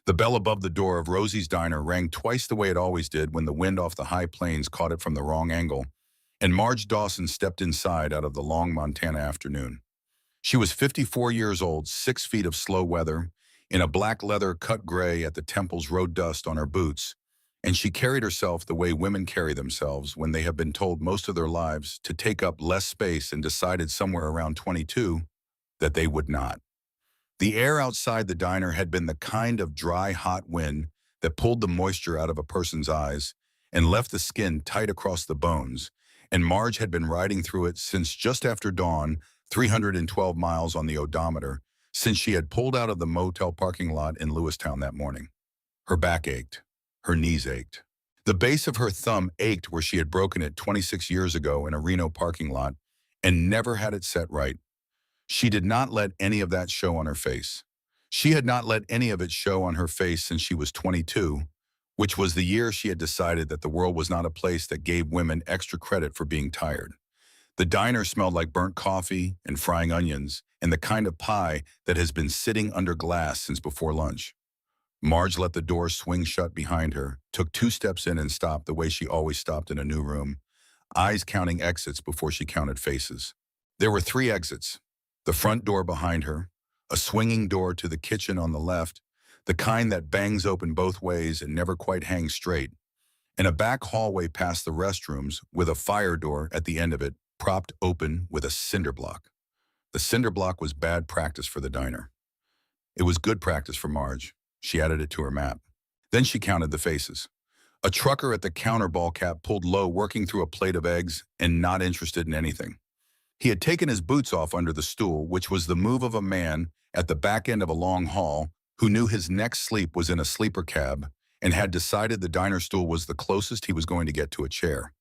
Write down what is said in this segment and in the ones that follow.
The bell above the door of Rosie's diner rang twice the way it always did when the wind off the high plains caught it from the wrong angle, and Marge Dawson stepped inside out of the long Montana afternoon. She was 54 years old, 6 feet of slow weather, in a black leather cut gray at the temples road dust on her boots, and she carried herself the way women carry themselves when they have been told most of their lives to take up less space and decided somewhere around 22 that they would not. The air outside the diner had been the kind of dry, hot wind that pulled the moisture out of a person's eyes and left the skin tight across the bones, and Marge had been riding through it since just after dawn, 312 miles on the odometer, since she had pulled out of the motel parking lot in Lewistown that morning. Her back ached. Her knees ached. The base of her thumb ached where she had broken it 26 years ago in a Reno parking lot and never had it set right. She did not let any of that show on her face. She had not let any of it show on her face since she was 22, which was the year she had decided that the world was not a place that gave women extra credit for being tired. The diner smelled like burnt coffee and frying onions and the kind of pie that has been sitting under glass since before lunch. Marge let the door swing shut behind her, took 2 steps in and stopped the way she always stopped in a new room, eyes counting exits before she counted faces. There were 3 exits. The front door behind her, a swinging door to the kitchen on the left, the kind that bangs open both ways and never quite hangs straight, and a back hallway past the restrooms with a fire door at the end of it, propped open with a cinder block. The cinder block was bad practice for the diner. It was good practice for Marge. She added it to her map. Then she counted the faces. A trucker at the counter ball cap pulled low, working through a plate of eggs and not interested in anything. He had taken his boots off under the stool, which was the move of a man at the back end of a long haul who knew his next sleep was in a sleeper cab and had decided the diner stool was the closest he was going to get to a chair.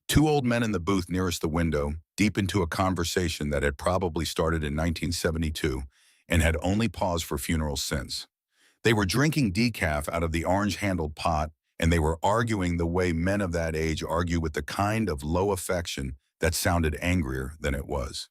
2 old men in the booth nearest the window, deep into a conversation that had probably started in 1972 and had only paused for funerals since. They were drinking decaf out of the orange-handled pot, and they were arguing the way men of that age argue, with the kind of low affection that sounded angrier than it was.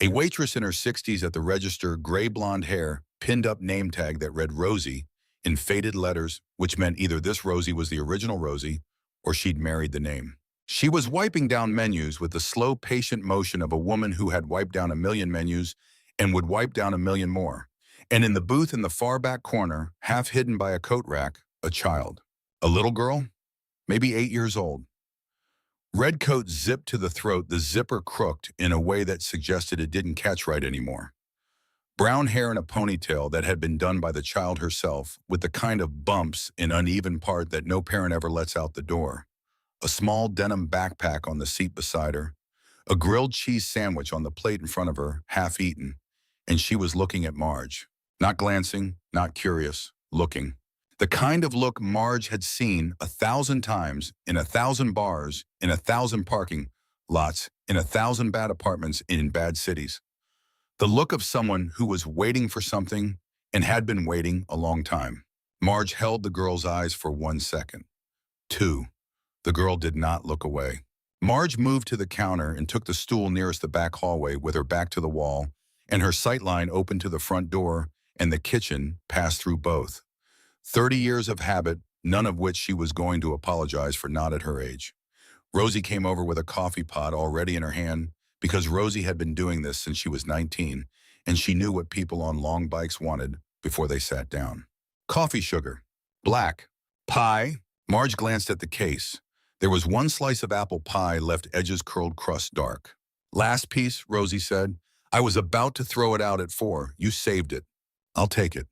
A waitress in her 60s at the register, gray blonde hair, pinned up name tag that read Rosie in faded letters, which meant either this Rosie was the original Rosie or she'd married the name. She was wiping down menus with the slow, patient motion of a woman who had wiped down a million menus and would wipe down a million more. And in the booth in the far back corner, half hidden by a coat rack, a child. A little girl, maybe 8 years old. Red coat zipped to the throat, the zipper crooked in a way that suggested it didn't catch right anymore. Brown hair in a ponytail that had been done by the child herself, with the kind of bumps in uneven part that no parent ever lets out the door. A small denim backpack on the seat beside her, a grilled cheese sandwich on the plate in front of her, half eaten, and she was looking at Marge. Not glancing, not curious, looking. The kind of look Marge had seen 1,000 times in 1,000 bars, in 1,000 parking lots, in 1,000 bad apartments in bad cities. The look of someone who was waiting for something and had been waiting a long time. Marge held the girl's eyes for 1 second. 2. The girl did not look away. Marge moved to the counter and took the stool nearest the back hallway with her back to the wall, and her sightline open to the front door, and the kitchen passed through both. 30 years of habit, none of which she was going to apologize for not at her age. Rosie came over with a coffee pot already in her hand because Rosie had been doing this since she was 19, and she knew what people on long bikes wanted before they sat down. Coffee sugar. Black. Pie. Marge glanced at the case. There was 1 slice of apple pie left, edges curled, crust dark. Last piece, Rosie said. I was about to throw it out at 4. You saved it. I'll take it.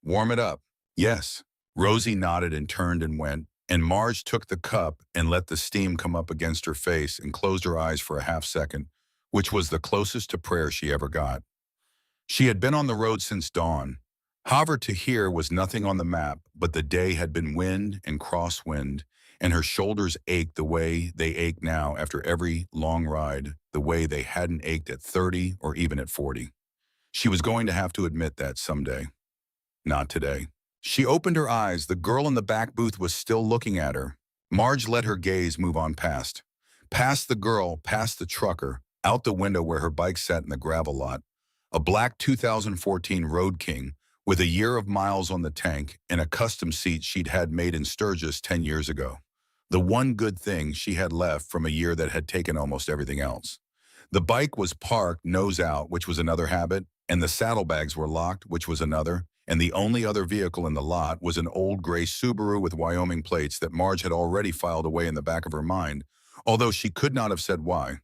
Warm it up. Yes. Rosie nodded and turned and went, and Marge took the cup and let the steam come up against her face and closed her eyes for a half second, which was the closest to prayer she ever got. She had been on the road since dawn. However, to here was nothing on the map, but the day had been wind and crosswind, and her shoulders ached the way they ache now after every long ride, the way they hadn't ached at 30 or even at 40. She was going to have to admit that someday. Not today. She opened her eyes. The girl in the back booth was still looking at her. Marge let her gaze move on past. Past the girl, past the trucker, out the window where her bike sat in the gravel lot. A black 2014 Road King with a year of miles on the tank and a custom seat she'd had made in Sturgis 10 years ago. The one good thing she had left from a year that had taken almost everything else. The bike was parked nose out, which was another habit, and the saddlebags were locked, which was another, and the only other vehicle in the lot was an old gray Subaru with Wyoming plates that Marge had already filed away in the back of her mind, although she could not have said why.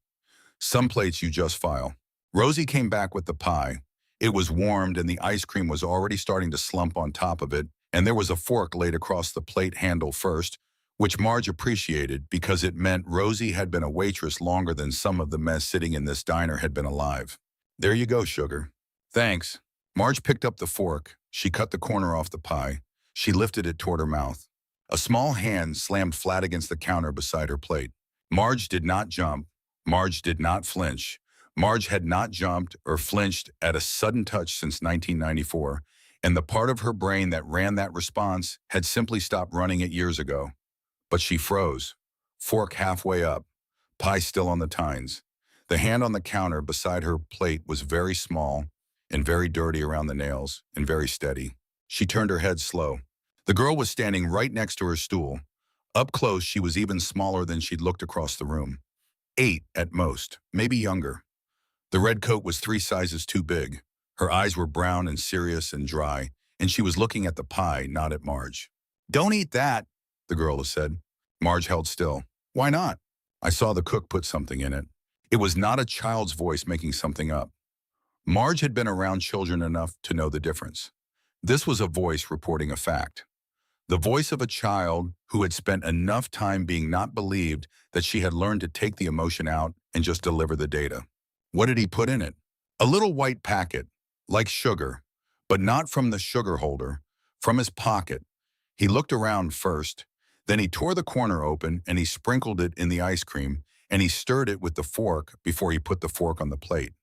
Some plates you just file. Rosie came back with the pie. It was warmed and the ice cream was already starting to slump on top of it, and there was a fork laid across the plate handle first, which Marge appreciated because it meant Rosie had been a waitress longer than some of the mess sitting in this diner had been alive. There you go, sugar. Thanks. Marge picked up the fork. She cut the corner off the pie. She lifted it toward her mouth. A small hand slammed flat against the counter beside her plate. Marge did not jump. Marge did not flinch. Marge had not jumped or flinched at a sudden touch since 1994, and the part of her brain that ran that response had simply stopped running it years ago. But she froze, fork halfway up, pie still on the tines. The hand on the counter beside her plate was very small and very dirty around the nails and very steady. She turned her head slow. The girl was standing right next to her stool. Up close, she was even smaller than she'd looked across the room. 8 at most, maybe younger. The red coat was 3 sizes too big. Her eyes were brown and serious and dry, and she was looking at the pie, not at Marge. "Don't eat that," the girl said. Marge held still. "Why not?" "I saw the cook put something in it." It was not a child's voice making something up. Marge had been around children enough to know the difference. This was a voice reporting a fact. The voice of a child who had spent enough time being not believed that she had learned to take the emotion out and just deliver the data. What did he put in it? A little white packet, like sugar, but not from the sugar holder, from his pocket. He looked around first, then he tore the corner open and he sprinkled it in the ice cream and he stirred it with the fork before he put the fork on the plate.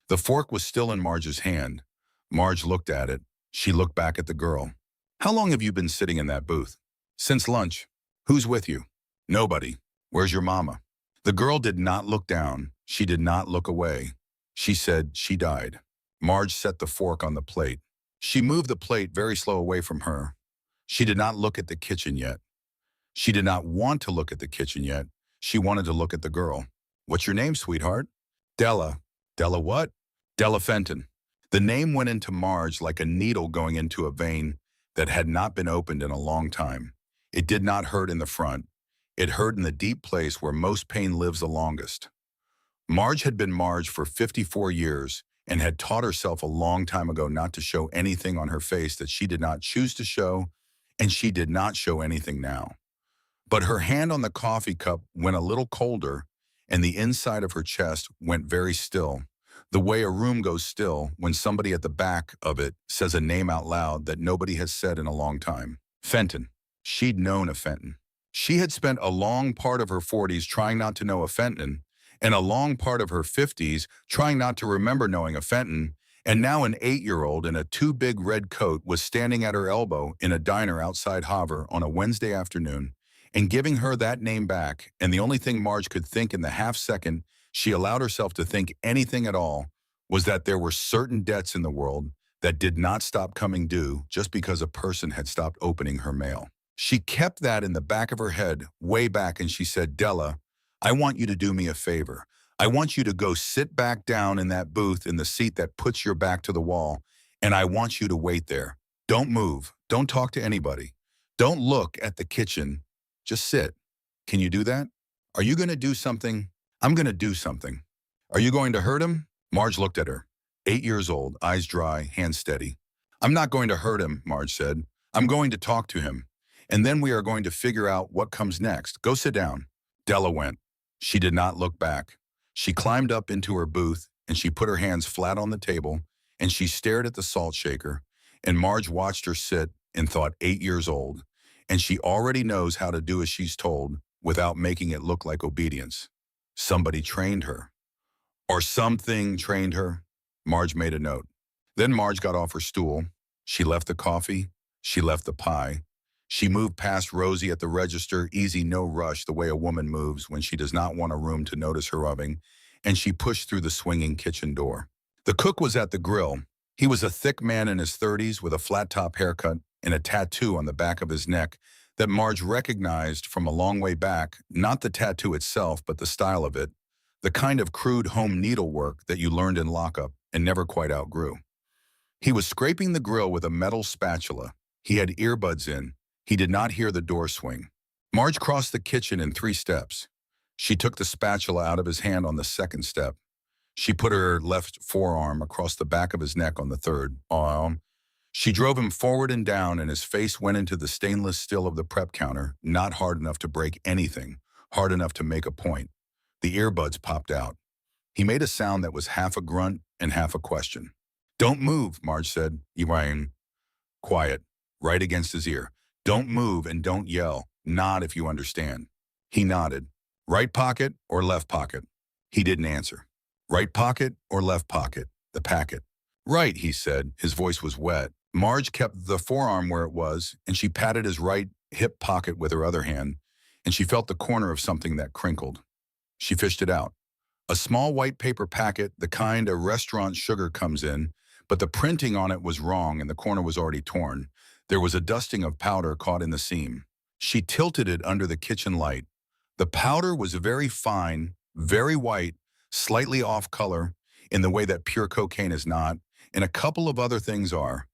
The fork was still in Marge's hand. Marge looked at it. She looked back at the girl. "How long have you been sitting in that booth?" "Since lunch." "Who's with you?" "Nobody." "Where's your mama?" The girl did not look down. She did not look away. She said she died. Marge set the fork on the plate. She moved the plate very slow away from her. She did not look at the kitchen yet. She did not want to look at the kitchen yet. She wanted to look at the girl. "What's your name, sweetheart?" "Della." "Della what?" "Della Fenton." The name went into Marge like a needle going into a vein that had not been opened in a long time. It did not hurt in the front. It hurt in the deep place where most pain lives the longest. Marge had been Marge for 54 years and had taught herself a long time ago not to show anything on her face that she did not choose to show, and she did not show anything now. But her hand on the coffee cup went a little colder, and the inside of her chest went very still, the way a room goes still when somebody at the back of it says a name out loud that nobody has said in a long time. Fenton. She'd known a Fenton. She had spent a long part of her 40s trying not to know a Fenton, and a long part of her 50s trying not to remember knowing a Fenton, and now an 8-year-old in a too big red coat was standing at her elbow in a diner outside Havre on a Wednesday afternoon and giving her that name back, and the only thing Marge could think in the half-second she allowed herself to think anything at all was that there were certain debts in the world that did not stop coming due just because a person had stopped opening her mail. She kept that in the back of her head, way back, and she said, "Della, I want you to do me a favor. I want you to go sit back down in that booth in the seat that puts your back to the wall, and I want you to wait there. Don't move. Don't talk to anybody. Don't look at the kitchen. Just sit. Can you do that? Are you going to do something? I'm going to do something. Are you going to hurt him?" Marge looked at her. 8 years old, eyes dry, hands steady. "I'm not going to hurt him," Marge said. "I'm going to talk to him. And then we are going to figure out what comes next. Go sit down." Della went. She did not look back. She climbed up into her booth, and she put her hands flat on the table, and she stared at the salt shaker, and Marge watched her sit and thought 8 years old, and she already knows how to do as she's told without making it look like obedience. Somebody trained her. Or something trained her. Marge made a note. Then Marge got off her stool. She left the coffee. She left the pie. She moved past Rosie at the register, easy, no rush, the way a woman moves when she does not want a room to notice her oven, and she pushed through the swinging kitchen door. The cook was at the grill. He was a thick man in his 30s with a flat-top haircut and a tattoo on the back of his neck that Marge recognized from a long way back, not the tattoo itself, but the style of it, the kind of crude home needlework that you learned in lockup and never quite outgrew. He was scraping the grill with a metal spatula. He had earbuds in. He did not hear the door swing. Marge crossed the kitchen in 3 steps. She took the spatula out of his hand on the second step. She put her left forearm across the back of his neck on the third. She drove him forward and down, and his face went into the stainless steel of the prep counter, not hard enough to break anything, hard enough to make a point. The earbuds popped out. He made a sound that was half a grunt and half a question. "Don't move," Marge said. Ibrahim, quiet, right against his ear. "Don't move and don't yell. Nod if you understand." He nodded. "Right pocket or left pocket?" He didn't answer. "Right pocket or left pocket?" The packet. "Right," he said. His voice was wet. Marge kept the forearm where it was, and she patted his right hip pocket with her other hand, and she felt the corner of something that crinkled. She fished it out. A small white paper packet, the kind a restaurant sugar comes in, but the printing on it was wrong and the corner was already torn. There was a dusting of powder caught in the seam. She tilted it under the kitchen light. The powder was very fine, very white, slightly off color, in the way that pure cocaine is not, and a couple of other things are.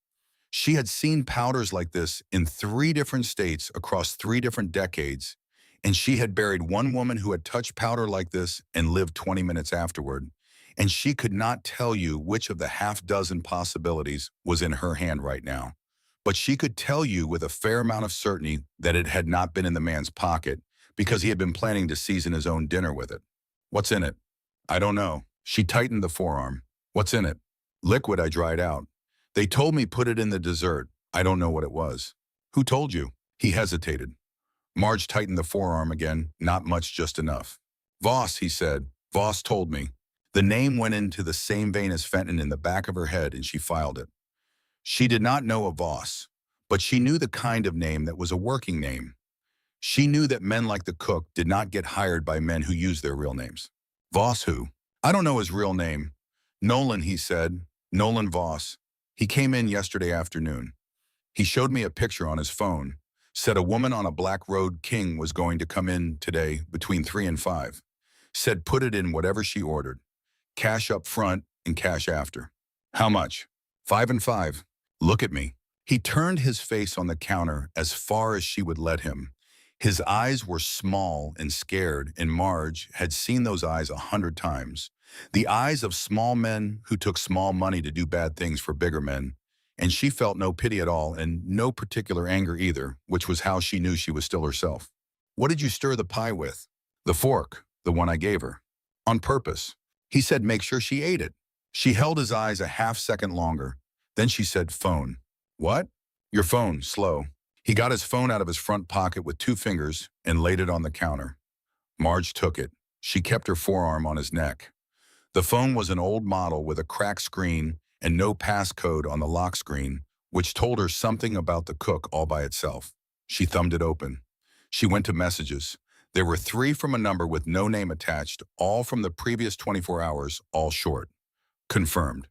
She had seen powders like this in 3 different states across 3 different decades, and she had buried one woman who had touched powder like this and lived 20 minutes afterward, and she could not tell you which of the half-dozen possibilities was in her hand right now. But she could tell you with a fair amount of certainty that it had not been in the man's pocket because he had been planning to season his own dinner with it. "What's in it?" "I don't know." She tightened the forearm. "What's in it?" "Liquid I dried out. They told me put it in the dessert. I don't know what it was." "Who told you?" He hesitated. Marge tightened the forearm again. "Not much, just enough." "Voss," he said. "Voss told me." The name went into the same vein as Fenton in the back of her head, and she filed it. She did not know a Voss, but she knew the kind of name that was a working name. She knew that men like the cook did not get hired by men who used their real names. "Voss who?" "I don't know his real name." "Nolan," he said. "Nolan Voss. He came in yesterday afternoon. He showed me a picture on his phone. Said a woman on a black Road King was going to come in today between 3 and 5. Said put it in whatever she ordered. Cash up front and cash after." "How much?" 5 and 5. "Look at me." He turned his face on the counter as far as she would let him. His eyes were small and scared, and Marge had seen those eyes 100 times. The eyes of small men who took small money to do bad things for bigger men, and she felt no pity at all and no particular anger either, which was how she knew she was still herself. "What did you stir the pie with?" "The fork, the one I gave her." "On purpose." He said make sure she ate it. She held his eyes a half-second longer. Then she said phone. "What?" "Your phone, slow." He got his phone out of his front pocket with 2 fingers and laid it on the counter. Marge took it. She kept her forearm on his neck. The phone was an old model with a cracked screen and no passcode on the lock screen, which told her something about the cook all by itself. She thumbed it open. She went to messages. There were 3 from a number with no name attached, all from the previous 24 hours, all short. Confirmed.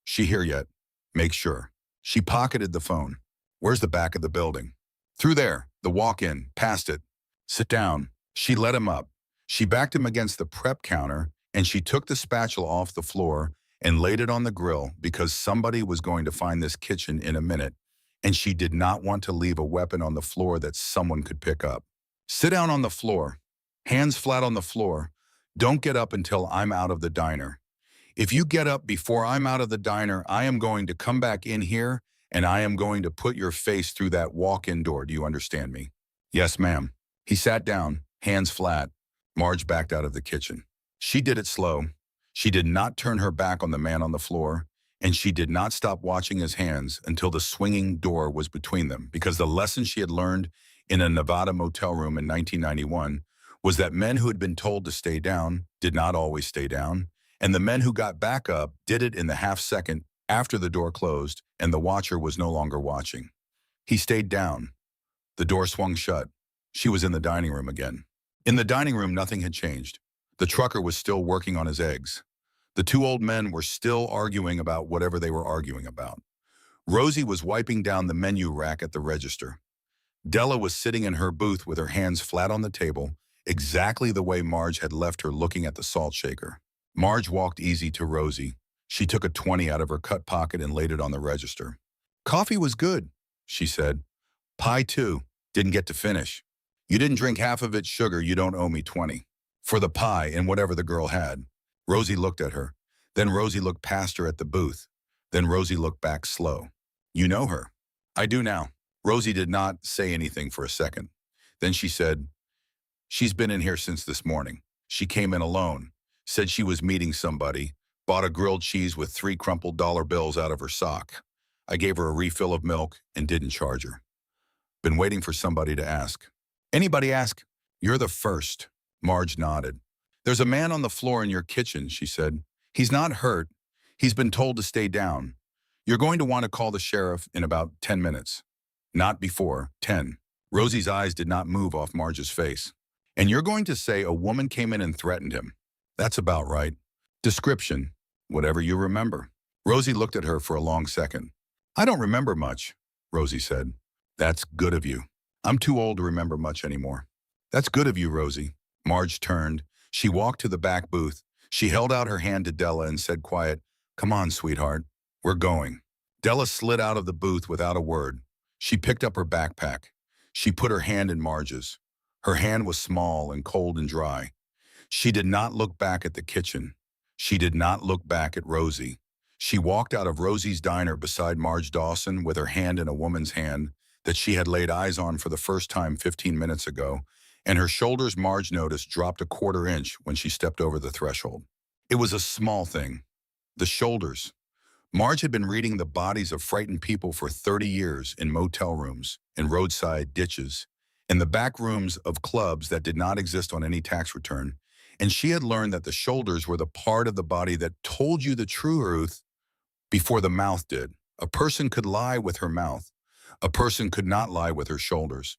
"She here yet? Make sure." She pocketed the phone. "Where's the back of the building?" "Through there, the walk-in, past it." "Sit down." She let him up. She backed him against the prep counter, and she took the spatula off the floor and laid it on the grill because somebody was going to find this kitchen in a minute, and she did not want to leave a weapon on the floor that someone could pick up. "Sit down on the floor. Hands flat on the floor. Don't get up until I'm out of the diner. If you get up before I'm out of the diner, I am going to come back in here and I am going to put your face through that walk-in door. Do you understand me?" "Yes, ma'am." He sat down, hands flat. Marge backed out of the kitchen. She did it slow. She did not turn her back on the man on the floor, and she did not stop watching his hands until the swinging door was between them, because the lesson she had learned in a Nevada motel room in 1991 was that men who had been told to stay down did not always stay down, and the men who got back up did it in the half-second after the door closed and the watcher was no longer watching. He stayed down. The door swung shut. She was in the dining room again. In the dining room, nothing had changed. The trucker was still working on his eggs. The two old men were still arguing about whatever they were arguing about. Rosie was wiping down the menu rack at the register. Della was sitting in her booth with her hands flat on the table, exactly the way Marge had left her looking at the salt shaker. Marge walked easy to Rosie. She took a 20 out of her cut pocket and laid it on the register. "Coffee was good," she said. "Pie too. Didn't get to finish. You didn't drink half of its sugar, you don't owe me 20. For the pie and whatever the girl had." Rosie looked at her. Then Rosie looked past her at the booth. Then Rosie looked back slow. "You know her." "I do now." Rosie did not say anything for a second. Then she said, "She's been in here since this morning. She came in alone, said she was meeting somebody, bought a grilled cheese with 3 crumpled dollar bills out of her sock. I gave her a refill of milk and didn't charge her. Been waiting for somebody to ask." "Anybody ask?" "You're the first." Marge nodded. "There's a man on the floor in your kitchen," she said. "He's not hurt. He's been told to stay down. You're going to want to call the sheriff in about 10 minutes. Not before 10. Rosie's eyes did not move off Marge's face. "And you're going to say a woman came in and threatened him." "That's about right." "Description." "Whatever you remember." Rosie looked at her for a long second. "I don't remember much," Rosie said. "That's good of you. I'm too old to remember much anymore." "That's good of you, Rosie." Marge turned. She walked to the back booth. She held out her hand to Della and said quiet, "Come on, sweetheart. We're going." Della slid out of the booth without a word. She picked up her backpack. She put her hand in Marge's. Her hand was small and cold and dry. She did not look back at the kitchen. She did not look back at Rosie. She walked out of Rosie's diner beside Marge Dawson with her hand in a woman's hand that she had laid eyes on for the first time 15 minutes ago, and her shoulders, Marge noticed, dropped a quarter-inch when she stepped over the threshold. It was a small thing. The shoulders. Marge had been reading the bodies of frightened people for 30 years in motel rooms, in roadside ditches, in the back rooms of clubs that did not exist on any tax return, and she had learned that the shoulders were the part of the body that told you the truth before the mouth did. A person could lie with her mouth. A person could not lie with her shoulders.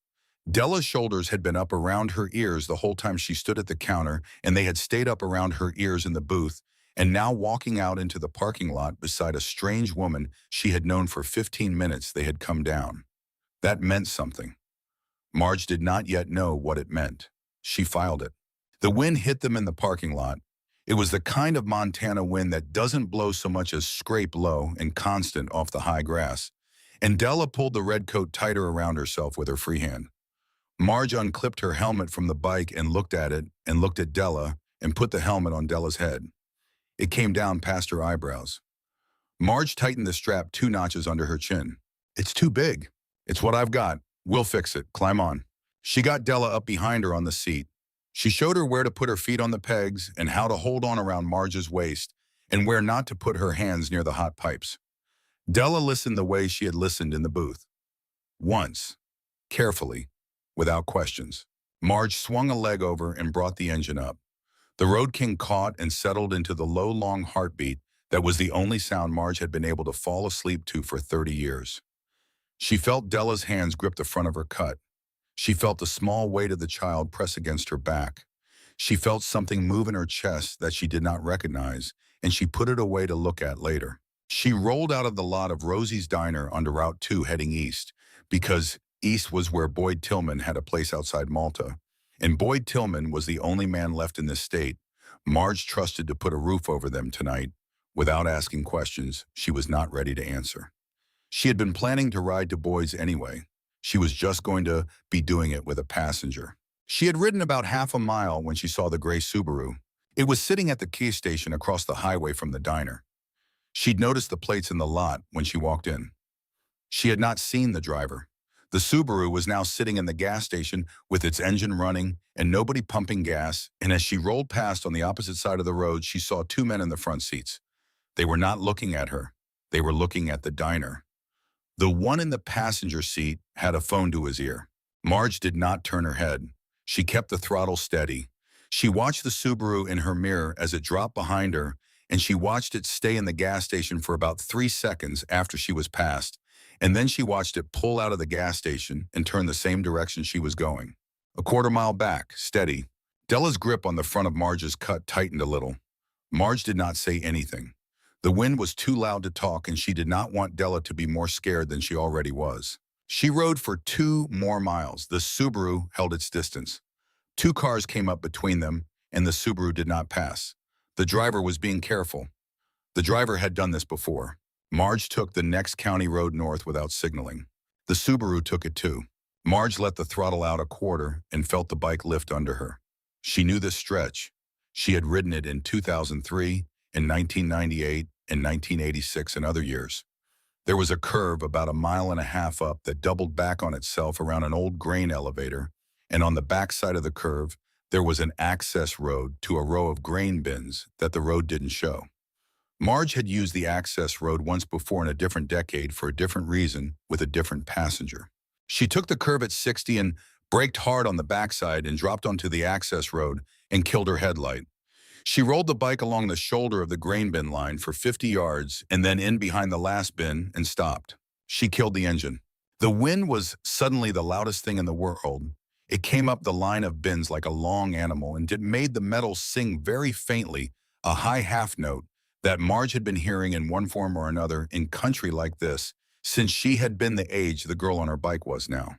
Della's shoulders had been up around her ears the whole time she stood at the counter, and they had stayed up around her ears in the booth, and now walking out into the parking lot beside a strange woman she had known for 15 minutes, they had come down. That meant something. Marge did not yet know what it meant. She filed it. The wind hit them in the parking lot. It was the kind of Montana wind that doesn't blow so much as scrape low and constant off the high grass. And Della pulled the red coat tighter around herself with her free hand. Marge unclipped her helmet from the bike and looked at it and looked at Della and put the helmet on Della's head. It came down past her eyebrows. Marge tightened the strap 2 notches under her chin. "It's too big." "It's what I've got. We'll fix it. Climb on." She got Della up behind her on the seat. She showed her where to put her feet on the pegs and how to hold on around Marge's waist and where not to put her hands near the hot pipes. Della listened the way she had listened in the booth. Once, carefully, without questions. Marge swung a leg over and brought the engine up. The Road King caught and settled into the low, long heartbeat that was the only sound Marge had been able to fall asleep to for 30 years. She felt Della's hands grip the front of her cut. She felt the small weight of the child press against her back. She felt something move in her chest that she did not recognize, and she put it away to look at later. She rolled out of the lot of Rosie's Diner onto Route 2 heading east, because east was where Boyd Tillman had a place outside Malta, and Boyd Tillman was the only man left in this state. Marge trusted to put a roof over them tonight. Without asking questions, she was not ready to answer. She had been planning to ride to Boyd's anyway. She was just going to be doing it with a passenger. She had ridden about half a mile when she saw the gray Subaru. It was sitting at the key station across the highway from the diner. She'd noticed the plates in the lot when she walked in. She had not seen the driver. The Subaru was now sitting in the gas station with its engine running and nobody pumping gas, and as she rolled past on the opposite side of the road, she saw 2 men in the front seats. They were not looking at her. They were looking at the diner. The one in the passenger seat had a phone to his ear. Marge did not turn her head. She kept the throttle steady. She watched the Subaru in her mirror as it dropped behind her, and she watched it stay in the gas station for about 3 seconds after she was passed, and then she watched it pull out of the gas station and turn the same direction she was going. A quarter mile back, steady. Della's grip on the front of Marge's cut tightened a little. Marge did not say anything. The wind was too loud to talk, and she did not want Della to be more scared than she already was. She rode for 2 more miles. The Subaru held its distance. 2 cars came up between them, and the Subaru did not pass. The driver was being careful. The driver had done this before. Marge took the next county road north without signaling. The Subaru took it too. Marge let the throttle out a quarter and felt the bike lift under her. She knew this stretch. She had ridden it in 2003, in 1998, and 1986 and other years. There was a curve about 1.5 miles up that doubled back on itself around an old grain elevator, and on the back side of the curve, there was an access road to a row of grain bins that the road didn't show. Marge had used the access road once before in a different decade for a different reason with a different passenger. She took the curve at 60 and braked hard on the backside and dropped onto the access road and killed her headlight. She rolled the bike along the shoulder of the grain bin line for 50 yards and then in behind the last bin and stopped. She killed the engine. The wind was suddenly the loudest thing in the world. It came up the line of bins like a long animal, and it made the metal sing very faintly, a high half note that Marge had been hearing in one form or another in country like this since she had been the age the girl on her bike was now.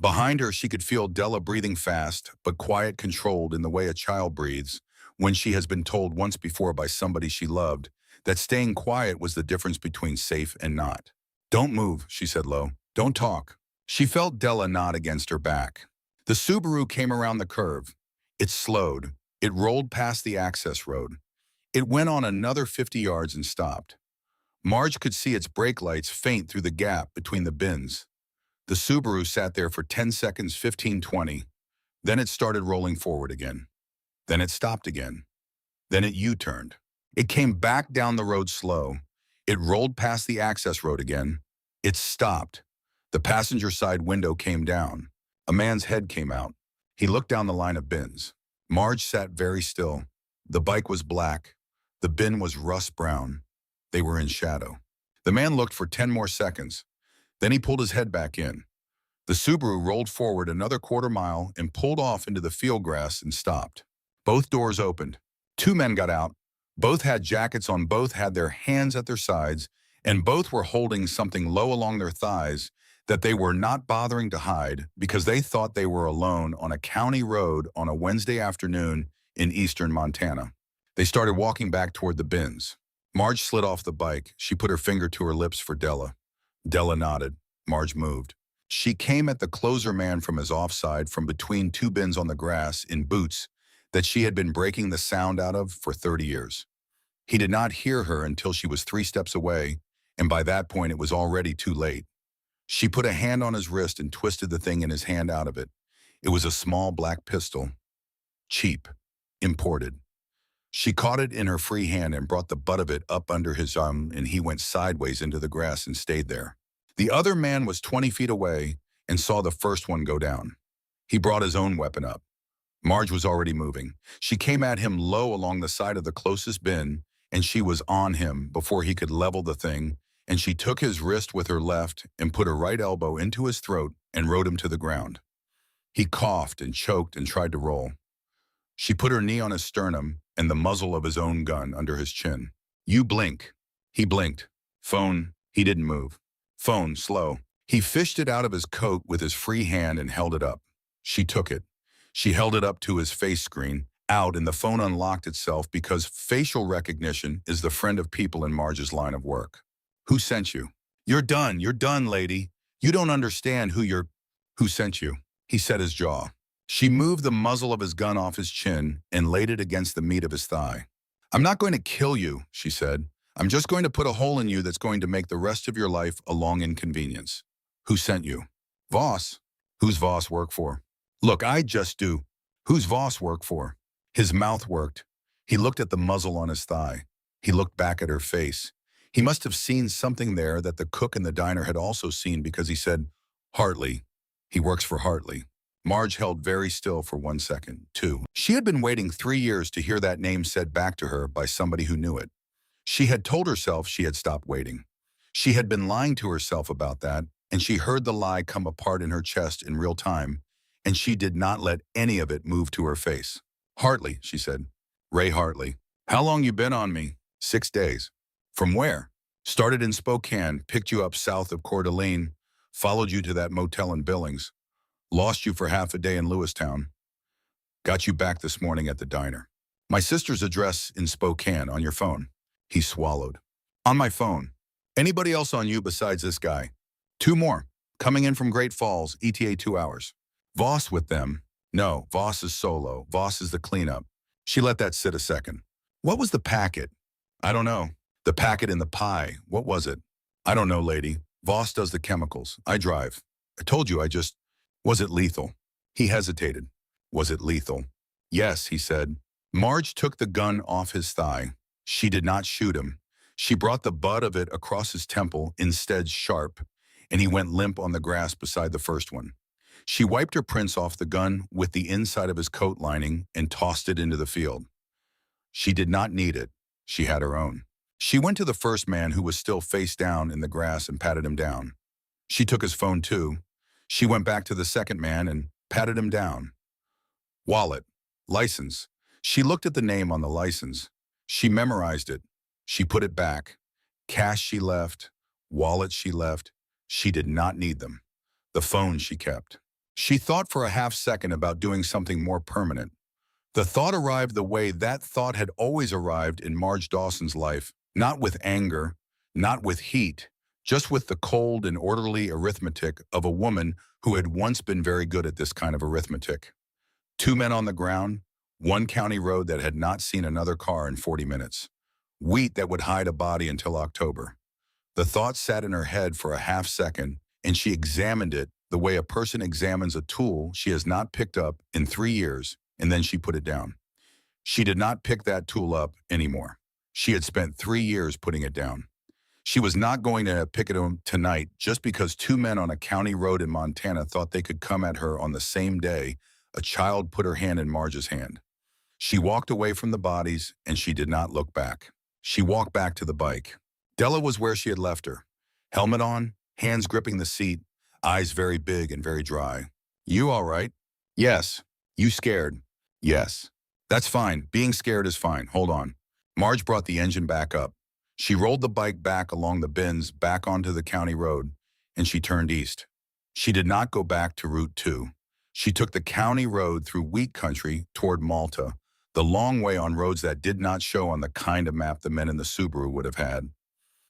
Behind her, she could feel Della breathing fast, but quiet, controlled in the way a child breathes when she has been told once before by somebody she loved that staying quiet was the difference between safe and not. "Don't move," she said low. "Don't talk." She felt Della nod against her back. The Subaru came around the curve. It slowed. It rolled past the access road. It went on another 50 yards and stopped. Marge could see its brake lights faint through the gap between the bins. The Subaru sat there for 10 seconds, 15, 20. Then it started rolling forward again. Then it stopped again. Then it U-turned. It came back down the road slow. It rolled past the access road again. It stopped. The passenger side window came down. A man's head came out. He looked down the line of bins. Marge sat very still. The bike was black. The bin was rust brown. They were in shadow. The man looked for 10 more seconds. Then he pulled his head back in. The Subaru rolled forward another quarter-mile and pulled off into the field grass and stopped. Both doors opened. 2 men got out. Both had jackets on, both had their hands at their sides, and both were holding something low along their thighs that they were not bothering to hide because they thought they were alone on a county road on a Wednesday afternoon in eastern Montana. They started walking back toward the bins. Marge slid off the bike. She put her finger to her lips for Della. Della nodded. Marge moved. She came at the closer man from his offside from between 2 bins on the grass in boots that she had been breaking the sound out of for 30 years. He did not hear her until she was 3 steps away, and by that point it was already too late. She put a hand on his wrist and twisted the thing in his hand out of it. It was a small black pistol. Cheap. Imported. She caught it in her free hand and brought the butt of it up under his arm, and he went sideways into the grass and stayed there. The other man was 20 feet away and saw the first one go down. He brought his own weapon up. Marge was already moving. She came at him low along the side of the closest bin, and she was on him before he could level the thing, and she took his wrist with her left and put her right elbow into his throat and rode him to the ground. He coughed and choked and tried to roll. She put her knee on his sternum and the muzzle of his own gun under his chin. "You blink." He blinked. "Phone." He didn't move. "Phone, slow." He fished it out of his coat with his free hand and held it up. She took it. She held it up to his face screen, out, and the phone unlocked itself because facial recognition is the friend of people in Marge's line of work. "Who sent you?" You're done, lady. You don't understand who sent you." He set his jaw. She moved the muzzle of his gun off his chin and laid it against the meat of his thigh. "I'm not going to kill you," she said. "I'm just going to put a hole in you that's going to make the rest of your life a long inconvenience." "Who sent you?" "Voss." "Who's Voss work for?" "Look, I just do." "Who's Voss work for?" His mouth worked. He looked at the muzzle on his thigh. He looked back at her face. He must have seen something there that the cook in the diner had also seen because he said, "Hartley. He works for Hartley." Marge held very still for 1 second, 2. She had been waiting 3 years to hear that name said back to her by somebody who knew it. She had told herself she had stopped waiting. She had been lying to herself about that, and she heard the lie come apart in her chest in real time, and she did not let any of it move to her face. "Hartley," she said. "Ray Hartley." How long you been on me? 6 days. From where? Started in Spokane, picked you up south of Coeur d'Alene, followed you to that motel in Billings, lost you for half a day in Lewistown, got you back this morning at the diner. My sister's address in Spokane on your phone. He swallowed. On my phone. Anybody else on you besides this guy? Two more. Coming in from Great Falls, ETA 2 hours. Voss with them. No, Voss is solo. Voss is the cleanup. She let that sit a second. What was the packet? I don't know. The packet in the pie. What was it? I don't know, lady. Voss does the chemicals. I drive. I told you I just... Was it lethal? He hesitated. Was it lethal? Yes, he said. Marge took the gun off his thigh. She did not shoot him. She brought the butt of it across his temple, instead sharp, and he went limp on the grass beside the first one. She wiped her prints off the gun with the inside of his coat lining and tossed it into the field. She did not need it. She had her own. She went to the first man who was still face down in the grass and patted him down. She took his phone too. She went back to the second man and patted him down. Wallet. License. She looked at the name on the license. She memorized it. She put it back. Cash she left. Wallet she left. She did not need them. The phone she kept. She thought for a half second about doing something more permanent. The thought arrived the way that thought had always arrived in Marge Dawson's life, not with anger, not with heat, just with the cold and orderly arithmetic of a woman who had once been very good at this kind of arithmetic. Two men on the ground, one county road that had not seen another car in 40 minutes. Wheat that would hide a body until October. The thought sat in her head for a half second, and she examined it the way a person examines a tool she has not picked up in 3 years, and then she put it down. She did not pick that tool up anymore. She had spent 3 years putting it down. She was not going to pick it up tonight just because two men on a county road in Montana thought they could come at her on the same day a child put her hand in Marge's hand. She walked away from the bodies, and she did not look back. She walked back to the bike. Della was where she had left her. Helmet on, hands gripping the seat, eyes very big and very dry. You all right? Yes. You scared? Yes. That's fine. Being scared is fine. Hold on. Marge brought the engine back up. She rolled the bike back along the bins, back onto the county road, and she turned east. She did not go back to Route 2. She took the county road through wheat country toward Malta, the long way on roads that did not show on the kind of map the men in the Subaru would have had.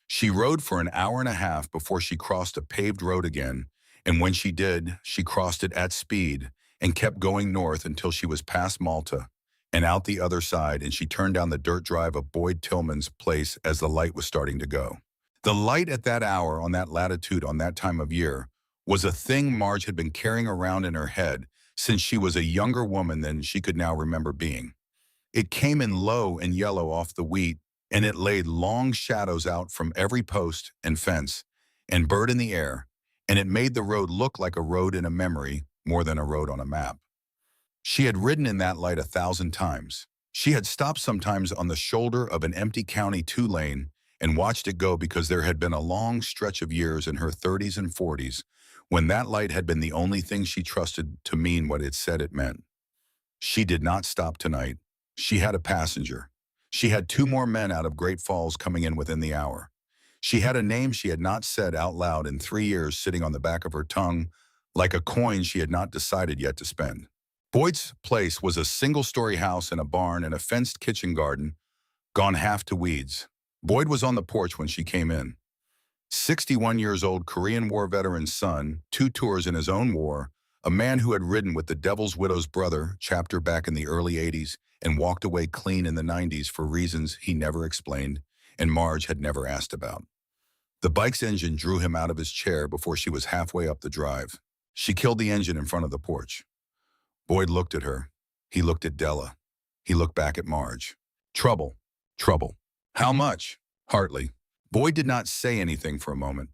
She rode for an hour and a half before she crossed a paved road again, and when she did, she crossed it at speed and kept going north until she was past Malta and out the other side, and she turned down the dirt drive of Boyd Tillman's place as the light was starting to go. The light at that hour, on that latitude, on that time of year, was a thing Marge had been carrying around in her head since she was a younger woman than she could now remember being. It came in low and yellow off the wheat, and it laid long shadows out from every post and fence and bird in the air, and it made the road look like a road in a memory more than a road on a map. She had ridden in that light 1,000 times. She had stopped sometimes on the shoulder of an empty county 2-lane and watched it go because there had been a long stretch of years in her 30s and 40s when that light had been the only thing she trusted to mean what it said it meant. She did not stop tonight. She had a passenger. She had 2 more men out of Great Falls coming in within the hour. She had a name she had not said out loud in 3 years sitting on the back of her tongue, like a coin she had not decided yet to spend. Boyd's place was a single-story house and a barn and a fenced kitchen garden, gone half to weeds. Boyd was on the porch when she came in. 61 years old Korean War veteran's son, 2 tours in his own war, a man who had ridden with the Devil's Widow's brother chapter back in the early 80s and walked away clean in the 90s for reasons he never explained and Marge had never asked about. The bike's engine drew him out of his chair before she was halfway up the drive. She killed the engine in front of the porch. Boyd looked at her. He looked at Della. He looked back at Marge. Trouble. Trouble. How much? Hartley. Boyd did not say anything for a moment.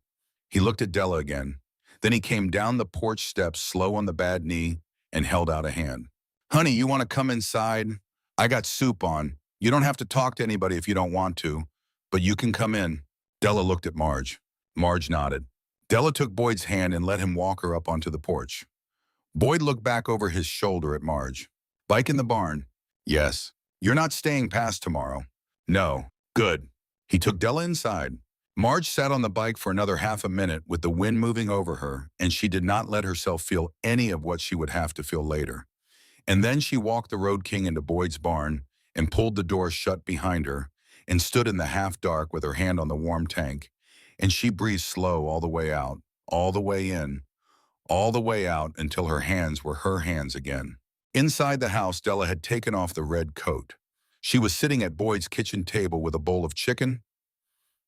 He looked at Della again. Then he came down the porch steps slow on the bad knee and held out a hand. Honey, you want to come inside? I got soup on. You don't have to talk to anybody if you don't want to, but you can come in. Della looked at Marge. Marge nodded. Della took Boyd's hand and let him walk her up onto the porch. Boyd looked back over his shoulder at Marge. Bike in the barn? Yes. You're not staying past tomorrow. No. Good. He took Della inside. Marge sat on the bike for another half a minute with the wind moving over her, and she did not let herself feel any of what she would have to feel later. And then she walked the Road King into Boyd's barn and pulled the door shut behind her and stood in the half-dark with her hand on the warm tank. And she breathed slow all the way out, all the way in, all the way out until her hands were her hands again. Inside the house, Della had taken off the red coat. She was sitting at Boyd's kitchen table with a bowl of chicken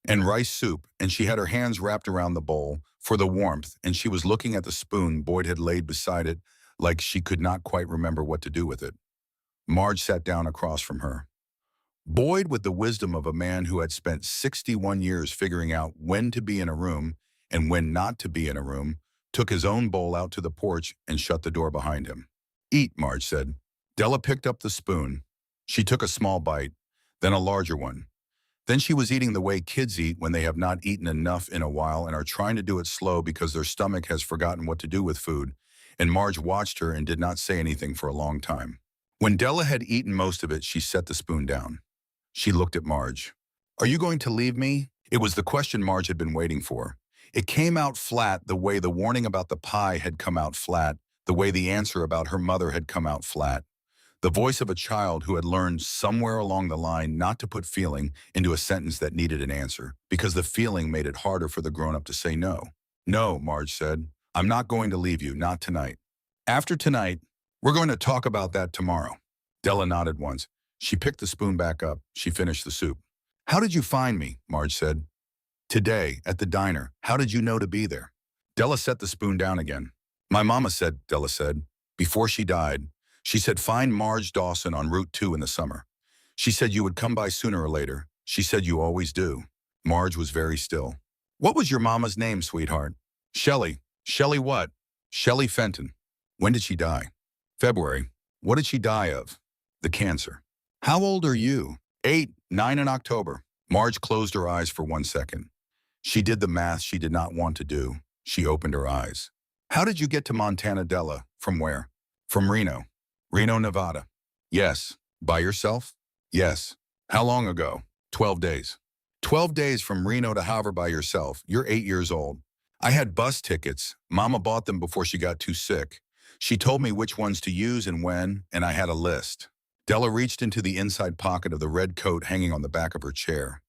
and rice soup, and she had her hands wrapped around the bowl for the warmth, and she was looking at the spoon Boyd had laid beside it like she could not quite remember what to do with it. Marge sat down across from her. Boyd, with the wisdom of a man who had spent 61 years figuring out when to be in a room and when not to be in a room, took his own bowl out to the porch and shut the door behind him. Eat, Marge said. Della picked up the spoon. She took a small bite, then a larger one. Then she was eating the way kids eat when they have not eaten enough in a while and are trying to do it slow because their stomach has forgotten what to do with food, and Marge watched her and did not say anything for a long time. When Della had eaten most of it, she set the spoon down. She looked at Marge. Are you going to leave me? It was the question Marge had been waiting for. It came out flat the way the warning about the pie had come out flat, the way the answer about her mother had come out flat. The voice of a child who had learned somewhere along the line not to put feeling into a sentence that needed an answer, because the feeling made it harder for the grown-up to say no. No, Marge said. I'm not going to leave you, not tonight. After tonight, we're going to talk about that tomorrow. Della nodded once. She picked the spoon back up. She finished the soup. How did you find me? Marge said. Today, at the diner. How did you know to be there? Della set the spoon down again. My mama said, Della said, before she died, she said find Marge Dawson on Route 2 in the summer. She said you would come by sooner or later. She said you always do. Marge was very still. What was your mama's name, sweetheart? Shelley. Shelley what? Shelley Fenton. When did she die? February. What did she die of? The cancer. How old are you? 8, 9 in October. Marge closed her eyes for 1 second. She did the math she did not want to do. She opened her eyes. How did you get to Montana, Della? From where? From Reno. Reno, Nevada. Yes. By yourself? Yes. How long ago? 12 days. 12 days from Reno to Hoover by yourself. You're 8 years old. I had bus tickets. Mama bought them before she got too sick. She told me which ones to use and when, and I had a list. Della reached into the inside pocket of the red coat hanging on the back of her chair.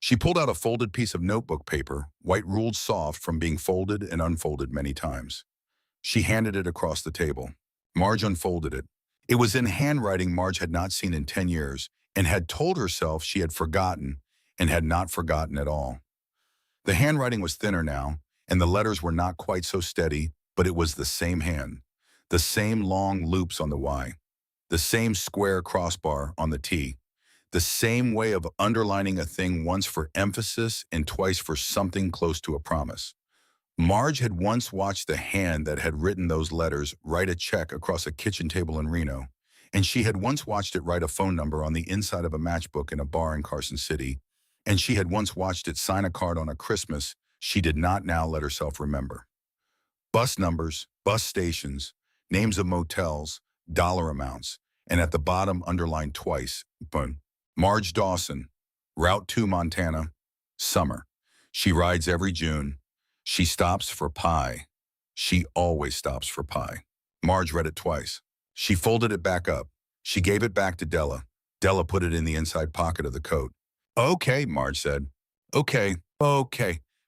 She pulled out a folded piece of notebook paper, white ruled soft from being folded and unfolded many times. She handed it across the table. Marge unfolded it. It was in handwriting Marge had not seen in 10 years and had told herself she had forgotten and had not forgotten at all. The handwriting was thinner now, and the letters were not quite so steady, but it was the same hand, the same long loops on the Y, the same square crossbar on the T, the same way of underlining a thing once for emphasis and twice for something close to a promise. Marge had once watched the hand that had written those letters write a check across a kitchen table in Reno, and she had once watched it write a phone number on the inside of a matchbook in a bar in Carson City, and she had once watched it sign a card on a Christmas she did not now let herself remember. Bus numbers, bus stations, names of motels, dollar amounts, and at the bottom underlined twice, Marge Dawson, Route 2 Montana, summer. She rides every June. She stops for pie. She always stops for pie. Marge read it twice. She folded it back up. She gave it back to Della. Della put it in the inside pocket of the coat. Okay, Marge said. Okay.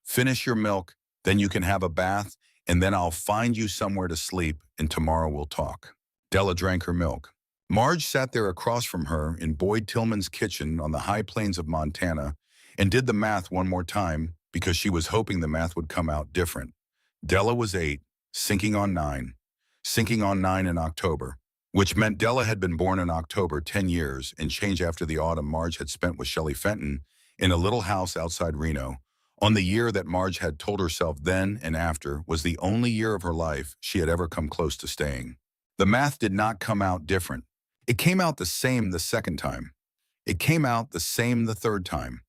Finish your milk, then you can have a bath, and then I'll find you somewhere to sleep, and tomorrow we'll talk. Della drank her milk. Marge sat there across from her in Boyd Tillman's kitchen on the high plains of Montana and did the math one more time because she was hoping the math would come out different. Della was 8, sinking on 9 in October, which meant Della had been born in October 10 years and change after the autumn Marge had spent with Shelley Fenton in a little house outside Reno, on the year that Marge had told herself then and after was the only year of her life she had ever come close to staying. The math did not come out different. It came out the same the second time. It came out the same the third time.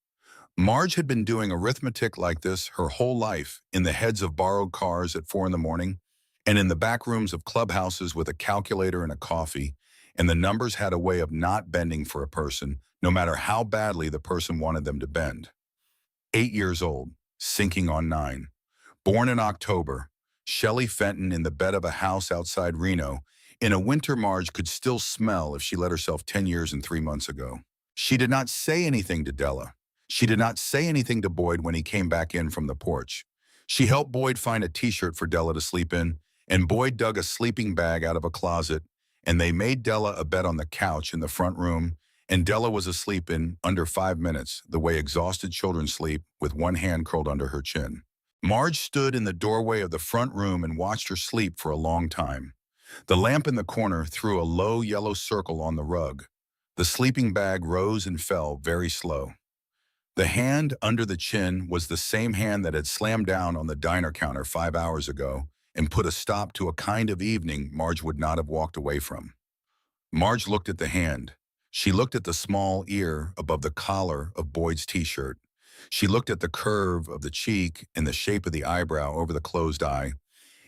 Marge had been doing arithmetic like this her whole life in the heads of borrowed cars at 4 in the morning and in the back rooms of clubhouses with a calculator and a coffee, and the numbers had a way of not bending for a person, no matter how badly the person wanted them to bend. 8 years old, sinking on 9. Born in October, Shelley Fenton in the bed of a house outside Reno, in a winter Marge could still smell if she let herself 10 years and 3 months ago. She did not say anything to Della. She did not say anything to Boyd when he came back in from the porch. She helped Boyd find a t-shirt for Della to sleep in, and Boyd dug a sleeping bag out of a closet, and they made Della a bed on the couch in the front room, and Della was asleep in under 5 minutes, the way exhausted children sleep, with one hand curled under her chin. Marge stood in the doorway of the front room and watched her sleep for a long time. The lamp in the corner threw a low yellow circle on the rug. The sleeping bag rose and fell very slow. The hand under the chin was the same hand that had slammed down on the diner counter 5 hours ago and put a stop to a kind of evening Marge would not have walked away from. Marge looked at the hand. She looked at the small ear above the collar of Boyd's t-shirt. She looked at the curve of the cheek and the shape of the eyebrow over the closed eye,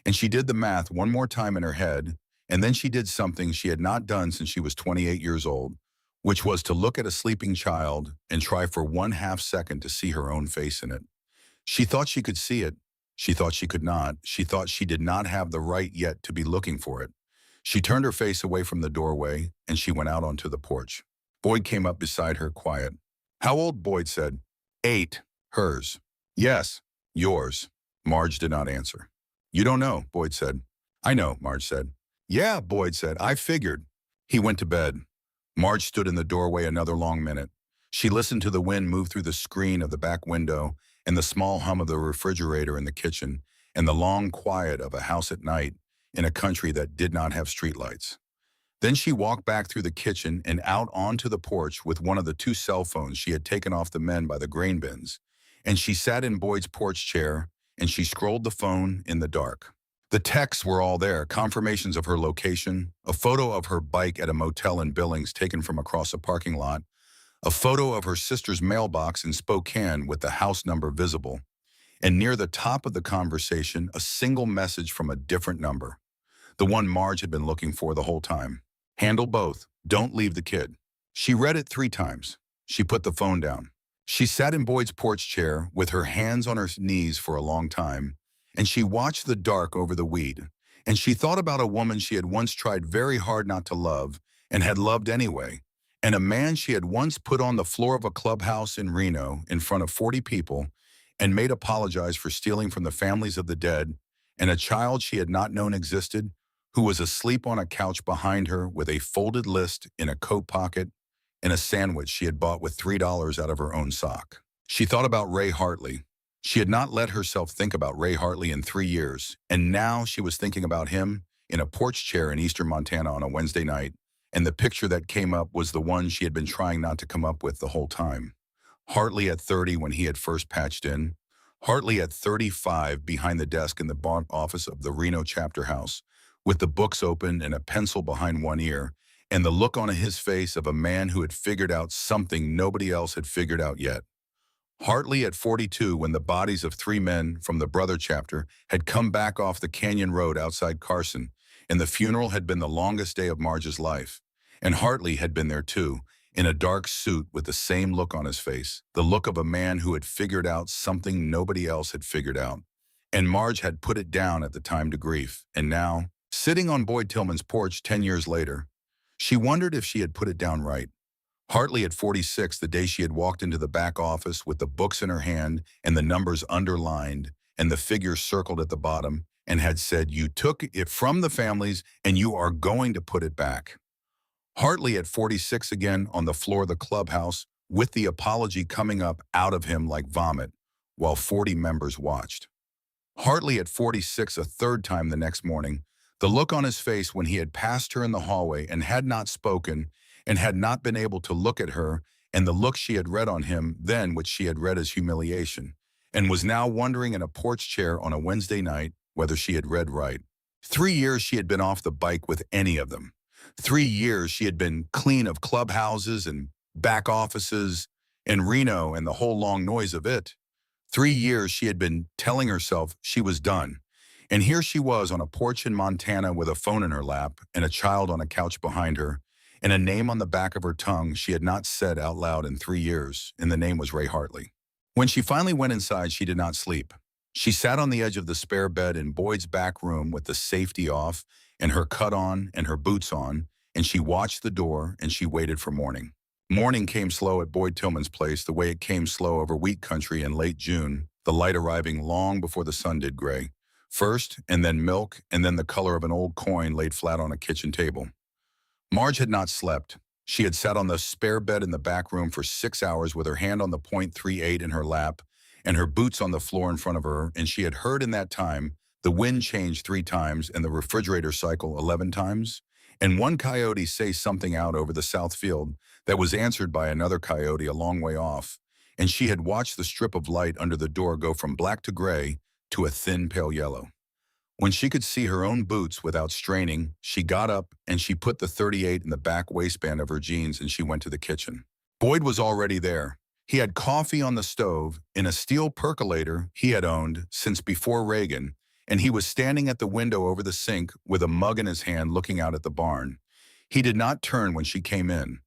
and she did the math one more time in her head, and then she did something she had not done since she was 28 years old, which was to look at a sleeping child and try for 1/2 second to see her own face in it. She thought she could see it. She thought she could not. She thought she did not have the right yet to be looking for it. She turned her face away from the doorway, and she went out onto the porch. Boyd came up beside her, quiet. "How old?" Boyd said. 8. Hers. "Yes, yours." Marge did not answer. "You don't know," Boyd said. "I know," Marge said. "Yeah," Boyd said. "I figured." He went to bed. Marge stood in the doorway another long minute. She listened to the wind move through the screen of the back window and the small hum of the refrigerator in the kitchen and the long quiet of a house at night in a country that did not have streetlights. Then she walked back through the kitchen and out onto the porch with one of the 2 cell phones she had taken off the men by the grain bins, and she sat in Boyd's porch chair and she scrolled the phone in the dark. The texts were all there, confirmations of her location, a photo of her bike at a motel in Billings taken from across a parking lot, a photo of her sister's mailbox in Spokane with the house number visible, and near the top of the conversation, a single message from a different number, the one Marge had been looking for the whole time. "Handle both. Don't leave the kid." She read it 3 times. She put the phone down. She sat in Boyd's porch chair with her hands on her knees for a long time, and she watched the dark over the weed, and she thought about a woman she had once tried very hard not to love and had loved anyway, and a man she had once put on the floor of a clubhouse in Reno in front of 40 people and made apologize for stealing from the families of the dead, and a child she had not known existed who was asleep on a couch behind her with a folded list in a coat pocket and a sandwich she had bought with $3 out of her own sock. She thought about Ray Hartley. She had not let herself think about Ray Hartley in 3 years, and now she was thinking about him in a porch chair in eastern Montana on a Wednesday night, and the picture that came up was the one she had been trying not to come up with the whole time. Hartley at 30 when he had first patched in. Hartley at 35 behind the desk in the bond office of the Reno chapter house, with the books open and a pencil behind one ear, and the look on his face of a man who had figured out something nobody else had figured out yet. Hartley at 42 when the bodies of 3 men from the Brother chapter had come back off the canyon road outside Carson, and the funeral had been the longest day of Marge's life. And Hartley had been there too, in a dark suit with the same look on his face, the look of a man who had figured out something nobody else had figured out. And Marge had put it down at the time to grief, and now, sitting on Boyd Tillman's porch 10 years later, she wondered if she had put it down right. Hartley at 46, the day she had walked into the back office with the books in her hand and the numbers underlined and the figures circled at the bottom, and had said, "You took it from the families and you are going to put it back." Hartley at 46 again on the floor of the clubhouse with the apology coming up out of him like vomit while 40 members watched. Hartley at 46 a third time the next morning, the look on his face when he had passed her in the hallway and had not spoken and had not been able to look at her, and the look she had read on him then which she had read as humiliation, and was now wondering in a porch chair on a Wednesday night whether she had read right. 3 years she had been off the bike with any of them. 3 years she had been clean of clubhouses and back offices and Reno and the whole long noise of it. 3 years she had been telling herself she was done. And here she was on a porch in Montana with a phone in her lap and a child on a couch behind her, and a name on the back of her tongue she had not said out loud in 3 years, and the name was Ray Hartley. When she finally went inside, she did not sleep. She sat on the edge of the spare bed in Boyd's back room with the safety off and her cut on and her boots on, and she watched the door and she waited for morning. Morning came slow at Boyd Tillman's place the way it came slow over wheat country in late June, the light arriving long before the sun did gray. First, and then milk, and then the color of an old coin laid flat on a kitchen table. Marge had not slept. She had sat on the spare bed in the back room for 6 hours with her hand on the .38 in her lap and her boots on the floor in front of her, and she had heard in that time the wind change 3 times and the refrigerator cycle 11 times, and one coyote say something out over the south field that was answered by another coyote a long way off, and she had watched the strip of light under the door go from black to gray to a thin pale yellow. When she could see her own boots without straining, she got up and she put the .38 in the back waistband of her jeans and she went to the kitchen. Boyd was already there. He had coffee on the stove in a steel percolator he had owned since before Reagan, and he was standing at the window over the sink with a mug in his hand looking out at the barn. He did not turn when she came in.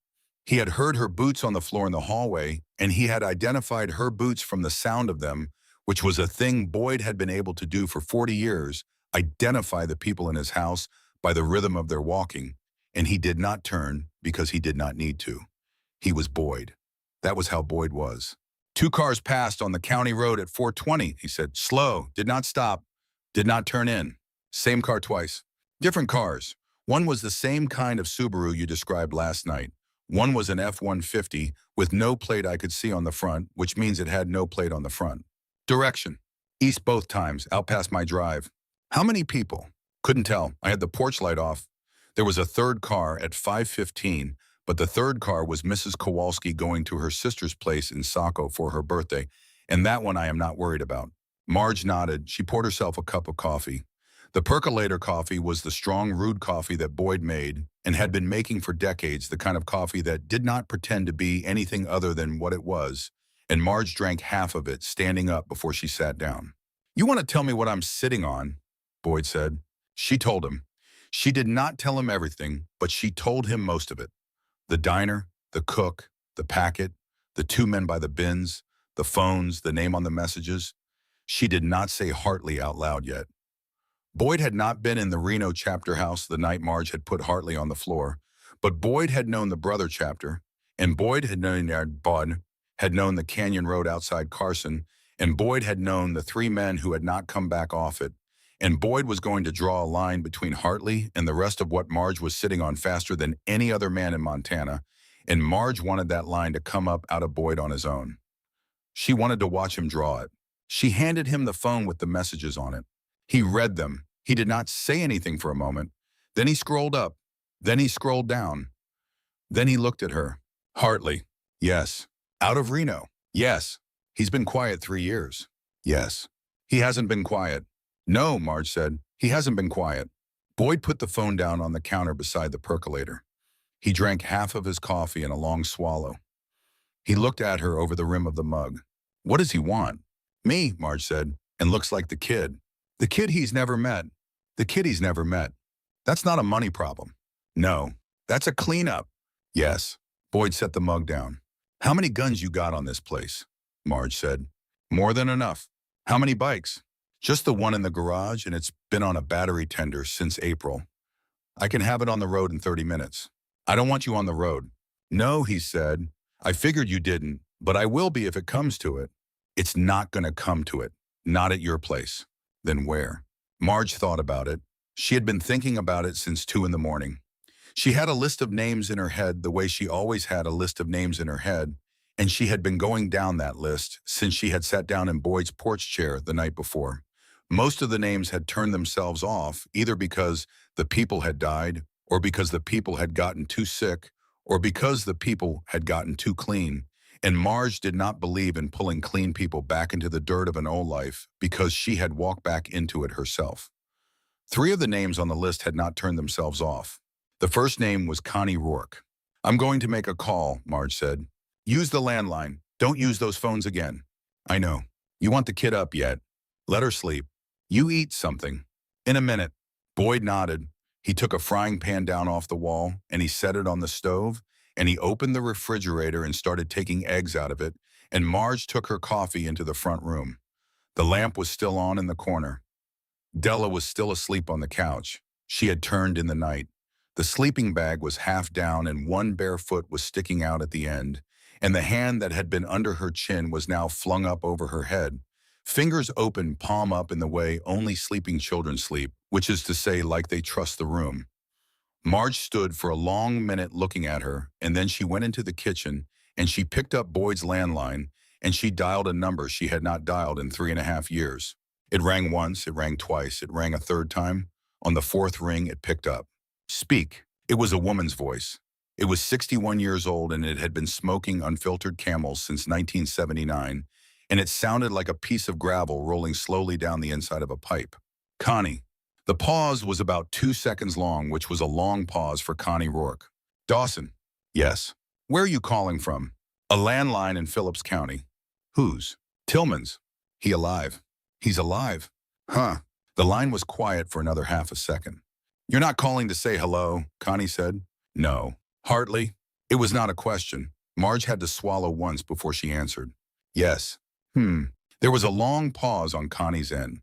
He had heard her boots on the floor in the hallway, and he had identified her boots from the sound of them, which was a thing Boyd had been able to do for 40 years, identify the people in his house by the rhythm of their walking, and he did not turn because he did not need to. He was Boyd. That was how Boyd was. 2 cars passed on the county road at 4:20, he said. Slow, did not stop, did not turn in. Same car twice. Different cars. One was the same kind of Subaru you described last night. One was an F-150 with no plate I could see on the front, which means it had no plate on the front. Direction. East both times, out past my drive. How many people? Couldn't tell. I had the porch light off. There was a third car at 5:15, but the third car was Mrs. Kowalski going to her sister's place in Saco for her birthday, and that one I am not worried about. Marge nodded. She poured herself a cup of coffee. The percolator coffee was the strong, rude coffee that Boyd made and had been making for decades, the kind of coffee that did not pretend to be anything other than what it was, and Marge drank half of it, standing up before she sat down. You want to tell me what I'm sitting on? Boyd said. She told him. She did not tell him everything, but she told him most of it. The diner, the cook, the packet, the 2 men by the bins, the phones, the name on the messages. She did not say Hartley out loud yet. Boyd had not been in the Reno chapter house the night Marge had put Hartley on the floor, but Boyd had known the brother chapter, and Boyd had known Bud, had known the Canyon Road outside Carson, and Boyd had known the 3 men who had not come back off it, and Boyd was going to draw a line between Hartley and the rest of what Marge was sitting on faster than any other man in Montana, and Marge wanted that line to come up out of Boyd on his own. She wanted to watch him draw it. She handed him the phone with the messages on it. He read them. He did not say anything for a moment. Then he scrolled up. Then he scrolled down. Then he looked at her. Hartley. Yes. Out of Reno. Yes. He's been quiet 3 years. Yes. He hasn't been quiet. No, Marge said. He hasn't been quiet. Boyd put the phone down on the counter beside the percolator. He drank half of his coffee in a long swallow. He looked at her over the rim of the mug. What does he want? Me, Marge said, and looks like the kid. The kid he's never met. The kid he's never met. That's not a money problem. No, that's a cleanup. Yes. Boyd set the mug down. How many guns you got on this place? Marge said. More than enough. How many bikes? Just the one in the garage, and it's been on a battery tender since April. I can have it on the road in 30 minutes. I don't want you on the road. No, he said. I figured you didn't, but I will be if it comes to it. It's not going to come to it. Not at your place. Then where? Marge thought about it. She had been thinking about it since 2 in the morning. She had a list of names in her head the way she always had a list of names in her head, and she had been going down that list since she had sat down in Boyd's porch chair the night before. Most of the names had turned themselves off, either because the people had died, or because the people had gotten too sick, or because the people had gotten too clean. And Marge did not believe in pulling clean people back into the dirt of an old life because she had walked back into it herself. 3 of the names on the list had not turned themselves off. The first name was Connie Rourke. I'm going to make a call, Marge said. Use the landline. Don't use those phones again. I know. You want the kid up yet? Let her sleep. You eat something. In a minute. Boyd nodded. He took a frying pan down off the wall, and he set it on the stove, and he opened the refrigerator and started taking eggs out of it, and Marge took her coffee into the front room. The lamp was still on in the corner. Della was still asleep on the couch. She had turned in the night. The sleeping bag was half down and one bare foot was sticking out at the end, and the hand that had been under her chin was now flung up over her head. Fingers open, palm up in the way only sleeping children sleep, which is to say like they trust the room. Marge stood for a long minute looking at her, and then she went into the kitchen, and she picked up Boyd's landline, and she dialed a number she had not dialed in 3.5 years. It rang once, it rang twice, it rang a third time. On the fourth ring, it picked up. Speak. It was a woman's voice. It was 61 years old, and it had been smoking unfiltered Camels since 1979, and it sounded like a piece of gravel rolling slowly down the inside of a pipe. Connie. The pause was about 2 seconds long, which was a long pause for Connie Rourke. Dawson. Yes. Where are you calling from? A landline in Phillips County. Whose? Tillman's. He alive? He's alive. Huh. The line was quiet for another half a second. You're not calling to say hello, Connie said. No. Hartley? It was not a question. Marge had to swallow once before she answered. Yes. There was a long pause on Connie's end.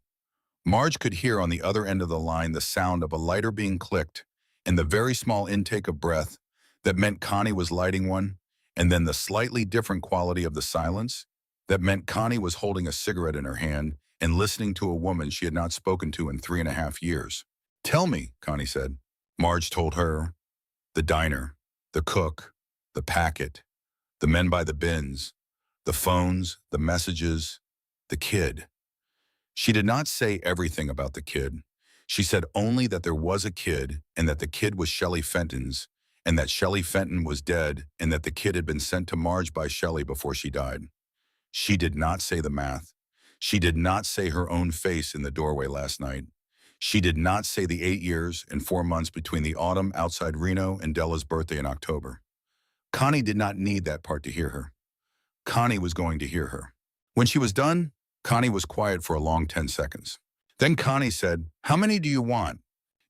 Marge could hear on the other end of the line the sound of a lighter being clicked and the very small intake of breath that meant Connie was lighting one, and then the slightly different quality of the silence that meant Connie was holding a cigarette in her hand and listening to a woman she had not spoken to in 3.5 years. Tell me, Connie said. Marge told her. The diner, the cook, the packet, the men by the bins, the phones, the messages, the kid. She did not say everything about the kid. She said only that there was a kid and that the kid was Shelley Fenton's and that Shelley Fenton was dead and that the kid had been sent to Marge by Shelley before she died. She did not say the math. She did not say her own face in the doorway last night. She did not say the 8 years and 4 months between the autumn outside Reno and Della's birthday in October. Connie did not need that part to hear her. Connie was going to hear her. When she was done, Connie was quiet for a long 10 seconds. Then Connie said, How many do you want?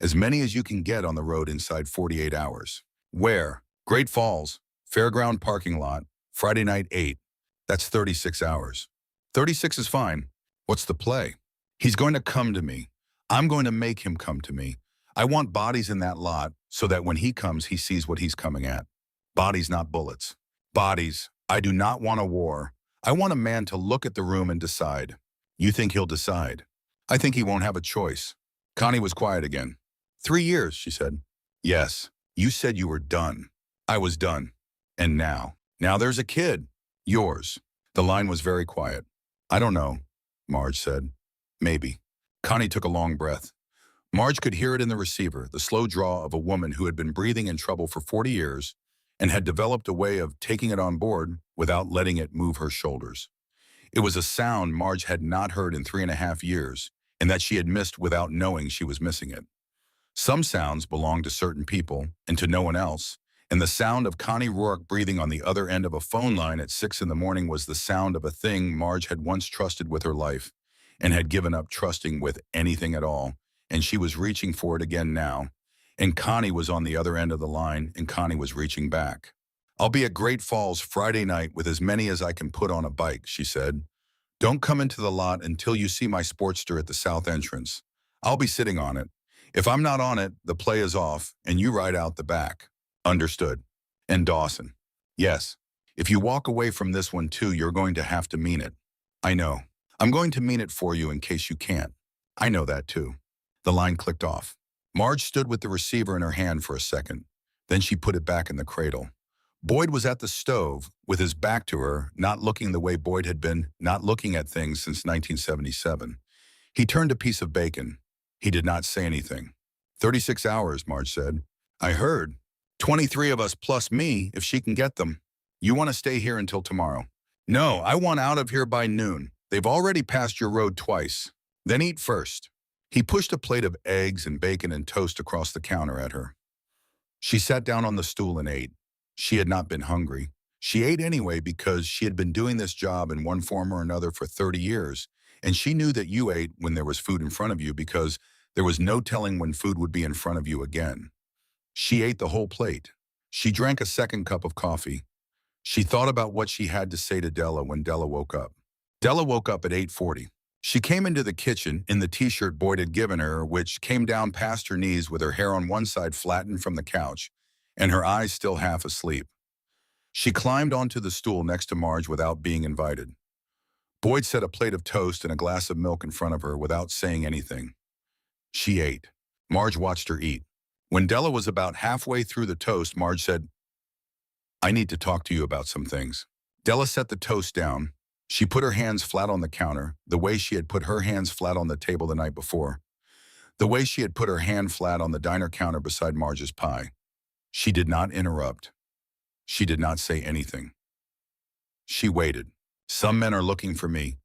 As many as you can get on the road inside 48 hours. Where? Great Falls, fairground parking lot, Friday night 8. That's 36 hours. 36 is fine. What's the play? He's going to come to me. I'm going to make him come to me. I want bodies in that lot so that when he comes, he sees what he's coming at. Bodies, not bullets. Bodies. I do not want a war. I want a man to look at the room and decide. You think he'll decide? I think he won't have a choice. Connie was quiet again. 3 years, she said. Yes. You said you were done. I was done. And now? Now there's a kid. Yours. The line was very quiet. I don't know, Marge said. Maybe. Connie took a long breath. Marge could hear it in the receiver, the slow draw of a woman who had been breathing in trouble for 40 years and had developed a way of taking it on board without letting it move her shoulders. It was a sound Marge had not heard in 3.5 years, and that she had missed without knowing she was missing it. Some sounds belonged to certain people and to no one else, and the sound of Connie Rourke breathing on the other end of a phone line at 6 in the morning was the sound of a thing Marge had once trusted with her life and had given up trusting with anything at all, and she was reaching for it again now. And Connie was on the other end of the line, and Connie was reaching back. I'll be at Great Falls Friday night with as many as I can put on a bike, she said. Don't come into the lot until you see my Sportster at the south entrance. I'll be sitting on it. If I'm not on it, the play is off, and you ride out the back. Understood. And Dawson. Yes. If you walk away from this one too, you're going to have to mean it. I know. I'm going to mean it for you in case you can't. I know that too. The line clicked off. Marge stood with the receiver in her hand for a second. Then she put it back in the cradle. Boyd was at the stove, with his back to her, not looking the way Boyd had been, not looking at things since 1977. He turned a piece of bacon. He did not say anything. 36 hours, Marge said. I heard. 23 of us plus me, if she can get them. You want to stay here until tomorrow? No, I want out of here by noon. They've already passed your road twice. Then eat first. He pushed a plate of eggs and bacon and toast across the counter at her. She sat down on the stool and ate. She had not been hungry. She ate anyway because she had been doing this job in one form or another for 30 years, and she knew that you ate when there was food in front of you because There was no telling when food would be in front of you again. She ate the whole plate. She drank a second cup of coffee. She thought about what she had to say to Della when Della woke up. Della woke up at 8:40. She came into the kitchen in the t-shirt Boyd had given her, which came down past her knees with her hair on one side flattened from the couch and her eyes still half asleep. She climbed onto the stool next to Marge without being invited. Boyd set a plate of toast and a glass of milk in front of her without saying anything. She ate. Marge watched her eat. When Della was about halfway through the toast, Marge said, "I need to talk to you about some things." Della set the toast down. She put her hands flat on the counter, the way she had put her hands flat on the table the night before, the way she had put her hand flat on the diner counter beside Marge's pie. She did not interrupt. She did not say anything. She waited. "Some men are looking for me,"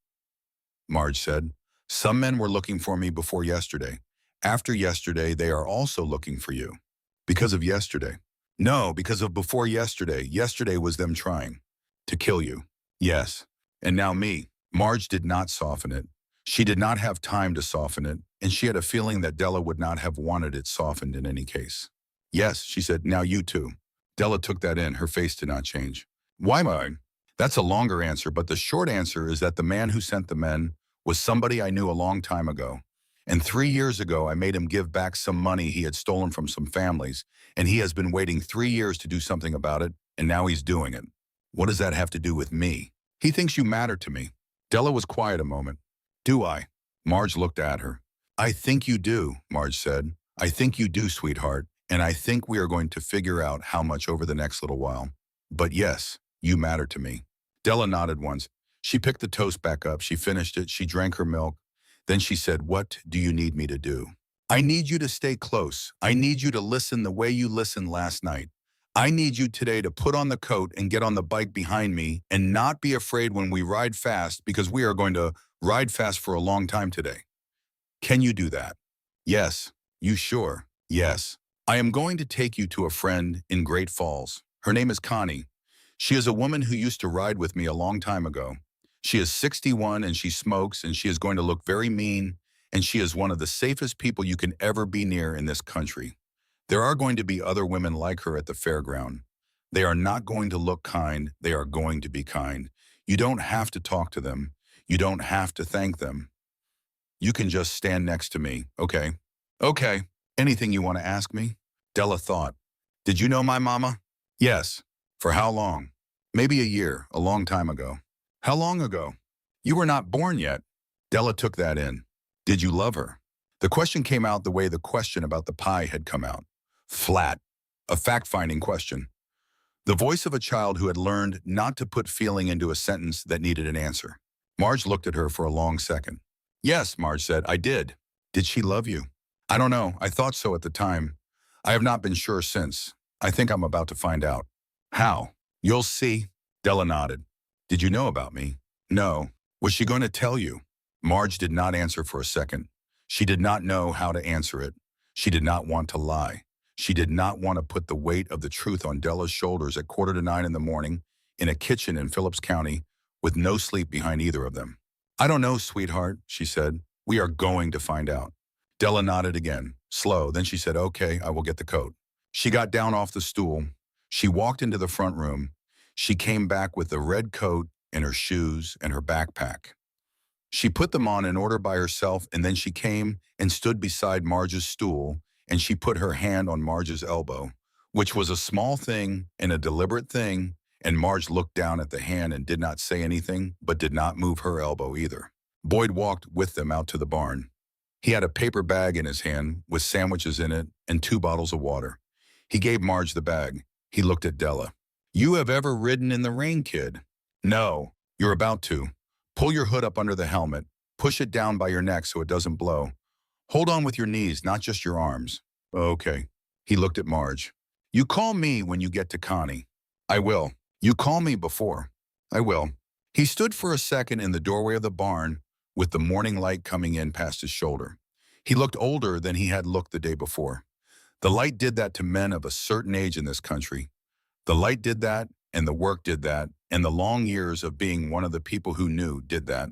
Marge said. "Some men were looking for me before yesterday. After yesterday, they are also looking for you." "Because of yesterday?" "No, because of before yesterday. Yesterday was them trying to kill you." "Yes. And now me." Marge did not soften it. She did not have time to soften it, and she had a feeling that Della would not have wanted it softened in any case. "Yes," she said, "now you too." Della took that in. Her face did not change. "Why mine?" "That's a longer answer, but the short answer is that the man who sent the men was somebody I knew a long time ago. And 3 years ago, I made him give back some money he had stolen from some families, and he has been waiting 3 years to do something about it, and now he's doing it." "What does that have to do with me?" "He thinks you matter to me." Della was quiet a moment. "Do I?" Marge looked at her. "I think you do," Marge said. "I think you do, sweetheart, and I think we are going to figure out how much over the next little while. But yes, you matter to me." Della nodded once. She picked the toast back up. She finished it. She drank her milk. Then she said, "What do you need me to do?" "I need you to stay close. I need you to listen the way you listened last night. I need you today to put on the coat and get on the bike behind me and not be afraid when we ride fast, because we are going to ride fast for a long time today. Can you do that?" "Yes." "You sure?" "Yes. I am going to take you to a friend in Great Falls. Her name is Connie. She is a woman who used to ride with me a long time ago. She is 61 and she smokes, and she is going to look very mean, and she is one of the safest people you can ever be near in this country. There are going to be other women like her at the fairground. They are not going to look kind. They are going to be kind. You don't have to talk to them. You don't have to thank them. You can just stand next to me, okay?" "Okay. Anything you want to ask me?" Della thought. "Did you know my mama?" "Yes." "For how long?" "Maybe a year, a long time ago." "How long ago?" "You were not born yet." Della took that in. "Did you love her?" The question came out the way the question about the pie had come out. Flat. A fact-finding question. The voice of a child who had learned not to put feeling into a sentence that needed an answer. Marge looked at her for a long second. "Yes," Marge said, "I did." "Did she love you?" "I don't know. I thought so at the time. I have not been sure since. I think I'm about to find out." "How?" "You'll see." Della nodded. "Did you know about me?" "No." "Was she going to tell you?" Marge did not answer for a second. She did not know how to answer it. She did not want to lie. She did not want to put the weight of the truth on Della's shoulders at 8:45 in the morning in a kitchen in Phillips County with no sleep behind either of them. "I don't know, sweetheart," she said. "We are going to find out." Della nodded again, slow. Then she said, "Okay, I will get the coat." She got down off the stool. She walked into the front room. She came back with the red coat and her shoes and her backpack. She put them on in order by herself, and then she came and stood beside Marge's stool, and she put her hand on Marge's elbow, which was a small thing and a deliberate thing, and Marge looked down at the hand and did not say anything, but did not move her elbow either. Boyd walked with them out to the barn. He had a paper bag in his hand with sandwiches in it and 2 bottles of water. He gave Marge the bag. He looked at Della. "You have ever ridden in the rain, kid?" "No." "You're about to. Pull your hood up under the helmet. Push it down by your neck so it doesn't blow. Hold on with your knees, not just your arms." "Okay." He looked at Marge. "You call me when you get to Connie." "I will." "You call me before." "I will." He stood for a second in the doorway of the barn with the morning light coming in past his shoulder. He looked older than he had looked the day before. The light did that to men of a certain age in this country. The light did that, and the work did that, and the long years of being one of the people who knew did that.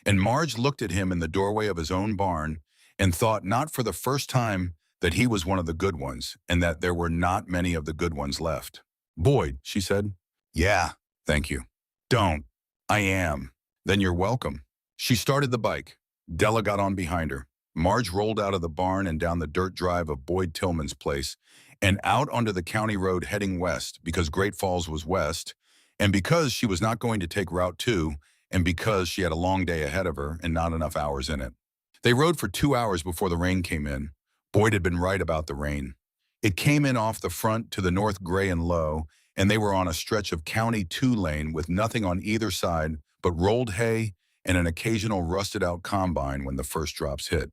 And Marge looked at him in the doorway of his own barn, and thought not for the first time that he was one of the good ones and that there were not many of the good ones left. "Boyd," she said. "Yeah, thank you." "Don't." "I am." "Then you're welcome." She started the bike. Della got on behind her. Marge rolled out of the barn and down the dirt drive of Boyd Tillman's place and out onto the county road heading west because Great Falls was west, and because she was not going to take Route 2, and because she had a long day ahead of her and not enough hours in it. They rode for 2 hours before the rain came in. Boyd had been right about the rain. It came in off the front to the north gray and low, and they were on a stretch of County 2 lane with nothing on either side but rolled hay and an occasional rusted-out combine when the first drops hit.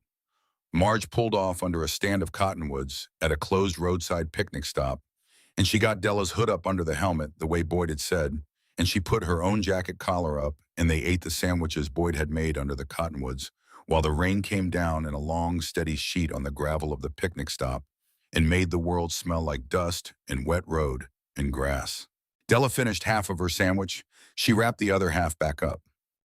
Marge pulled off under a stand of cottonwoods at a closed roadside picnic stop, and she got Della's hood up under the helmet the way Boyd had said, and she put her own jacket collar up, and they ate the sandwiches Boyd had made under the cottonwoods, while the rain came down in a long, steady sheet on the gravel of the picnic stop and made the world smell like dust and wet road and grass. Della finished half of her sandwich. She wrapped the other half back up.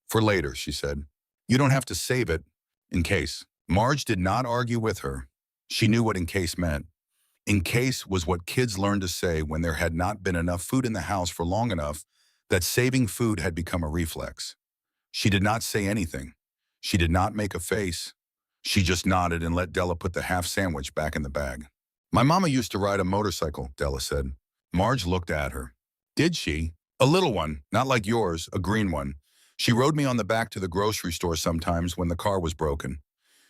"For later," she said. "You don't have to save it, in case." Marge did not argue with her. She knew what "in case" meant. In case was what kids learned to say when there had not been enough food in the house for long enough that saving food had become a reflex. She did not say anything. She did not make a face. She just nodded and let Della put the half sandwich back in the bag. "My mama used to ride a motorcycle," Della said. Marge looked at her. "Did she?" "A little one, not like yours, a green one. She rode me on the back to the grocery store sometimes when the car was broken.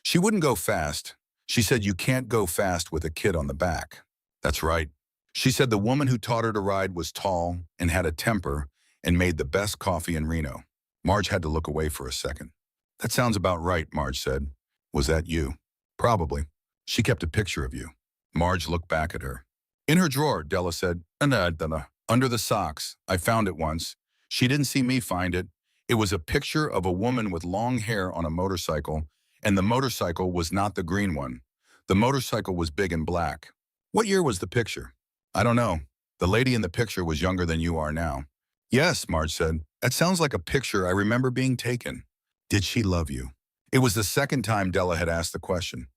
She wouldn't go fast. She said you can't go fast with a kid on the back." "That's right." She said the woman who taught her to ride was tall and had a temper and made the best coffee in Reno. Marge had to look away for a second. "That sounds about right," Marge said. "Was that you?" "Probably. She kept a picture of you." Marge looked back at her. "In her drawer," Della said. "Under the socks. I found it once. She didn't see me find it. It was a picture of a woman with long hair on a motorcycle, and the motorcycle was not the green one. The motorcycle was big and black." "What year was the picture?" "I don't know. The lady in the picture was younger than you are now." "Yes," Marge said. "That sounds like a picture I remember being taken." "Did she love you?" It was the second time Della had asked the question.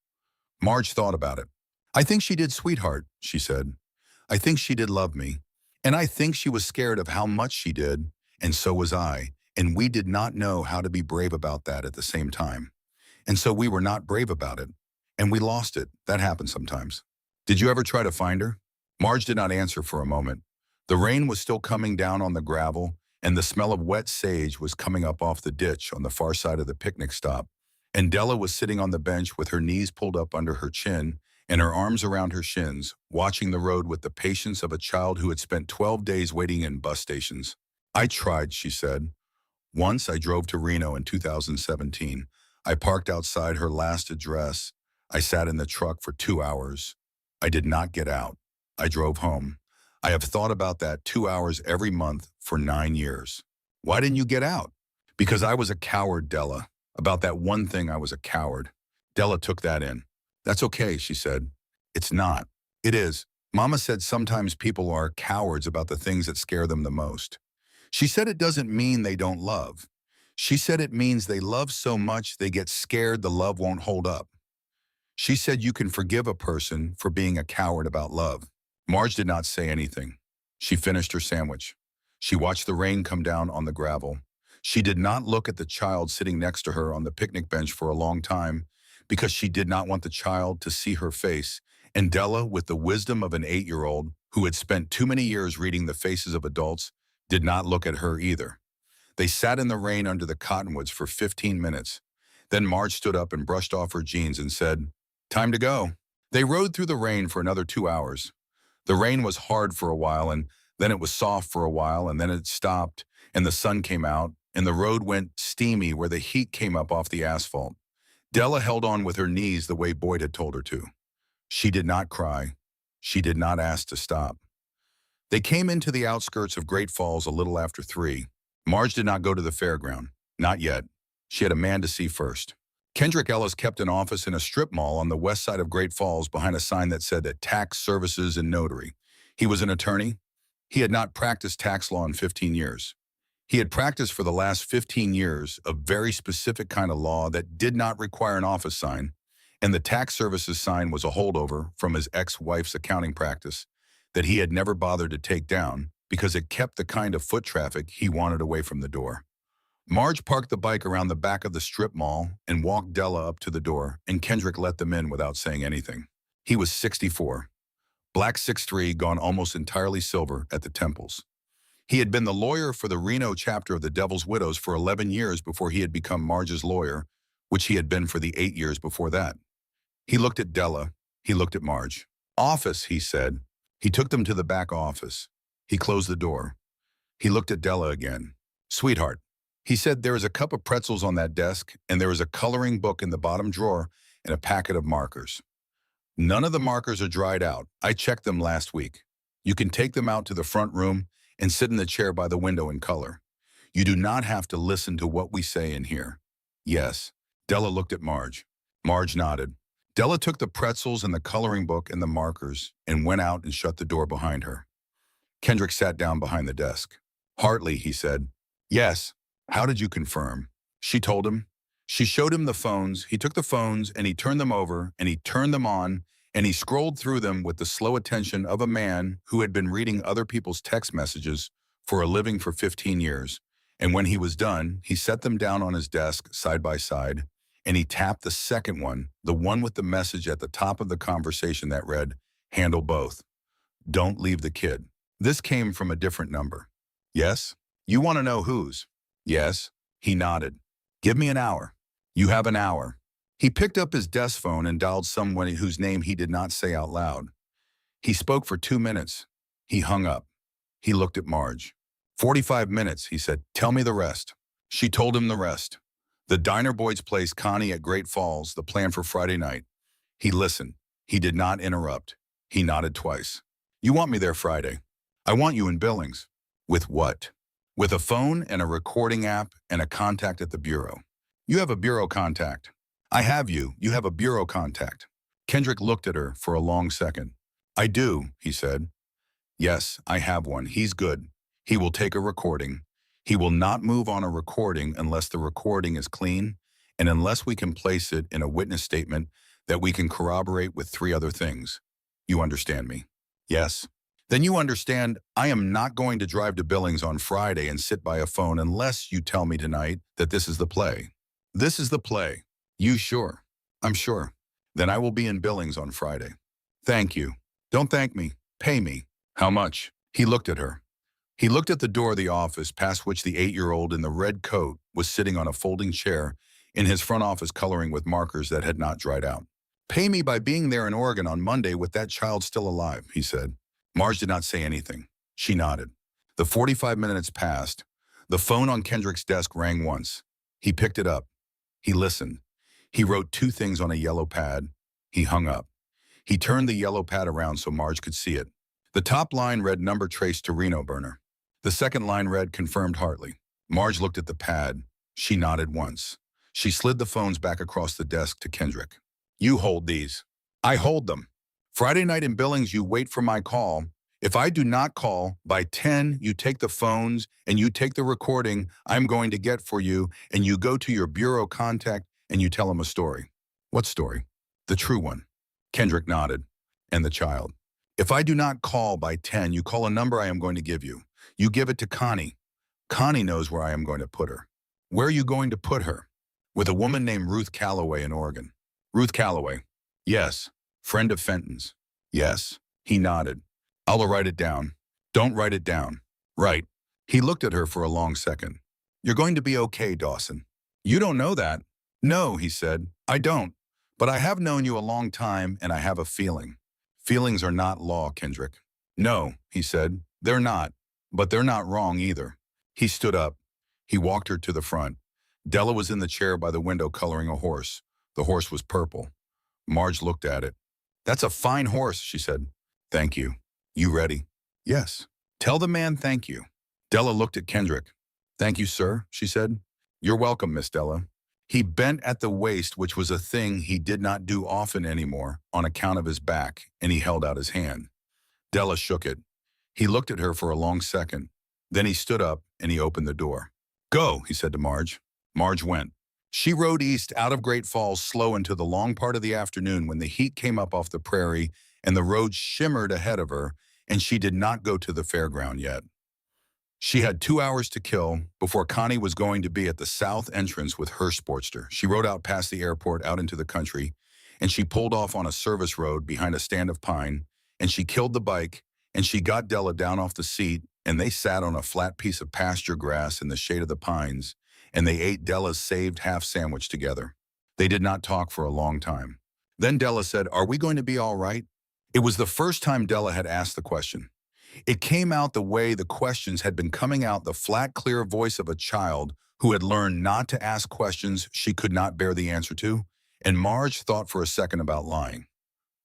Marge thought about it. "I think she did, sweetheart," she said. "I think she did love me. And I think she was scared of how much she did, and so was I, and we did not know how to be brave about that at the same time. And so we were not brave about it, and we lost it. That happens sometimes." "Did you ever try to find her?" Marge did not answer for a moment. The rain was still coming down on the gravel, and the smell of wet sage was coming up off the ditch on the far side of the picnic stop, and Della was sitting on the bench with her knees pulled up under her chin and her arms around her shins, watching the road with the patience of a child who had spent 12 days waiting in bus stations. "I tried," she said. "Once I drove to Reno in 2017. I parked outside her last address. I sat in the truck for 2 hours. I did not get out. I drove home. I have thought about that 2 hours every month for 9 years. "Why didn't you get out?" "Because I was a coward, Della. About that one thing, I was a coward." Della took that in. "That's okay," she said. "It's not." "It is. Mama said sometimes people are cowards about the things that scare them the most. She said it doesn't mean they don't love. She said it means they love so much they get scared the love won't hold up. She said you can forgive a person for being a coward about love." Marge did not say anything. She finished her sandwich. She watched the rain come down on the gravel. She did not look at the child sitting next to her on the picnic bench for a long time because she did not want the child to see her face, and Della, with the wisdom of an 8-year-old who had spent too many years reading the faces of adults, did not look at her either. They sat in the rain under the cottonwoods for 15 minutes. Then Marge stood up and brushed off her jeans and said, "Time to go." They rode through the rain for another 2 hours. The rain was hard for a while, and then it was soft for a while, and then it stopped, and the sun came out, and the road went steamy where the heat came up off the asphalt. Della held on with her knees the way Boyd had told her to. She did not cry. She did not ask to stop. They came into the outskirts of Great Falls a little after 3. Marge did not go to the fairground. Not yet. She had a man to see first. Kendrick Ellis kept an office in a strip mall on the west side of Great Falls behind a sign that said that tax services and notary. He was an attorney. He had not practiced tax law in 15 years. He had practiced for the last 15 years a very specific kind of law that did not require an office sign, And the tax services sign was a holdover from his ex-wife's accounting practice that he had never bothered to take down because it kept the kind of foot traffic he wanted away from the door. Marge parked the bike around the back of the strip mall and walked Della up to the door, and Kendrick let them in without saying anything. He was 64, black 6'3", gone almost entirely silver at the temples. He had been the lawyer for the Reno chapter of the Devil's Widows for 11 years before he had become Marge's lawyer, which he had been for the 8 years before that. He looked at Della. He looked at Marge. "Office," he said. He took them to the back office. He closed the door. He looked at Della again. "Sweetheart," he said, "there is a cup of pretzels on that desk, and there is a coloring book in the bottom drawer and a packet of markers. None of the markers are dried out. I checked them last week. You can take them out to the front room and sit in the chair by the window and color. You do not have to listen to what we say in here." "Yes." Della looked at Marge. Marge nodded. Della took the pretzels and the coloring book and the markers and went out and shut the door behind her. Kendrick sat down behind the desk. "Hartley," he said. "Yes." "How did you confirm?" She told him. She showed him the phones. He took the phones and he turned them over and he turned them on and he scrolled through them with the slow attention of a man who had been reading other people's text messages for a living for 15 years. And when he was done, he set them down on his desk side by side and he tapped the second one, the one with the message at the top of the conversation that read, "Handle both. Don't leave the kid." This came from a different number. "Yes? You want to know whose?" "Yes." He nodded. "Give me an hour." "You have an hour." He picked up his desk phone and dialed someone whose name he did not say out loud. He spoke for 2 minutes. He hung up. He looked at Marge. 45 minutes, he said. "Tell me the rest." She told him the rest. The diner boys placed Connie at Great Falls, the plan for Friday night. He listened. He did not interrupt. He nodded twice. "You want me there Friday?" "I want you in Billings." "With what?" "With a phone and a recording app and a contact at the bureau." "You have a bureau contact." "I have you. You have a bureau contact." Kendrick looked at her for a long second. "I do," he said. "Yes, I have one. He's good. He will take a recording. He will not move on a recording unless the recording is clean and unless we can place it in a witness statement that we can corroborate with 3 other things. You understand me?" "Yes." "Then you understand I am not going to drive to Billings on Friday and sit by a phone unless you tell me tonight that this is the play." "This is the play." "You sure?" "I'm sure." "Then I will be in Billings on Friday." "Thank you." "Don't thank me. Pay me." "How much?" He looked at her. He looked at the door of the office past which the 8-year-old in the red coat was sitting on a folding chair in his front office coloring with markers that had not dried out. "Pay me by being there in Oregon on Monday with that child still alive," he said. Marge did not say anything. She nodded. The 45 minutes passed. The phone on Kendrick's desk rang once. He picked it up. He listened. He wrote 2 things on a yellow pad. He hung up. He turned the yellow pad around so Marge could see it. The top line read "Number traced to Reno burner." The second line read "Confirmed Hartley." Marge looked at the pad. She nodded once. She slid the phones back across the desk to Kendrick. "You hold these." "I hold them. Friday night in Billings, you wait for my call. If I do not call, by 10, you take the phones and you take the recording I'm going to get for you and you go to your bureau contact and you tell him a story." "What story?" "The true one." Kendrick nodded. "And the child." "If I do not call by 10, you call a number I am going to give you. You give it to Connie. Connie knows where I am going to put her." "Where are you going to put her?" "With a woman named Ruth Calloway in Oregon." "Ruth Calloway?" "Yes." "Friend of Fenton's?" "Yes." He nodded. "I'll write it down." "Don't write it down." "Right." He looked at her for a long second. "You're going to be okay, Dawson." "You don't know that." "No," he said. "I don't. But I have known you a long time and I have a feeling." "Feelings are not law, Kendrick." "No," he said. "They're not. But they're not wrong either." He stood up. He walked her to the front. Della was in the chair by the window coloring a horse. The horse was purple. Marge looked at it. "That's a fine horse," she said. "Thank you." "You ready?" "Yes." "Tell the man thank you." Della looked at Kendrick. "Thank you, sir," she said. "You're welcome, Miss Della." He bent at the waist, which was a thing he did not do often anymore on account of his back, and he held out his hand. Della shook it. He looked at her for a long second. Then he stood up and he opened the door. "Go," he said to Marge. Marge went. She rode east out of Great Falls slow into the long part of the afternoon when the heat came up off the prairie and the road shimmered ahead of her, and she did not go to the fairground yet. She had 2 hours to kill before Connie was going to be at the south entrance with her Sportster. She rode out past the airport out into the country, and she pulled off on a service road behind a stand of pine, and she killed the bike, and she got Della down off the seat, and they sat on a flat piece of pasture grass in the shade of the pines, and they ate Della's saved half sandwich together. They did not talk for a long time. Then Della said, "Are we going to be all right?" It was the first time Della had asked the question. It came out the way the questions had been coming out, the flat, clear voice of a child who had learned not to ask questions she could not bear the answer to, and Marge thought for a second about lying.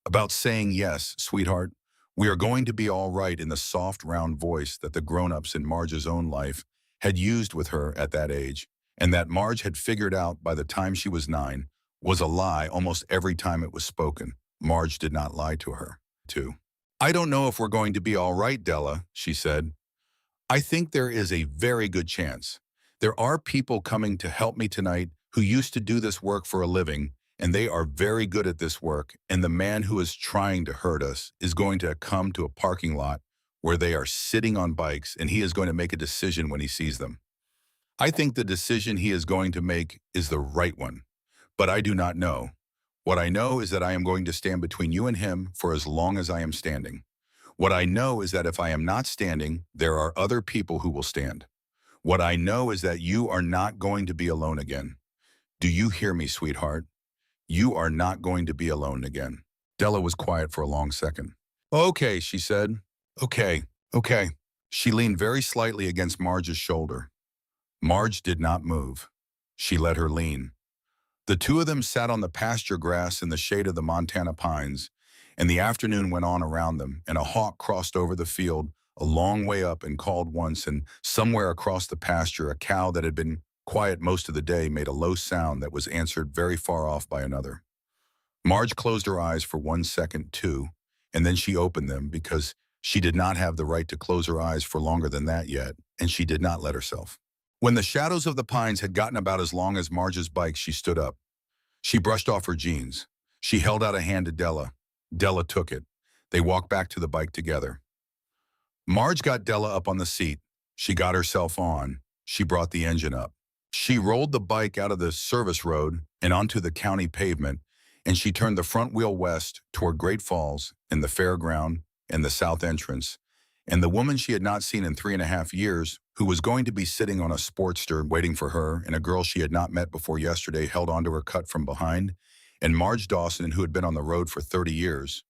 About saying, "Yes, sweetheart, we are going to be all right," in the soft, round voice that the grown-ups in Marge's own life had used with her at that age, and that Marge had figured out by the time she was 9, was a lie almost every time it was spoken. Marge did not lie to her, too. "I don't know if we're going to be all right, Della," she said. "I think there is a very good chance. There are people coming to help me tonight who used to do this work for a living, and they are very good at this work, and the man who is trying to hurt us is going to come to a parking lot where they are sitting on bikes, and he is going to make a decision when he sees them. I think the decision he is going to make is the right one, but I do not know. What I know is that I am going to stand between you and him for as long as I am standing. What I know is that if I am not standing, there are other people who will stand. What I know is that you are not going to be alone again. Do you hear me, sweetheart? You are not going to be alone again." Della was quiet for a long second. "Okay," she said. "Okay, okay." She leaned very slightly against Marge's shoulder. Marge did not move. She let her lean. The two of them sat on the pasture grass in the shade of the Montana pines, and the afternoon went on around them, and a hawk crossed over the field a long way up and called once, and somewhere across the pasture a cow that had been quiet most of the day made a low sound that was answered very far off by another. Marge closed her eyes for 1 second, too, and then she opened them because she did not have the right to close her eyes for longer than that yet, and she did not let herself. When the shadows of the pines had gotten about as long as Marge's bike, she stood up. She brushed off her jeans. She held out a hand to Della. Della took it. They walked back to the bike together. Marge got Della up on the seat. She got herself on. She brought the engine up. She rolled the bike out of the service road and onto the county pavement, and she turned the front wheel west toward Great Falls and the fairground and the south entrance, and the woman she had not seen in 3.5 years, who was going to be sitting on a Sportster waiting for her, and a girl she had not met before yesterday held onto her cut from behind, and Marge Dawson, who had been on the road for 30 years,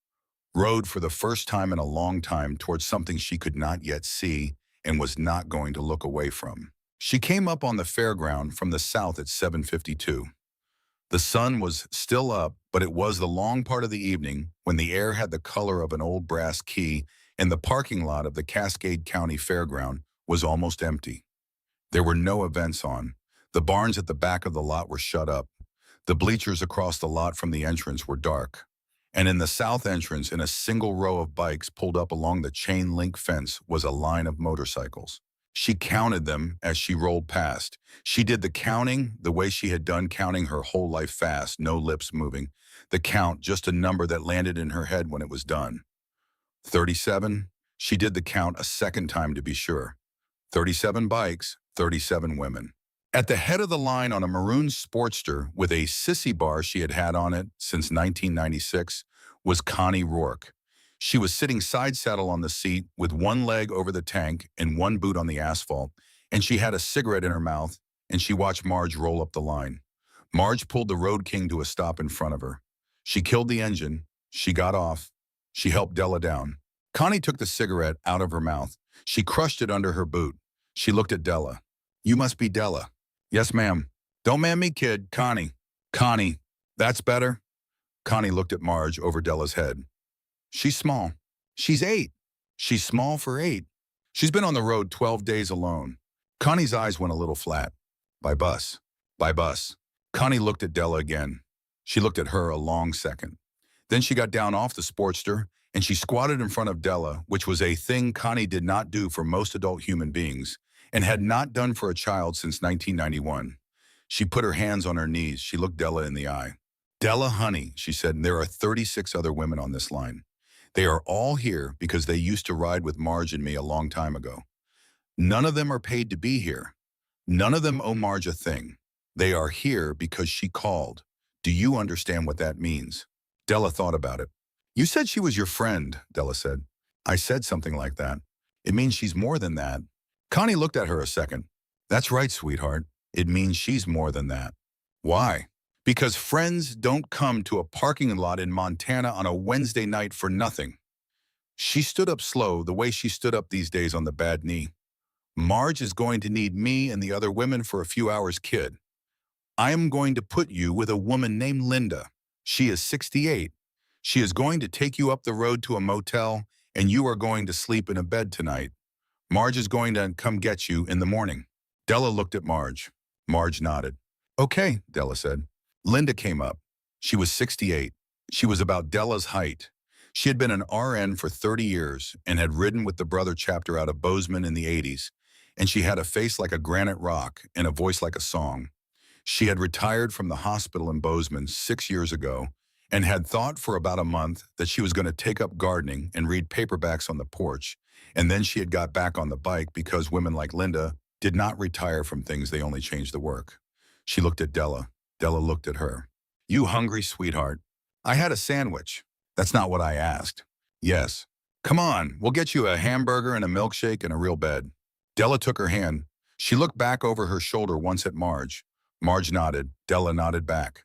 rode for the first time in a long time towards something she could not yet see and was not going to look away from. She came up on the fairground from the south at 7:52. The sun was still up, but it was the long part of the evening when the air had the color of an old brass key, and the parking lot of the Cascade County Fairground was almost empty. There were no events on. The barns at the back of the lot were shut up. The bleachers across the lot from the entrance were dark. And in the south entrance, in a single row of bikes pulled up along the chain link fence, was a line of motorcycles. She counted them as she rolled past. She did the counting the way she had done counting her whole life, fast, no lips moving. The count, just a number that landed in her head when it was done. 37. She did the count a second time to be sure. 37 bikes, 37 women. At the head of the line on a maroon Sportster with a sissy bar she had had on it since 1996 was Connie Rourke. She was sitting side saddle on the seat with one leg over the tank and one boot on the asphalt, and she had a cigarette in her mouth, and she watched Marge roll up the line. Marge pulled the Road King to a stop in front of her. She killed the engine. She got off. She helped Della down. Connie took the cigarette out of her mouth. She crushed it under her boot. She looked at Della. "You must be Della." "Yes, ma'am." "Don't man me, kid. Connie." "Connie. That's better." Connie looked at Marge over Della's head. "She's small. She's 8. She's small for 8. She's been on the road 12 days alone." Connie's eyes went a little flat. "By bus. By bus." Connie looked at Della again. She looked at her a long second. Then she got down off the Sportster, and she squatted in front of Della, which was a thing Connie did not do for most adult human beings, and had not done for a child since 1991. She put her hands on her knees. She looked Della in the eye. Della, honey, she said, there are 36 other women on this line. They are all here because they used to ride with Marge and me a long time ago. None of them are paid to be here. None of them owe Marge a thing. They are here because she called. Do you understand what that means? Della thought about it. You said she was your friend, Della said. I said something like that. It means she's more than that. Connie looked at her a second. That's right, sweetheart. It means she's more than that. Why? Because friends don't come to a parking lot in Montana on a Wednesday night for nothing. She stood up slow, the way she stood up these days on the bad knee. Marge is going to need me and the other women for a few hours, kid. I am going to put you with a woman named Linda. She is 68. She is going to take you up the road to a motel, and you are going to sleep in a bed tonight. Marge is going to come get you in the morning. Della looked at Marge. Marge nodded. Okay, Della said. Linda came up. She was 68. She was about Della's height. She had been an RN for 30 years and had ridden with the Brother chapter out of Bozeman in the 80s, and she had a face like a granite rock and a voice like a song. She had retired from the hospital in Bozeman 6 years ago and had thought for about a month that she was going to take up gardening and read paperbacks on the porch, and then she had got back on the bike because women like Linda did not retire from things, they only changed the work. She looked at Della. Della looked at her. You hungry, sweetheart? I had a sandwich. That's not what I asked. Yes. Come on, we'll get you a hamburger and a milkshake and a real bed. Della took her hand. She looked back over her shoulder once at Marge. Marge nodded. Della nodded back.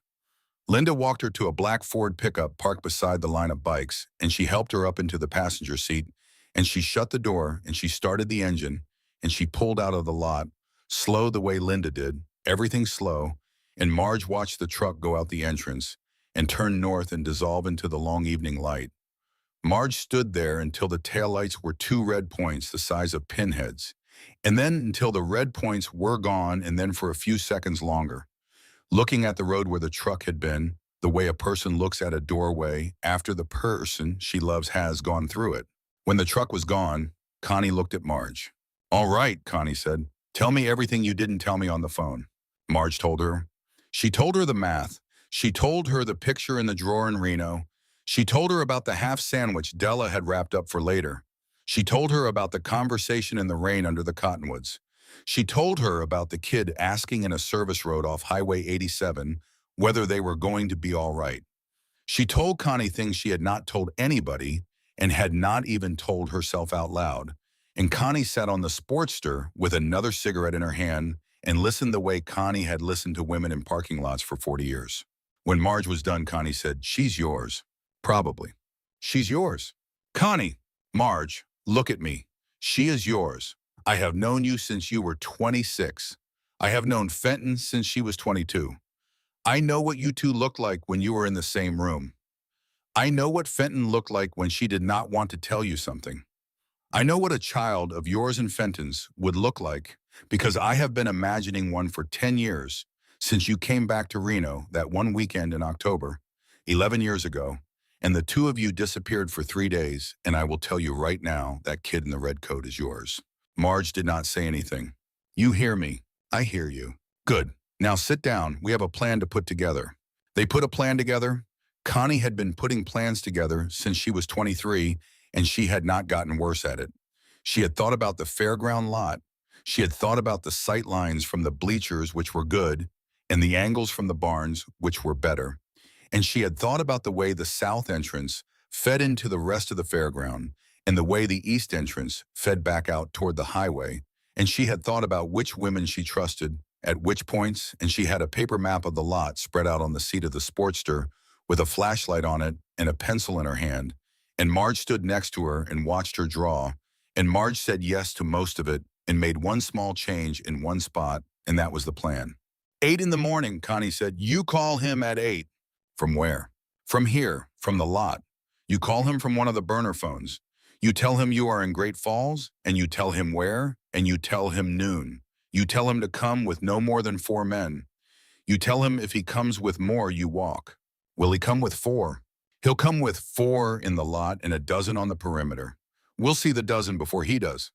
Linda walked her to a black Ford pickup parked beside the line of bikes, and she helped her up into the passenger seat, and she shut the door, and she started the engine, and she pulled out of the lot, slow the way Linda did, everything slow, and Marge watched the truck go out the entrance and turn north and dissolve into the long evening light. Marge stood there until the taillights were 2 red points the size of pinheads, and then until the red points were gone, and then for a few seconds longer, looking at the road where the truck had been, the way a person looks at a doorway after the person she loves has gone through it. When the truck was gone, Connie looked at Marge. All right, Connie said, tell me everything you didn't tell me on the phone. Marge told her. She told her the math. She told her the picture in the drawer in Reno. She told her about the half sandwich Della had wrapped up for later. She told her about the conversation in the rain under the cottonwoods. She told her about the kid asking in a service road off Highway 87 whether they were going to be all right. She told Connie things she had not told anybody and had not even told herself out loud. And Connie sat on the Sportster with another cigarette in her hand and listened the way Connie had listened to women in parking lots for 40 years. When Marge was done, Connie said, she's yours. Probably. She's yours. Connie, Marge, look at me. She is yours. I have known you since you were 26. I have known Fenton since she was 22. I know what you two looked like when you were in the same room. I know what Fenton looked like when she did not want to tell you something. I know what a child of yours and Fenton's would look like because I have been imagining one for 10 years since you came back to Reno that one weekend in October, 11 years ago, and the two of you disappeared for 3 days, and I will tell you right now that kid in the red coat is yours. Marge did not say anything. You hear me. I hear you. Good. Now sit down. We have a plan to put together. They put a plan together. Connie had been putting plans together since she was 23, and she had not gotten worse at it. She had thought about the fairground lot. She had thought about the sight lines from the bleachers, which were good, and the angles from the barns, which were better. And she had thought about the way the south entrance fed into the rest of the fairground, and the way the east entrance fed back out toward the highway. And she had thought about which women she trusted at which points, and she had a paper map of the lot spread out on the seat of the Sportster with a flashlight on it and a pencil in her hand. And Marge stood next to her and watched her draw, and Marge said yes to most of it and made one small change in one spot, and that was the plan. 8 in the morning, Connie said, you call him at 8. From where? From here, from the lot. You call him from one of the burner phones. You tell him you are in Great Falls, and you tell him where, and you tell him noon. You tell him to come with no more than 4 men. You tell him if he comes with more, you walk. Will he come with 4? He'll come with 4 in the lot and a dozen on the perimeter. We'll see the dozen before he does.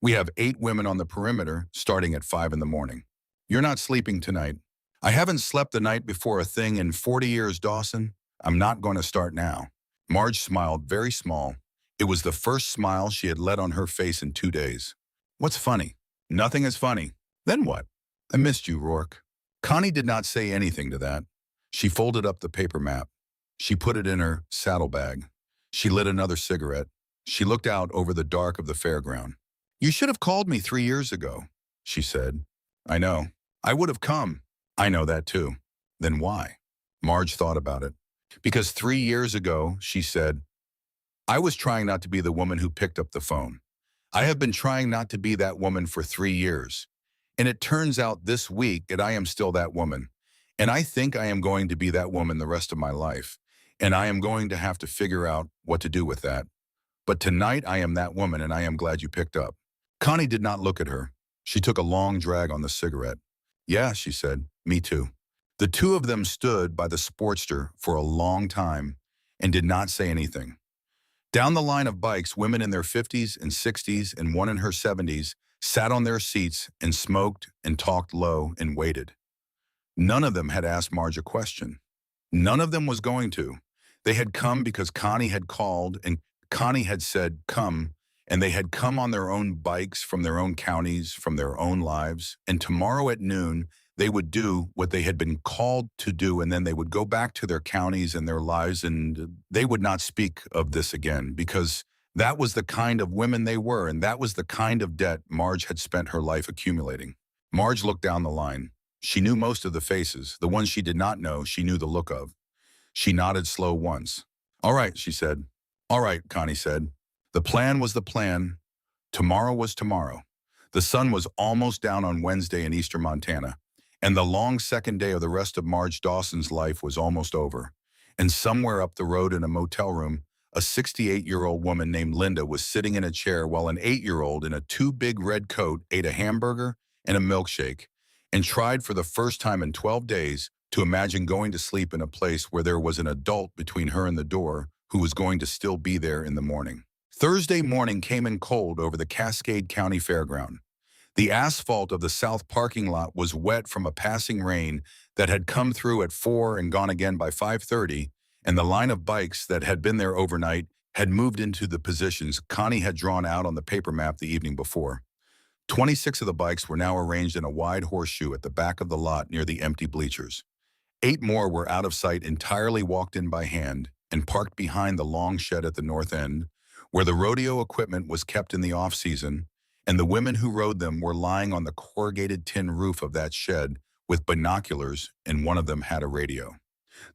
We have 8 women on the perimeter starting at 5 in the morning. You're not sleeping tonight. I haven't slept the night before a thing in 40 years, Dawson. I'm not going to start now. Marge smiled very small. It was the first smile she had let on her face in 2 days. What's funny? Nothing is funny. Then what? I missed you, Rourke. Connie did not say anything to that. She folded up the paper map. She put it in her saddlebag. She lit another cigarette. She looked out over the dark of the fairground. You should have called me 3 years ago, she said. I know. I would have come. I know that too. Then why? Marge thought about it. Because 3 years ago, she said, I was trying not to be the woman who picked up the phone. I have been trying not to be that woman for 3 years. And it turns out this week that I am still that woman. And I think I am going to be that woman the rest of my life. And I am going to have to figure out what to do with that. But tonight I am that woman, and I am glad you picked up. Connie did not look at her. She took a long drag on the cigarette. Yeah, she said, me too. The two of them stood by the Sportster for a long time and did not say anything. Down the line of bikes, women in their 50s and 60s and one in her 70s sat on their seats and smoked and talked low and waited. None of them had asked Marge a question. None of them was going to. They had come because Connie had called and Connie had said, come, and they had come on their own bikes from their own counties, from their own lives, and tomorrow at noon, they would do what they had been called to do, and then they would go back to their counties and their lives, and they would not speak of this again, because that was the kind of women they were, and that was the kind of debt Marge had spent her life accumulating. Marge looked down the line. She knew most of the faces. The ones she did not know, she knew the look of. She nodded slow once. All right, she said. All right, Connie said. The plan was the plan. Tomorrow was tomorrow. The sun was almost down on Wednesday in eastern Montana, and the long second day of the rest of Marge Dawson's life was almost over. And somewhere up the road in a motel room, a 68-year-old woman named Linda was sitting in a chair while an 8-year-old in a too big red coat ate a hamburger and a milkshake and tried for the first time in 12 days to imagine going to sleep in a place where there was an adult between her and the door who was going to still be there in the morning. Thursday morning came in cold over the Cascade County Fairground. The asphalt of the south parking lot was wet from a passing rain that had come through at 4 and gone again by 5:30, and the line of bikes that had been there overnight had moved into the positions Connie had drawn out on the paper map the evening before. 26 of the bikes were now arranged in a wide horseshoe at the back of the lot near the empty bleachers. 8 more were out of sight, entirely walked in by hand, and parked behind the long shed at the north end, where the rodeo equipment was kept in the off-season, and the women who rode them were lying on the corrugated tin roof of that shed with binoculars, and one of them had a radio.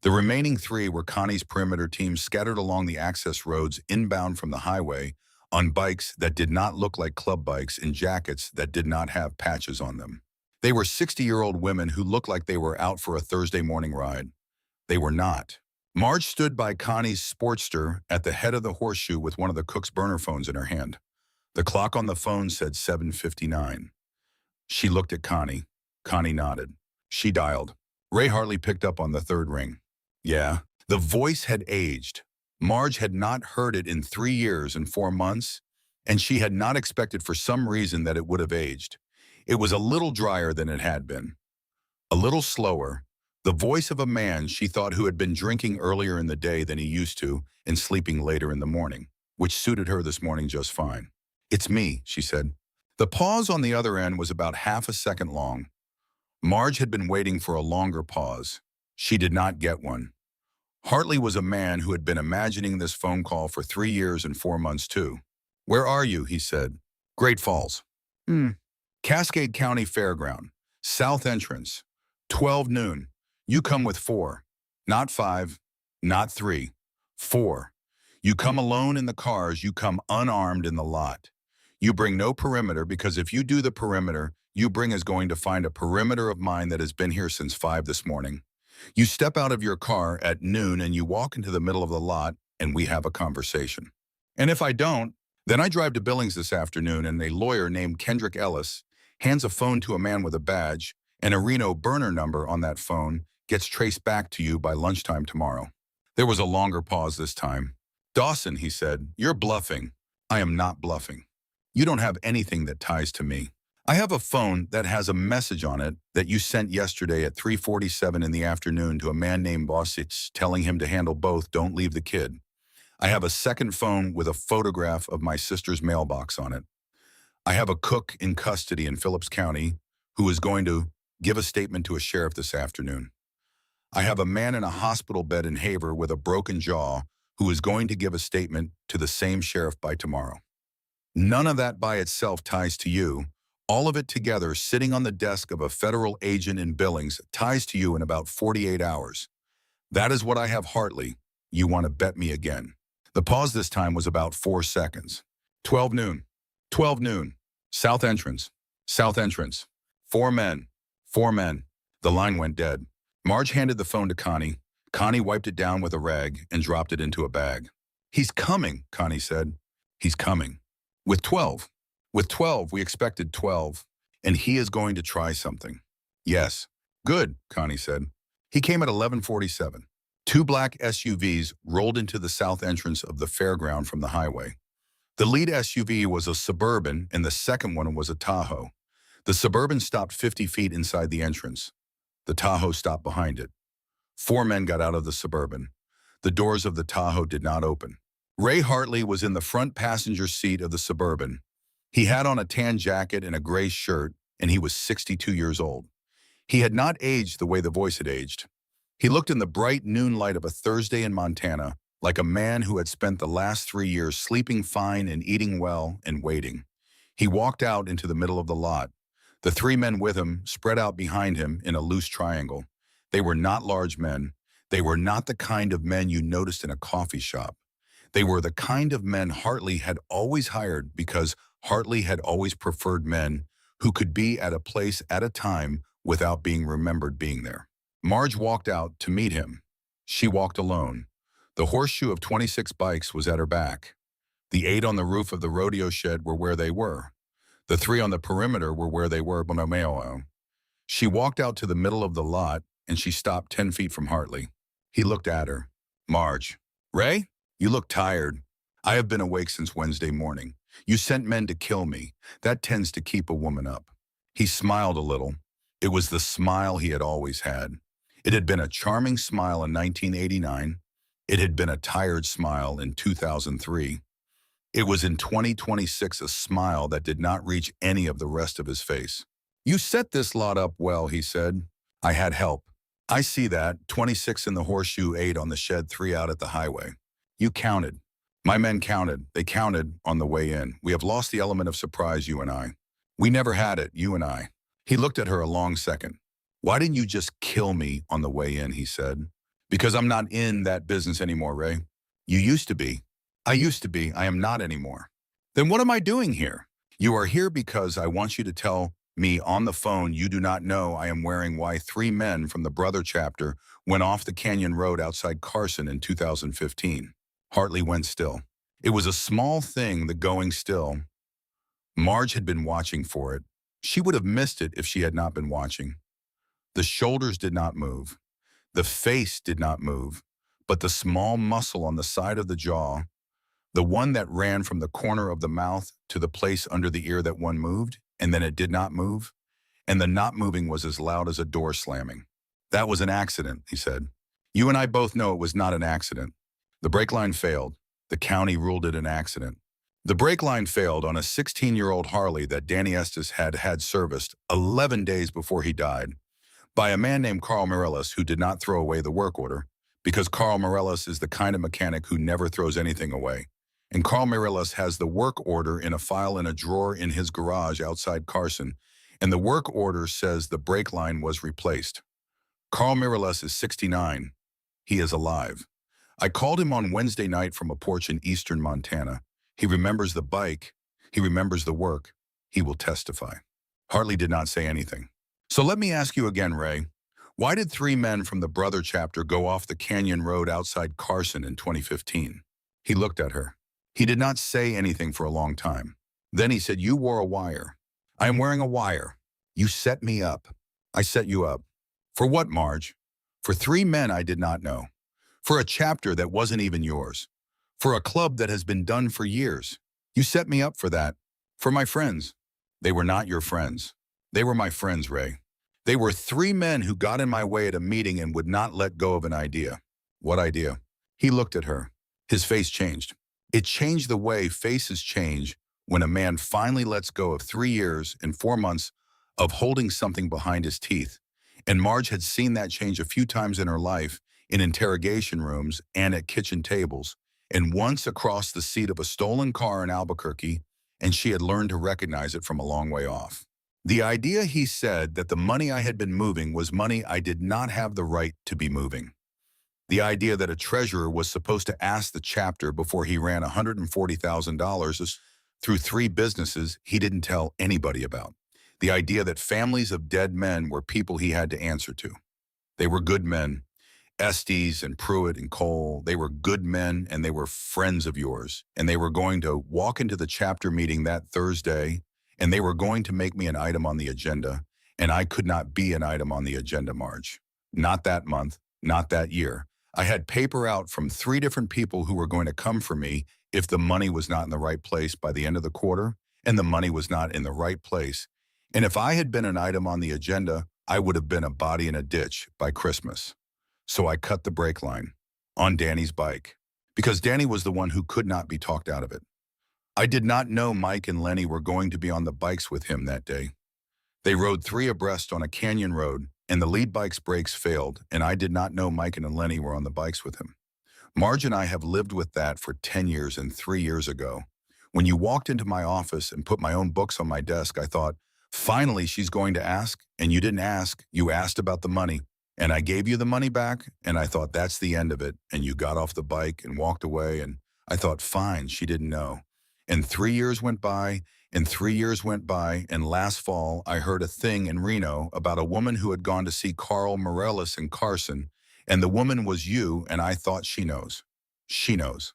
The remaining 3 were Connie's perimeter team scattered along the access roads inbound from the highway on bikes that did not look like club bikes and jackets that did not have patches on them. They were 60-year-old women who looked like they were out for a Thursday morning ride. They were not. Marge stood by Connie's Sportster at the head of the horseshoe with one of the cook's burner phones in her hand. The clock on the phone said 7:59. She looked at Connie. Connie nodded. She dialed. Ray Hartley picked up on the third ring. Yeah. The voice had aged. Marge had not heard it in 3 years and 4 months, and she had not expected for some reason that it would have aged. It was a little drier than it had been. A little slower. The voice of a man, she thought, who had been drinking earlier in the day than he used to and sleeping later in the morning, which suited her this morning just fine. It's me, she said. The pause on the other end was about half a second long. Marge had been waiting for a longer pause. She did not get one. Hartley was a man who had been imagining this phone call for 3 years and 4 months too. Where are you? He said. Great Falls. Cascade County Fairground. South entrance. 12 noon. You come with 4. Not 5. Not 3. 4. You come alone in the cars. You come unarmed in the lot. You bring no perimeter, because if you do the perimeter, you bring is going to find a perimeter of mine that has been here since 5 this morning. You step out of your car at noon and you walk into the middle of the lot and we have a conversation. And if I don't, then I drive to Billings this afternoon and a lawyer named Kendrick Ellis hands a phone to a man with a badge, and a Reno burner number on that phone gets traced back to you by lunchtime tomorrow. There was a longer pause this time. Dawson, he said, you're bluffing. I am not bluffing. You don't have anything that ties to me. I have a phone that has a message on it that you sent yesterday at 3:47 in the afternoon to a man named Bosic telling him to handle both, don't leave the kid. I have a second phone with a photograph of my sister's mailbox on it. I have a cook in custody in Phillips County who is going to give a statement to a sheriff this afternoon. I have a man in a hospital bed in Haver with a broken jaw who is going to give a statement to the same sheriff by tomorrow. None of that by itself ties to you. All of it together, sitting on the desk of a federal agent in Billings, ties to you in about 48 hours. That is what I have, Hartley. You want to bet me again. The pause this time was about 4 seconds. 12 noon. 12 noon. South entrance. South entrance. 4 men. 4 men. The line went dead. Marge handed the phone to Connie. Connie wiped it down with a rag and dropped it into a bag. He's coming, Connie said. He's coming. With 12. With 12, we expected 12, and he is going to try something. Yes. Good, Connie said. He came at 11:47. 2 black SUVs rolled into the south entrance of the fairground from the highway. The lead SUV was a Suburban, and the second one was a Tahoe. The Suburban stopped 50 feet inside the entrance. The Tahoe stopped behind it. 4 men got out of the Suburban. The doors of the Tahoe did not open. Ray Hartley was in the front passenger seat of the Suburban. He had on a tan jacket and a gray shirt, and he was 62 years old. He had not aged the way the voice had aged. He looked in the bright noon light of a Thursday in Montana like a man who had spent the last 3 years sleeping fine and eating well and waiting. He walked out into the middle of the lot. The 3 men with him spread out behind him in a loose triangle. They were not large men. They were not the kind of men you noticed in a coffee shop. They were the kind of men Hartley had always hired because Hartley had always preferred men who could be at a place at a time without being remembered being there. Marge walked out to meet him. She walked alone. The horseshoe of 26 bikes was at her back. The 8 on the roof of the rodeo shed were where they were. The 3 on the perimeter were where they were. She walked out to the middle of the lot, and she stopped 10 feet from Hartley. He looked at her. Marge. Ray, you look tired. I have been awake since Wednesday morning. You sent men to kill me. That tends to keep a woman up. He smiled a little. It was the smile he had always had. It had been a charming smile in 1989. It had been a tired smile in 2003. It was in 2026 a smile that did not reach any of the rest of his face. You set this lot up well, he said. I had help. I see that, 26 in the horseshoe, 8 on the shed, 3 out at the highway. You counted. My men counted. They counted on the way in. We have lost the element of surprise, you and I. We never had it, you and I. He looked at her a long second. Why didn't you just kill me on the way in, he said. Because I'm not in that business anymore, Ray. You used to be. I used to be. I am not anymore. Then what am I doing here? You are here because I want you to tell me on the phone you do not know I am wearing why 3 men from the Brother chapter went off the canyon road outside Carson in 2015. Hartley went still. It was a small thing, the going still. Marge had been watching for it. She would have missed it if she had not been watching. The shoulders did not move. The face did not move, but the small muscle on the side of the jaw, the one that ran from the corner of the mouth to the place under the ear that one moved, and then it did not move, and the not moving was as loud as a door slamming. That was an accident, he said. You and I both know it was not an accident. The brake line failed. The county ruled it an accident. The brake line failed on a 16-year-old Harley that Danny Estes had serviced 11 days before he died by a man named Carl Morellis who did not throw away the work order because Carl Morellis is the kind of mechanic who never throws anything away. And Carl Morellis has the work order in a file in a drawer in his garage outside Carson, and the work order says the brake line was replaced. Carl Morellis is 69. He is alive. I called him on Wednesday night from a porch in eastern Montana. He remembers the bike. He remembers the work. He will testify. Hartley did not say anything. So let me ask you again, Ray. Why did 3 men from the Brother chapter go off the canyon road outside Carson in 2015? He looked at her. He did not say anything for a long time. Then he said, you wore a wire. I am wearing a wire. You set me up. I set you up. For what, Marge? For 3 men I did not know. For a chapter that wasn't even yours. For a club that has been done for years. You set me up for that. For my friends. They were not your friends. They were my friends, Ray. They were three men who got in my way at a meeting and would not let go of an idea. What idea? He looked at her. His face changed. It changed the way faces change when a man finally lets go of 3 years and 4 months of holding something behind his teeth. And Marge had seen that change a few times in her life, in interrogation rooms and at kitchen tables, and once across the seat of a stolen car in Albuquerque, and she had learned to recognize it from a long way off. The idea, he said, that the money I had been moving was money I did not have the right to be moving. The idea that a treasurer was supposed to ask the chapter before he ran $140,000 through 3 businesses he didn't tell anybody about. The idea that families of dead men were people he had to answer to. They were good men. Estes and Pruitt and Cole, they were good men and they were friends of yours. And they were going to walk into the chapter meeting that Thursday and they were going to make me an item on the agenda. And I could not be an item on the agenda, Marge. Not that month, not that year. I had paper out from 3 different people who were going to come for me if the money was not in the right place by the end of the quarter, and the money was not in the right place. And if I had been an item on the agenda, I would have been a body in a ditch by Christmas. So I cut the brake line on Danny's bike because Danny was the one who could not be talked out of it. I did not know Mike and Lenny were going to be on the bikes with him that day. They rode 3 abreast on a canyon road, and the lead bike's brakes failed, and I did not know Mike and Lenny were on the bikes with him. Marge and I have lived with that for 10 years, and 3 years ago, when you walked into my office and put my own books on my desk, I thought, finally she's going to ask, and you didn't ask, you asked about the money. And I gave you the money back, and I thought that's the end of it, and you got off the bike and walked away, and I thought, fine, she didn't know. And 3 years went by, and 3 years went by, and last fall I heard a thing in Reno about a woman who had gone to see Carl Morellis in Carson, and the woman was you, and I thought she knows. She knows.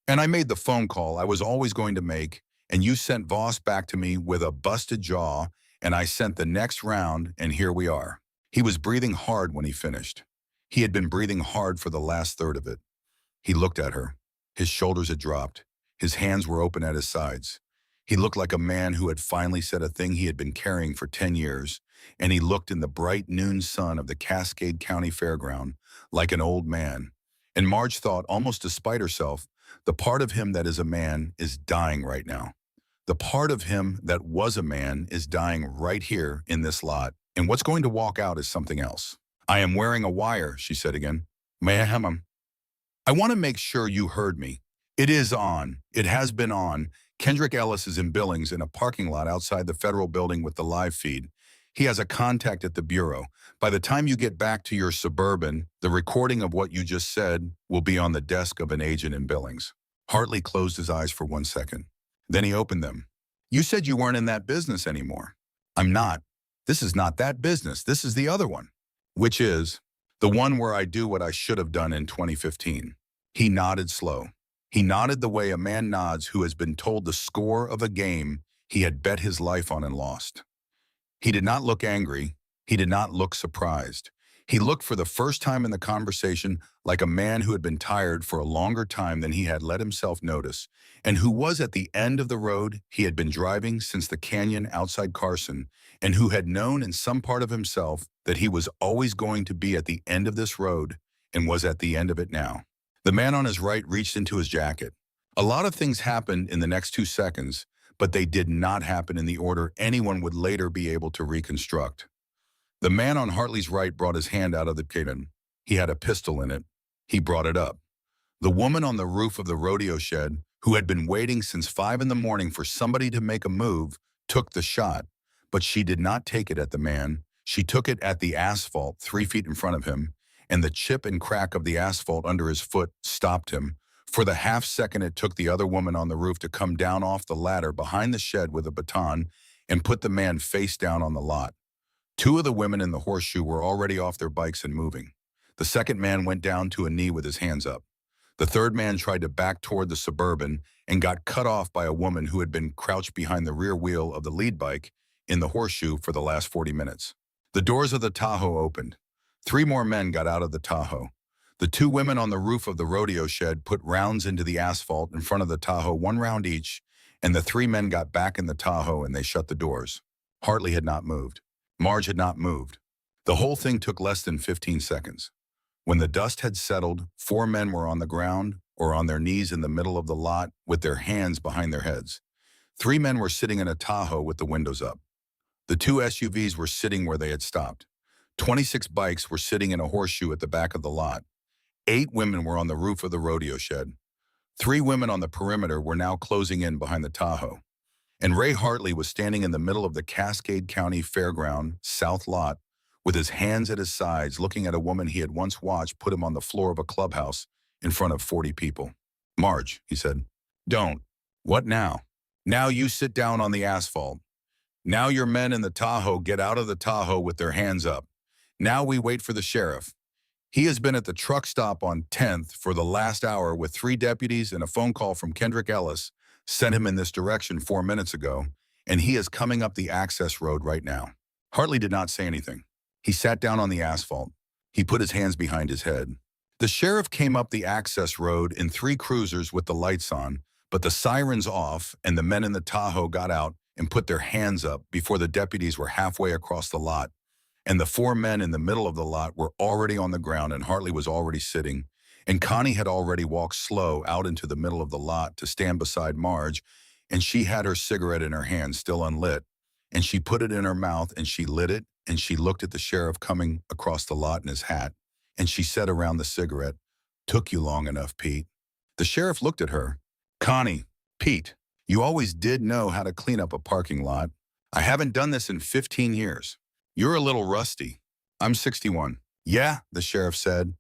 And I made the phone call I was always going to make, and you sent Voss back to me with a busted jaw, and I sent the next round, and here we are. He was breathing hard when he finished. He had been breathing hard for the last third of it. He looked at her. His shoulders had dropped. His hands were open at his sides. He looked like a man who had finally said a thing he had been carrying for 10 years, and he looked in the bright noon sun of the Cascade County Fairground like an old man. And Marge thought, almost despite herself, the part of him that is a man is dying right now. The part of him that was a man is dying right here in this lot. And what's going to walk out is something else. I am wearing a wire, she said again. May I have him? I want to make sure you heard me. It is on. It has been on. Kendrick Ellis is in Billings in a parking lot outside the federal building with the live feed. He has a contact at the Bureau. By the time you get back to your Suburban, the recording of what you just said will be on the desk of an agent in Billings. Hartley closed his eyes for 1 second. Then he opened them. You said you weren't in that business anymore. I'm not. This is not that business. This is the other one. Which is the one where I do what I should have done in 2015. He nodded slow. He nodded the way a man nods who has been told the score of a game he had bet his life on and lost. He did not look angry. He did not look surprised. He looked for the first time in the conversation like a man who had been tired for a longer time than he had let himself notice, and who was at the end of the road he had been driving since the canyon outside Carson, and who had known in some part of himself that he was always going to be at the end of this road and was at the end of it now. The man on his right reached into his jacket. A lot of things happened in the next 2 seconds, but they did not happen in the order anyone would later be able to reconstruct. The man on Hartley's right brought his hand out of the cabin. He had a pistol in it. He brought it up. The woman on the roof of the rodeo shed, who had been waiting since 5 in the morning for somebody to make a move, took the shot, but she did not take it at the man. She took it at the asphalt 3 feet in front of him, and the chip and crack of the asphalt under his foot stopped him. For the half second it took the other woman on the roof to come down off the ladder behind the shed with a baton and put the man face down on the lot. 2 of the women in the horseshoe were already off their bikes and moving. The second man went down to a knee with his hands up. The third man tried to back toward the Suburban and got cut off by a woman who had been crouched behind the rear wheel of the lead bike in the horseshoe for the last 40 minutes. The doors of the Tahoe opened. 3 more men got out of the Tahoe. The 2 women on the roof of the rodeo shed put rounds into the asphalt in front of the Tahoe, 1 round each, and the three men got back in the Tahoe and they shut the doors. Hartley had not moved. Marge had not moved. The whole thing took less than 15 seconds. When the dust had settled, four men were on the ground or on their knees in the middle of the lot with their hands behind their heads. Three men were sitting in a Tahoe with the windows up. The two SUVs were sitting where they had stopped. 26 bikes were sitting in a horseshoe at the back of the lot. 8 women were on the roof of the rodeo shed. 3 women on the perimeter were now closing in behind the Tahoe. And Ray Hartley was standing in the middle of the Cascade County Fairground South Lot with his hands at his sides looking at a woman he had once watched put him on the floor of a clubhouse in front of 40 people. "Marge," he said. "Don't." "What now?" "Now you sit down on the asphalt. Now your men in the Tahoe get out of the Tahoe with their hands up. Now we wait for the sheriff. He has been at the truck stop on 10th for the last hour with 3 deputies, and a phone call from Kendrick Ellis sent him in this direction 4 minutes ago, and he is coming up the access road right now." Hartley did not say anything. He sat down on the asphalt. He put his hands behind his head. The sheriff came up the access road in 3 cruisers with the lights on, but the sirens off, and the men in the Tahoe got out and put their hands up before the deputies were halfway across the lot. And the 4 men in the middle of the lot were already on the ground, and Hartley was already sitting. And Connie had already walked slow out into the middle of the lot to stand beside Marge, and she had her cigarette in her hand, still unlit. And she put it in her mouth, and she lit it, and she looked at the sheriff coming across the lot in his hat. And she said around the cigarette, "Took you long enough, Pete." The sheriff looked at her. "Connie, Pete, you always did know how to clean up a parking lot. I haven't done this in 15 years. You're a little rusty." "I'm 61. "Yeah," the sheriff said.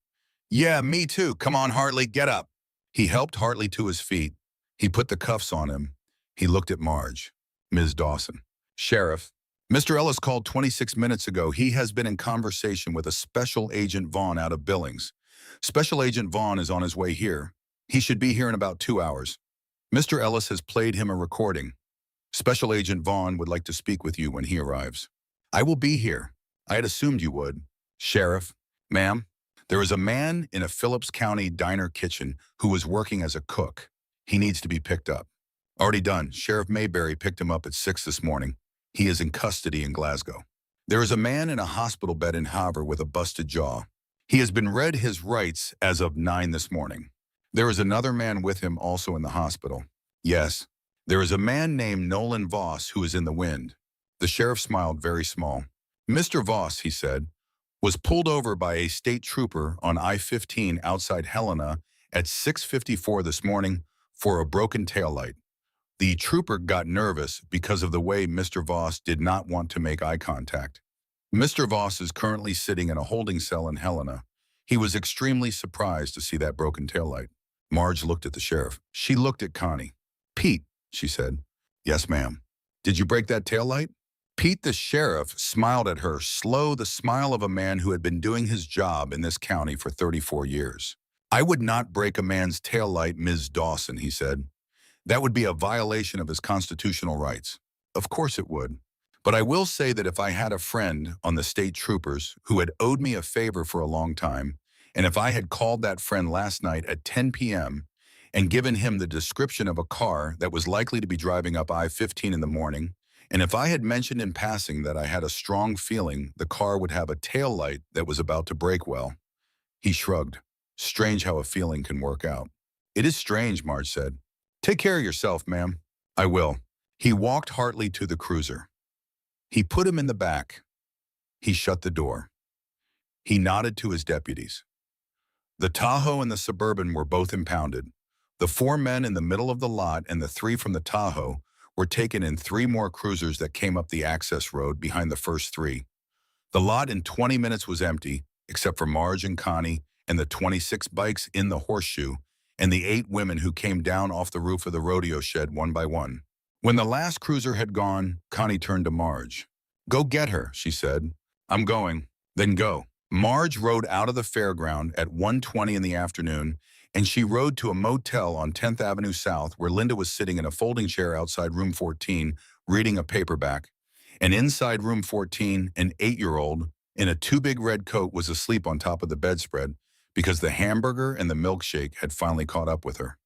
"Yeah, me too. Come on, Hartley, get up." He helped Hartley to his feet. He put the cuffs on him. He looked at Marge. "Ms. Dawson." "Sheriff, Mr. Ellis called 26 minutes ago. He has been in conversation with a Special Agent Vaughn out of Billings. Special Agent Vaughn is on his way here. He should be here in about 2 hours. Mr. Ellis has played him a recording. Special Agent Vaughn would like to speak with you when he arrives." "I will be here. I had assumed you would." "Sheriff." "Ma'am, there is a man in a Phillips County diner kitchen who was working as a cook. He needs to be picked up." "Already done. Sheriff Mayberry picked him up at 6 this morning. He is in custody in Glasgow." "There is a man in a hospital bed in Havre with a busted jaw. He has been read his rights as of 9 this morning. There is another man with him also in the hospital." "Yes." "There is a man named Nolan Voss who is in the wind." The sheriff smiled very small. "Mr. Voss," he said, "was pulled over by a state trooper on I-15 outside Helena at 6:54 this morning for a broken taillight. The trooper got nervous because of the way Mr. Voss did not want to make eye contact. Mr. Voss is currently sitting in a holding cell in Helena. He was extremely surprised to see that broken taillight." Marge looked at the sheriff. She looked at Connie. "Pete," she said. "Yes, ma'am." "Did you break that taillight?" Pete, the sheriff, smiled at her, slow, the smile of a man who had been doing his job in this county for 34 years. "I would not break a man's taillight, Ms. Dawson," he said. "That would be a violation of his constitutional rights." "Of course it would. But I will say that if I had a friend on the state troopers who had owed me a favor for a long time, and if I had called that friend last night at 10 p.m. and given him the description of a car that was likely to be driving up I-15 in the morning, and if I had mentioned in passing that I had a strong feeling the car would have a tail light that was about to break, well," he shrugged. "Strange how a feeling can work out." "It is strange," Marge said. "Take care of yourself, ma'am." "I will." He walked Hartley to the cruiser. He put him in the back. He shut the door. He nodded to his deputies. The Tahoe and the Suburban were both impounded. The 4 men in the middle of the lot and the 3 from the Tahoe were taken in 3 more cruisers that came up the access road behind the first 3. The lot in 20 minutes was empty, except for Marge and Connie and the 26 bikes in the horseshoe and the 8 women who came down off the roof of the rodeo shed one by one. When the last cruiser had gone, Connie turned to Marge. "Go get her," she said. "I'm going." "Then go." Marge rode out of the fairground at 1:20 in the afternoon, and she rode to a motel on 10th Avenue South where Linda was sitting in a folding chair outside room 14, reading a paperback. And inside room 14, an 8-year-old in a too big red coat was asleep on top of the bedspread because the hamburger and the milkshake had finally caught up with her.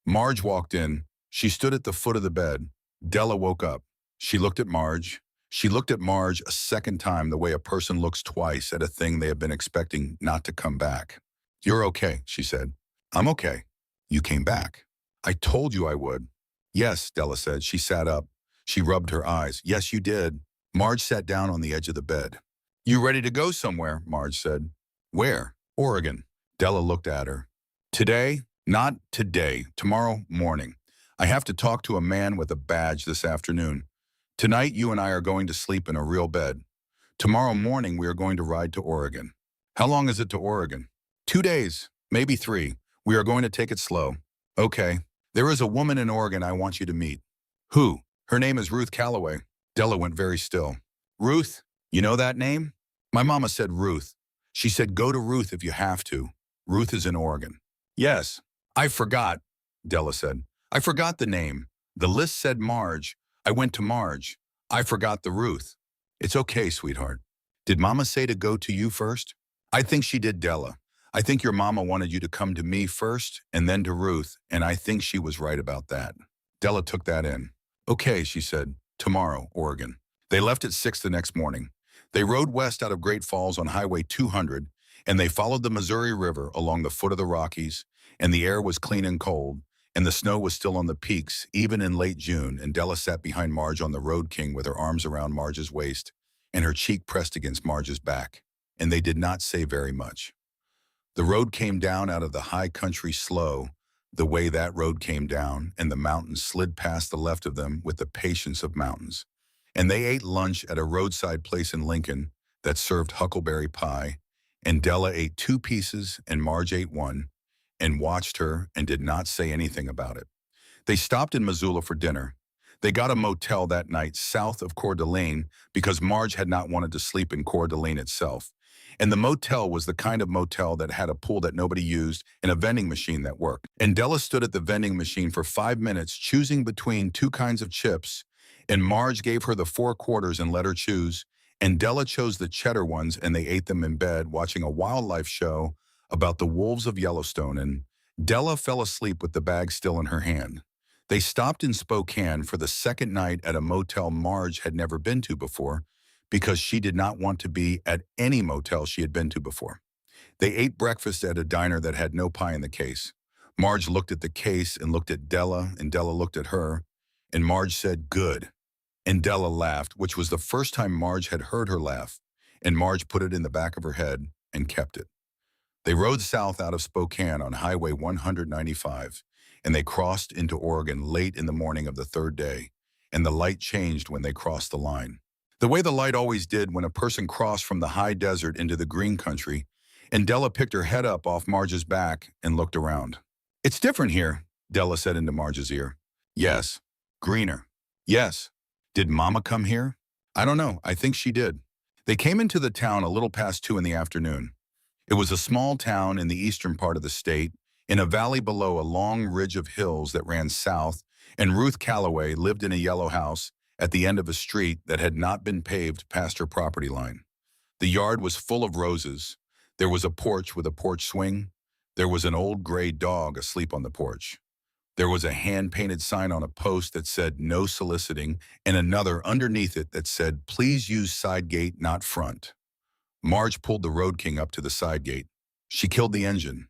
Marge walked in. She stood at the foot of the bed. Della woke up. She looked at Marge. She looked at Marge a second time the way a person looks twice at a thing they have been expecting not to come back. "You're okay," she said. "I'm okay. You came back. I told you I would." "Yes," Della said. She sat up. She rubbed her eyes. "Yes, you did." Marge sat down on the edge of the bed. "You ready to go somewhere?" Marge said. "Where?" "Oregon." Della looked at her. "Today?" "Not today. Tomorrow morning. I have to talk to a man with a badge this afternoon. Tonight you and I are going to sleep in a real bed. Tomorrow morning we are going to ride to Oregon." "How long is it to Oregon?" 2 days, maybe 3. We are going to take it slow." "Okay. There is a woman in Oregon I want you to meet." "Who?" "Her name is Ruth Calloway." Della went very still. "Ruth? You know that name?" "My mama said Ruth. She said go to Ruth if you have to. Ruth is in Oregon." "Yes." "I forgot," Della said. "I forgot the name. The list said Marge. I went to Marge. I forgot the Ruth." "It's okay, sweetheart. Did Mama say to go to you first?" "I think she did, Della. I think your mama wanted you to come to me first and then to Ruth, and I think she was right about that." Della took that in. "Okay," she said. "Tomorrow, Oregon." They left at 6 the next morning. They rode west out of Great Falls on Highway 200, and they followed the Missouri River along the foot of the Rockies, and the air was clean and cold, and the snow was still on the peaks, even in late June, and Della sat behind Marge on the Road King with her arms around Marge's waist and her cheek pressed against Marge's back, and they did not say very much. The road came down out of the high country slow, the way that road came down, and the mountains slid past the left of them with the patience of mountains. And they ate lunch at a roadside place in Lincoln that served huckleberry pie, and Della ate 2 pieces and Marge ate 1, and watched her and did not say anything about it. They stopped in Missoula for dinner. They got a motel that night south of Coeur d'Alene because Marge had not wanted to sleep in Coeur d'Alene itself. And the motel was the kind of motel that had a pool that nobody used and a vending machine that worked. And Della stood at the vending machine for 5 minutes choosing between 2 kinds of chips, and Marge gave her the 4 quarters and let her choose, and Della chose the cheddar ones and they ate them in bed watching a wildlife show about the wolves of Yellowstone, and Della fell asleep with the bag still in her hand. They stopped in Spokane for the second night at a motel Marge had never been to before, because she did not want to be at any motel she had been to before. They ate breakfast at a diner that had no pie in the case. Marge looked at the case and looked at Della, and Della looked at her, and Marge said, "Good." And Della laughed, which was the first time Marge had heard her laugh, and Marge put it in the back of her head and kept it. They rode south out of Spokane on Highway 195, and they crossed into Oregon late in the morning of the 3rd day, and the light changed when they crossed the line. The way the light always did when a person crossed from the high desert into the green country, and Della picked her head up off Marge's back and looked around. "It's different here," Della said into Marge's ear. "Yes." "Greener." "Yes." "Did Mama come here?" "I don't know. I think she did." They came into the town a little past 2 in the afternoon. It was a small town in the eastern part of the state, in a valley below a long ridge of hills that ran south, and Ruth Calloway lived in a yellow house at the end of a street that had not been paved past her property line. The yard was full of roses. There was a porch with a porch swing. There was an old gray dog asleep on the porch. There was a hand-painted sign on a post that said "No soliciting," and another underneath it that said "Please use side gate, not front." Marge pulled the Road King up to the side gate. She killed the engine.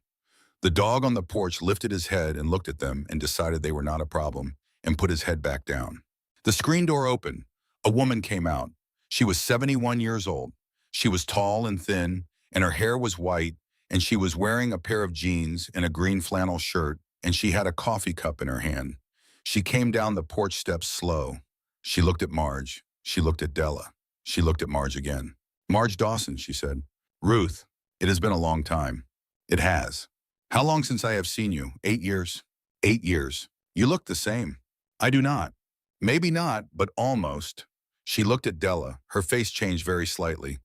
The dog on the porch lifted his head and looked at them and decided they were not a problem and put his head back down. The screen door opened. A woman came out. She was 71 years old. She was tall and thin, and her hair was white, and she was wearing a pair of jeans and a green flannel shirt, and she had a coffee cup in her hand. She came down the porch steps slow. She looked at Marge. She looked at Della. She looked at Marge again. "Marge Dawson," she said. "Ruth, it has been a long time." "It has." "How long since I have seen you? 8 years?" "8 years. You look the same." "I do not." "Maybe not, but almost." She looked at Della. Her face changed very slightly.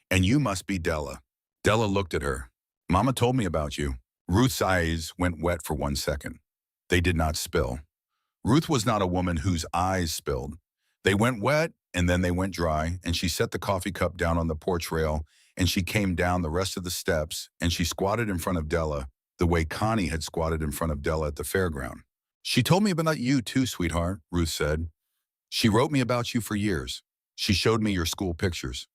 "And you must be Della." Della looked at her. "Mama told me about you." Ruth's eyes went wet for 1 second. They did not spill. Ruth was not a woman whose eyes spilled. They went wet, and then they went dry, and she set the coffee cup down on the porch rail, and she came down the rest of the steps, and she squatted in front of Della the way Connie had squatted in front of Della at the fairground. She told me about you too, sweetheart, Ruth said. She wrote me about you for years. She showed me your school pictures.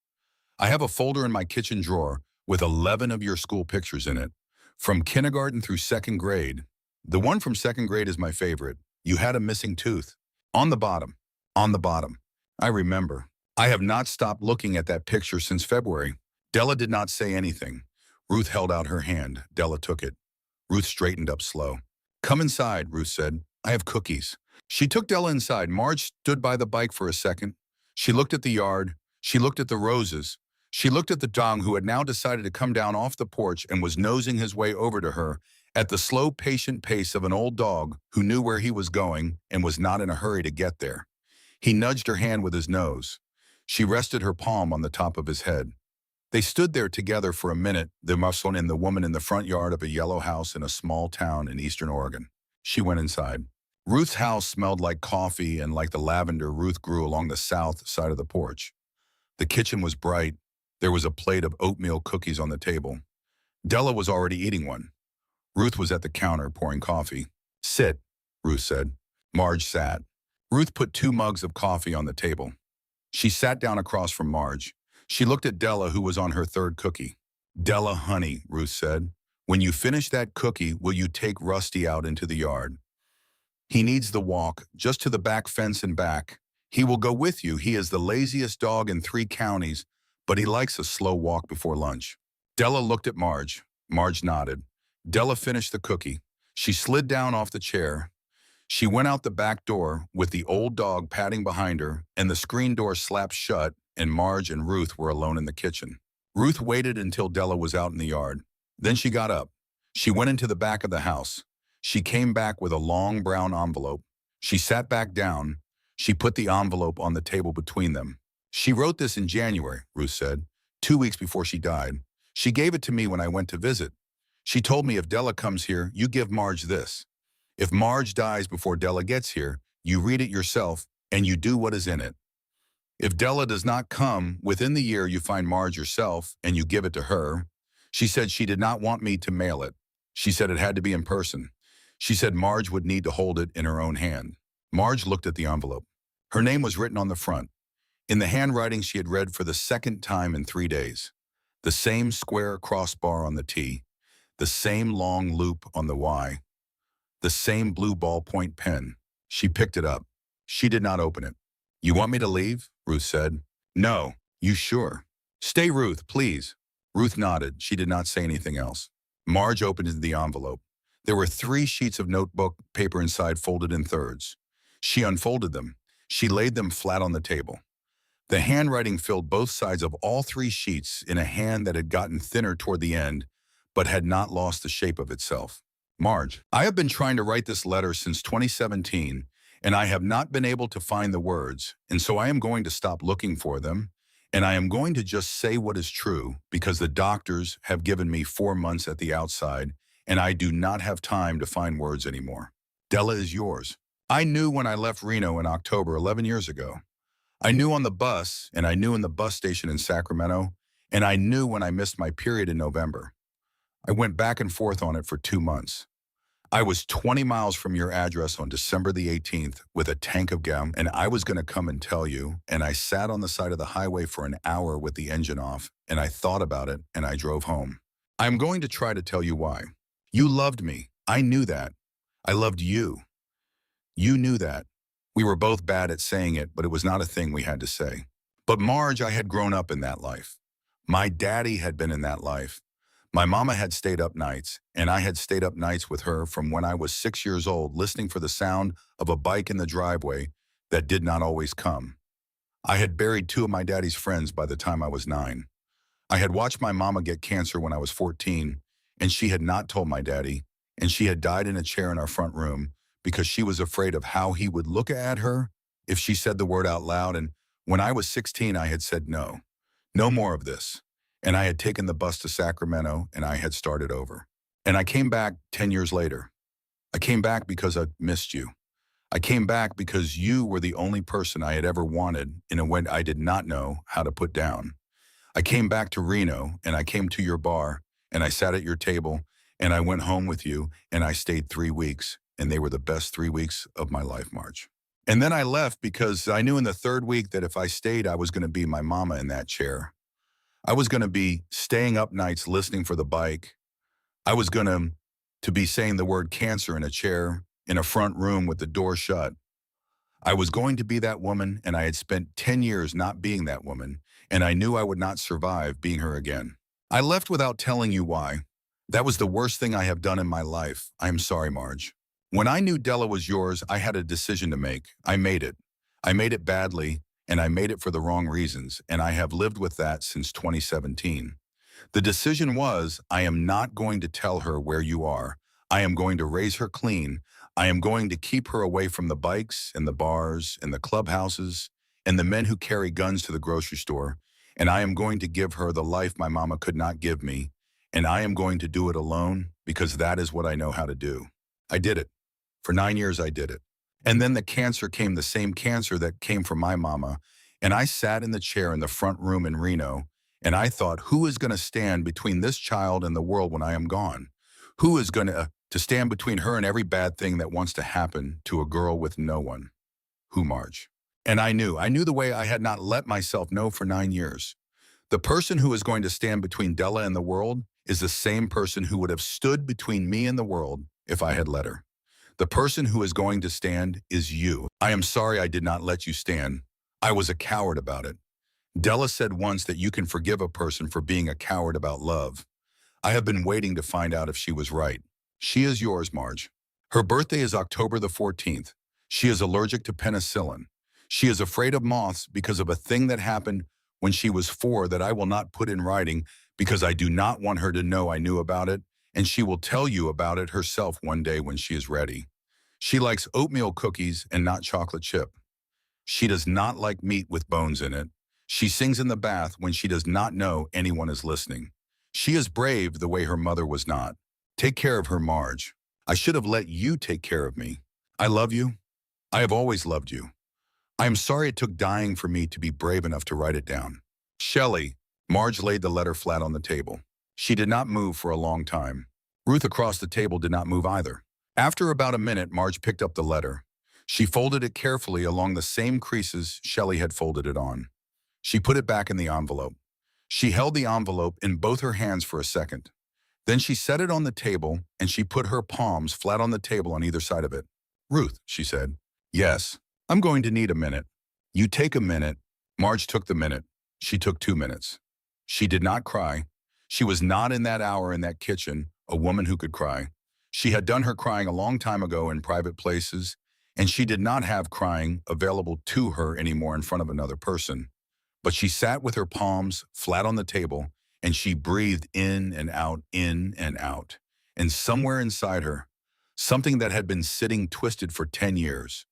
I have a folder in my kitchen drawer with 11 of your school pictures in it, from kindergarten through second grade. The one from second grade is my favorite. You had a missing tooth. On the bottom. On the bottom. I remember. I have not stopped looking at that picture since February. Della did not say anything. Ruth held out her hand. Della took it. Ruth straightened up slow. Come inside, Ruth said. I have cookies. She took Della inside. Marge stood by the bike for a second. She looked at the yard. She looked at the roses. She looked at the dog who had now decided to come down off the porch and was nosing his way over to her at the slow, patient pace of an old dog who knew where he was going and was not in a hurry to get there. He nudged her hand with his nose. She rested her palm on the top of his head. They stood there together for a minute, the muscle and the woman in the front yard of a yellow house in a small town in eastern Oregon. She went inside. Ruth's house smelled like coffee and like the lavender Ruth grew along the south side of the porch. The kitchen was bright. There was a plate of oatmeal cookies on the table. Della was already eating one. Ruth was at the counter pouring coffee. Sit, Ruth said. Marge sat. Ruth put 2 mugs of coffee on the table. She sat down across from Marge. She looked at Della, who was on her 3rd cookie. Della, honey, Ruth said, when you finish that cookie, will you take Rusty out into the yard? He needs the walk, just to the back fence and back. He will go with you. He is the laziest dog in 3 counties, but he likes a slow walk before lunch. Della looked at Marge. Marge nodded. Della finished the cookie. She slid down off the chair. She went out the back door with the old dog padding behind her, and the screen door slapped shut, and Marge and Ruth were alone in the kitchen. Ruth waited until Della was out in the yard. Then she got up. She went into the back of the house. She came back with a long brown envelope. She sat back down. She put the envelope on the table between them. She wrote this in January, Ruth said, 2 weeks before she died. She gave it to me when I went to visit. She told me if Della comes here, you give Marge this. If Marge dies before Della gets here, you read it yourself and you do what is in it. If Della does not come, within the year you find Marge yourself and you give it to her. She said she did not want me to mail it. She said it had to be in person. She said Marge would need to hold it in her own hand. Marge looked at the envelope. Her name was written on the front. In the handwriting she had read for the 2nd time in 3 days. The same square crossbar on the T. The same long loop on the Y. The same blue ballpoint pen. She picked it up. She did not open it. You want me to leave? Ruth said. No. You sure? Stay, Ruth, please. Ruth nodded. She did not say anything else. Marge opened the envelope. There were 3 sheets of notebook paper inside folded in thirds. She unfolded them. She laid them flat on the table. The handwriting filled both sides of all 3 sheets in a hand that had gotten thinner toward the end, but had not lost the shape of itself. Marge, I have been trying to write this letter since 2017, and I have not been able to find the words, and so I am going to stop looking for them, and I am going to just say what is true, because the doctors have given me 4 months at the outside, and I do not have time to find words anymore. Della is yours. I knew when I left Reno in October 11 years ago. I knew on the bus, and I knew in the bus station in Sacramento, and I knew when I missed my period in November. I went back and forth on it for 2 months. I was 20 miles from your address on December the 18th with a tank of gas, and I was going to come and tell you, and I sat on the side of the highway for an hour with the engine off, and I thought about it, and I drove home. I'm going to try to tell you why. You loved me. I knew that. I loved you. You knew that. We were both bad at saying it, but it was not a thing we had to say. But Marge, I had grown up in that life. My daddy had been in that life. My mama had stayed up nights, and I had stayed up nights with her from when I was 6 years old, listening for the sound of a bike in the driveway that did not always come. I had buried 2 of my daddy's friends by the time I was 9. I had watched my mama get cancer when I was 14, and she had not told my daddy, and she had died in a chair in our front room because she was afraid of how he would look at her if she said the word out loud, and when I was 16, I had said no. No more of this. And I had taken the bus to Sacramento, and I had started over. And I came back 10 years later. I came back because I missed you. I came back because you were the only person I had ever wanted in a way I did not know how to put down. I came back to Reno, and I came to your bar, and I sat at your table, and I went home with you, and I stayed 3 weeks, and they were the best 3 weeks of my life, Marge. And then I left because I knew in the third week that if I stayed, I was going to be my mama in that chair. I was going to be staying up nights listening for the bike. I was going to be saying the word cancer in a chair in a front room with the door shut. I was going to be that woman, and I had spent 10 years not being that woman, and I knew I would not survive being her again. I left without telling you why. That was the worst thing I have done in my life. I am sorry, Marge. When I knew Della was yours, I had a decision to make. I made it. I made it badly, and I made it for the wrong reasons, and I have lived with that since 2017. The decision was, I am not going to tell her where you are. I am going to raise her clean. I am going to keep her away from the bikes and the bars and the clubhouses and the men who carry guns to the grocery store. And I am going to give her the life my mama could not give me. And I am going to do it alone because that is what I know how to do. I did it. For 9 years, I did it. And then the cancer came, the same cancer that came from my mama. And I sat in the chair in the front room in Reno. And I thought, who is going to stand between this child and the world when I am gone? Who is going to stand between her and every bad thing that wants to happen to a girl with no one? Who, Marge? And I knew the way I had not let myself know for 9 years. The person who is going to stand between Della and the world is the same person who would have stood between me and the world if I had let her. The person who is going to stand is you. I am sorry I did not let you stand. I was a coward about it. Della said once that you can forgive a person for being a coward about love. I have been waiting to find out if she was right. She is yours, Marge. Her birthday is October the 14th. She is allergic to penicillin. She is afraid of moths because of a thing that happened when she was 4 that I will not put in writing because I do not want her to know I knew about it, and she will tell you about it herself one day when she is ready. She likes oatmeal cookies and not chocolate chip. She does not like meat with bones in it. She sings in the bath when she does not know anyone is listening. She is brave the way her mother was not. Take care of her, Marge. I should have let you take care of me. I love you. I have always loved you. I am sorry it took dying for me to be brave enough to write it down. Shelley. Marge laid the letter flat on the table. She did not move for a long time. Ruth across the table did not move either. After about a minute, Marge picked up the letter. She folded it carefully along the same creases Shelley had folded it on. She put it back in the envelope. She held the envelope in both her hands for a second. Then she set it on the table and she put her palms flat on the table on either side of it. Ruth, she said. Yes, I'm going to need a minute. You take a minute. Marge took the minute. She took 2 minutes. She did not cry. She was not in that hour in that kitchen a woman who could cry. She had done her crying a long time ago in private places, and she did not have crying available to her anymore in front of another person. But she sat with her palms flat on the table, and she breathed in and out, in and out. And somewhere inside her, something that had been sitting twisted for 10 years,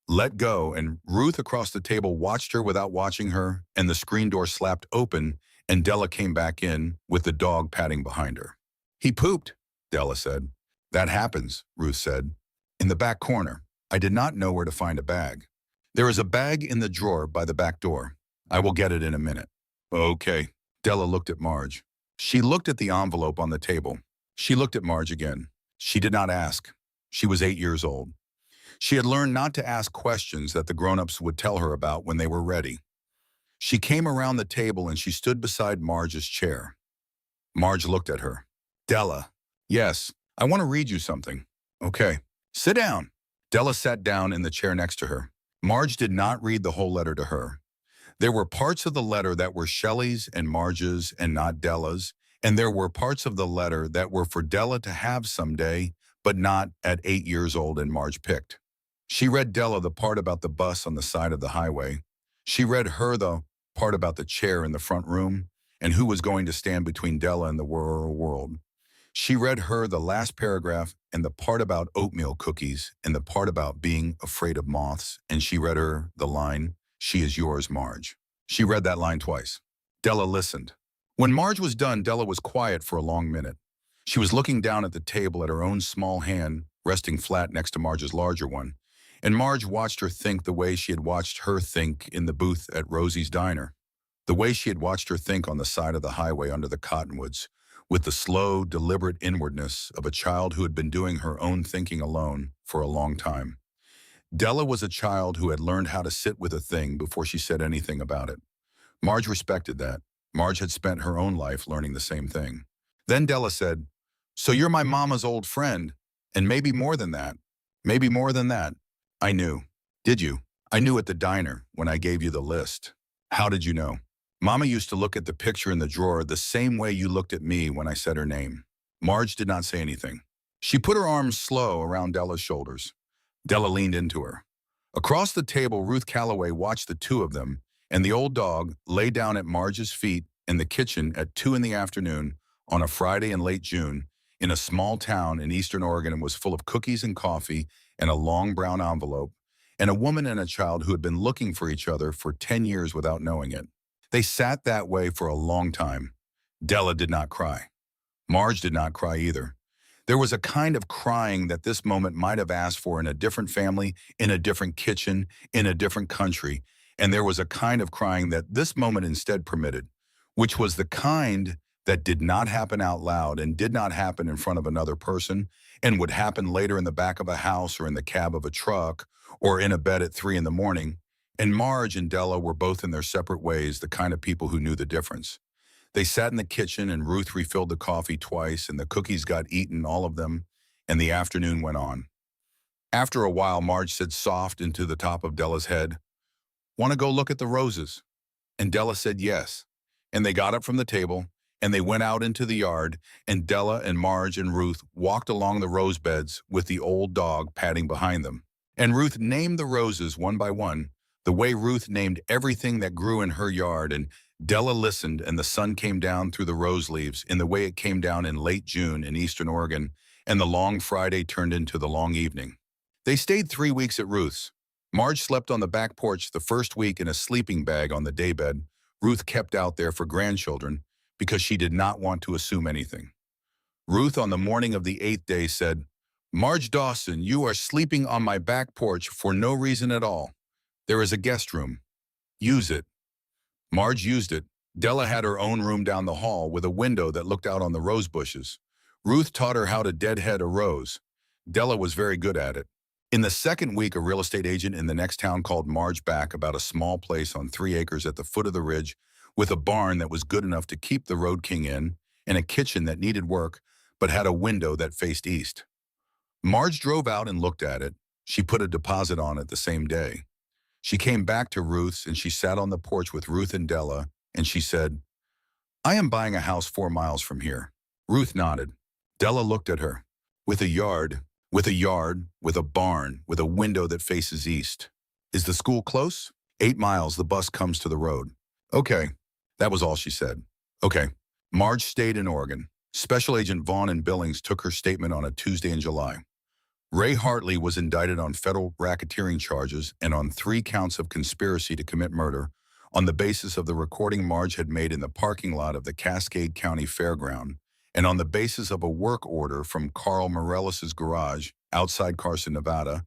let go, and Ruth across the table watched her without watching her, and the screen door slapped open, and Della came back in with the dog padding behind her. He pooped, Della said. That happens, Ruth said. In the back corner. I did not know where to find a bag. There is a bag in the drawer by the back door. I will get it in a minute. Okay. Della looked at Marge. She looked at the envelope on the table. She looked at Marge again. She did not ask. She was 8 years old. She had learned not to ask questions that the grown-ups would tell her about when they were ready. She came around the table and she stood beside Marge's chair. Marge looked at her. Della. Yes, I want to read you something. Okay. Sit down. Della sat down in the chair next to her. Marge did not read the whole letter to her. There were parts of the letter that were Shelley's and Marge's and not Della's, and there were parts of the letter that were for Della to have someday, but not at 8 years old, and Marge picked. She read Della the part about the bus on the side of the highway. She read her the part about the chair in the front room and who was going to stand between Della and the world. She read her the last paragraph and the part about oatmeal cookies and the part about being afraid of moths, and she read her the line, "She is yours, Marge." She read that line twice. Della listened. When Marge was done, Della was quiet for a long minute. She was looking down at the table at her own small hand, resting flat next to Marge's larger one, and Marge watched her think the way she had watched her think in the booth at Rosie's Diner, the way she had watched her think on the side of the highway under the cottonwoods, with the slow, deliberate inwardness of a child who had been doing her own thinking alone for a long time. Della was a child who had learned how to sit with a thing before she said anything about it. Marge respected that. Marge had spent her own life learning the same thing. Then Della said, "So you're my mama's old friend, and maybe more than that. Maybe more than that." I knew. Did you? I knew at the diner when I gave you the list. How did you know? Mama used to look at the picture in the drawer the same way you looked at me when I said her name. Marge did not say anything. She put her arms slow around Della's shoulders. Della leaned into her. Across the table, Ruth Calloway watched the two of them, and the old dog lay down at Marge's feet in the kitchen at 2 in the afternoon on a Friday in late June in a small town in eastern Oregon and was full of cookies and coffee and a long brown envelope, and a woman and a child who had been looking for each other for 10 years without knowing it. They sat that way for a long time. Della did not cry. Marge did not cry either. There was a kind of crying that this moment might have asked for in a different family, in a different kitchen, in a different country, and there was a kind of crying that this moment instead permitted, which was the kind that did not happen out loud and did not happen in front of another person and would happen later in the back of a house or in the cab of a truck or in a bed at 3 in the morning. And Marge and Della were both in their separate ways the kind of people who knew the difference. They sat in the kitchen and Ruth refilled the coffee twice and the cookies got eaten, all of them, and the afternoon went on. After a while, Marge said soft into the top of Della's head, "Want to go look at the roses?" And Della said yes. And they got up from the table and they went out into the yard, and Della and Marge and Ruth walked along the rose beds with the old dog padding behind them. And Ruth named the roses one by one, the way Ruth named everything that grew in her yard, and Della listened, and the sun came down through the rose leaves in the way it came down in late June in eastern Oregon, and the long Friday turned into the long evening. They stayed 3 weeks at Ruth's. Marge slept on the back porch the first week in a sleeping bag on the daybed. Ruth kept out there for grandchildren because she did not want to assume anything. Ruth, on the morning of the 8th day, said, "Marge Dawson, you are sleeping on my back porch for no reason at all. There is a guest room. Use it." Marge used it. Della had her own room down the hall with a window that looked out on the rose bushes. Ruth taught her how to deadhead a rose. Della was very good at it. In the second week, a real estate agent in the next town called Marge back about a small place on 3 acres at the foot of the ridge with a barn that was good enough to keep the road king in and a kitchen that needed work but had a window that faced east. Marge drove out and looked at it. She put a deposit on it the same day. She came back to Ruth's and she sat on the porch with Ruth and Della, and she said, "I am buying a house 4 miles from here." Ruth nodded. Della looked at her. With a yard, with a barn, with a window that faces east. "Is the school close?" 8 miles, the bus comes to the road." "Okay." That was all she said. "Okay." Marge stayed in Oregon. Special Agent Vaughn in Billings took her statement on a Tuesday in July. Ray Hartley was indicted on federal racketeering charges and on 3 counts of conspiracy to commit murder on the basis of the recording Marge had made in the parking lot of the Cascade County Fairground and on the basis of a work order from Carl Morellis's garage outside Carson, Nevada,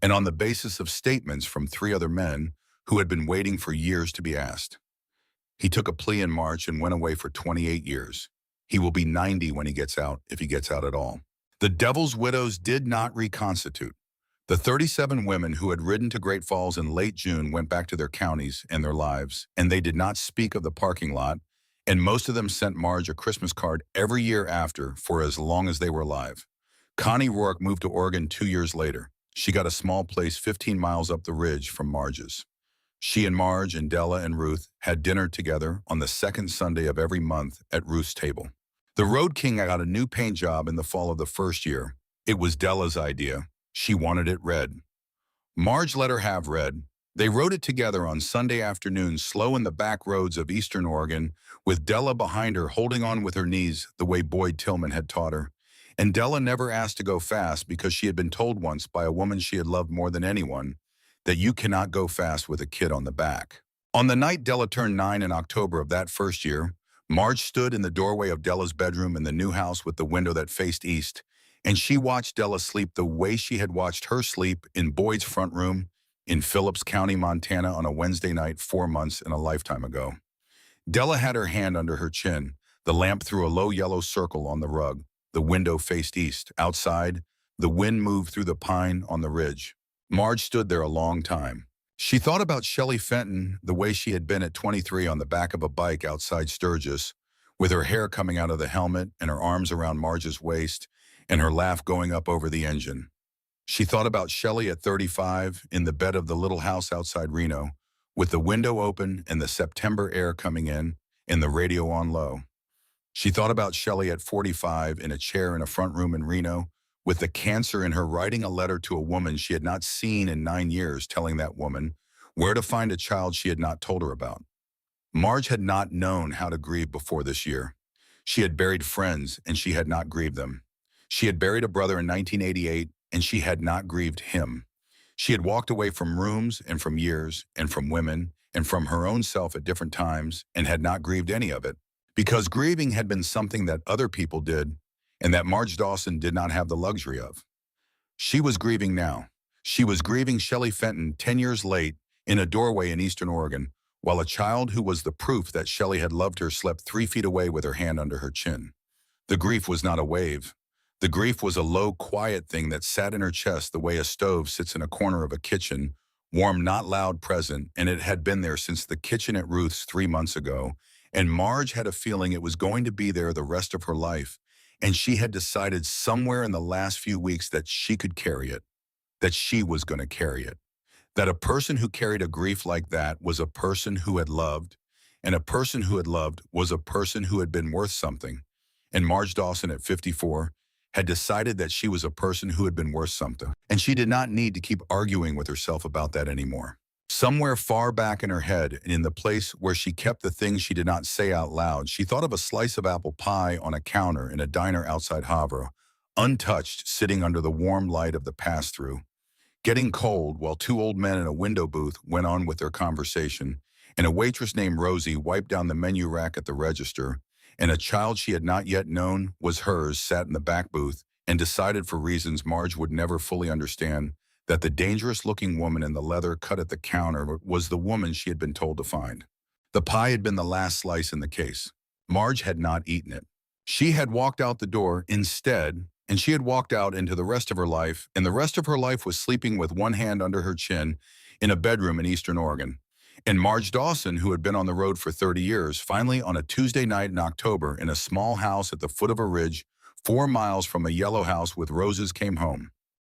and on the basis of statements from 3 other men who had been waiting for years to be asked. He took a plea in March and went away for 28 years. He will be 90 when he gets out, if he gets out at all. The Devil's Widows did not reconstitute. The 37 women who had ridden to Great Falls in late June went back to their counties and their lives, and they did not speak of the parking lot, and most of them sent Marge a Christmas card every year after for as long as they were alive. Connie Rourke moved to Oregon 2 years later. She got a small place 15 miles up the ridge from Marge's. She and Marge and Della and Ruth had dinner together on the second Sunday of every month at Ruth's table. The Road King got a new paint job in the fall of the first year. It was Della's idea. She wanted it red. Marge let her have red. They rode it together on Sunday afternoons, slow in the back roads of eastern Oregon, with Della behind her holding on with her knees the way Boyd Tillman had taught her. And Della never asked to go fast because she had been told once by a woman she had loved more than anyone that you cannot go fast with a kid on the back. On the night Della turned 9 in October of that first year, Marge stood in the doorway of Della's bedroom in the new house with the window that faced east, and she watched Della sleep the way she had watched her sleep in Boyd's front room in Phillips County, Montana on a Wednesday night 4 months and a lifetime ago. Della had her hand under her chin. The lamp threw a low yellow circle on the rug. The window faced east. Outside, The wind moved through the pine on the ridge. Marge stood there a long time. She thought about Shelley Fenton the way she had been at 23 on the back of a bike outside Sturgis, with her hair coming out of the helmet and her arms around Marge's waist and her laugh going up over the engine. She thought about Shelley at 35 in the bed of the little house outside Reno, with the window open and the September air coming in and the radio on low. She thought about Shelley at 45 in a chair in a front room in Reno, with the cancer in her writing a letter to a woman she had not seen in 9 years, telling that woman where to find a child she had not told her about. Marge had not known how to grieve before this year. She had buried friends and she had not grieved them. She had buried a brother in 1988 and she had not grieved him. She had walked away from rooms and from years and from women and from her own self at different times and had not grieved any of it, because grieving had been something that other people did and that Marge Dawson did not have the luxury of. She was grieving now. She was grieving Shelley Fenton 10 years late in a doorway in Eastern Oregon, while a child who was the proof that Shelley had loved her slept 3 feet away with her hand under her chin. The grief was not a wave. The grief was a low, quiet thing that sat in her chest the way a stove sits in a corner of a kitchen, warm, not loud, present, and it had been there since the kitchen at Ruth's 3 months ago, and Marge had a feeling it was going to be there the rest of her life, and she had decided somewhere in the last few weeks that she could carry it, that she was going to carry it, that a person who carried a grief like that was a person who had loved, and a person who had loved was a person who had been worth something. And Marge Dawson at 54 had decided that she was a person who had been worth something, and she did not need to keep arguing with herself about that anymore. Somewhere far back in her head, and in the place where she kept the things she did not say out loud, she thought of a slice of apple pie on a counter in a diner outside Havre, untouched, sitting under the warm light of the pass-through, getting cold while two old men in a window booth went on with their conversation, and a waitress named Rosie wiped down the menu rack at the register, and a child she had not yet known was hers sat in the back booth and decided, for reasons Marge would never fully understand, that the dangerous-looking woman in the leather cut at the counter was the woman she had been told to find. The pie had been the last slice in the case. Marge had not eaten it. She had walked out the door instead, and she had walked out into the rest of her life, and the rest of her life was sleeping with one hand under her chin in a bedroom in Eastern Oregon. And Marge Dawson, who had been on the road for 30 years, finally on a Tuesday night in October in a small house at the foot of a ridge 4 miles from a yellow house with roses, came home.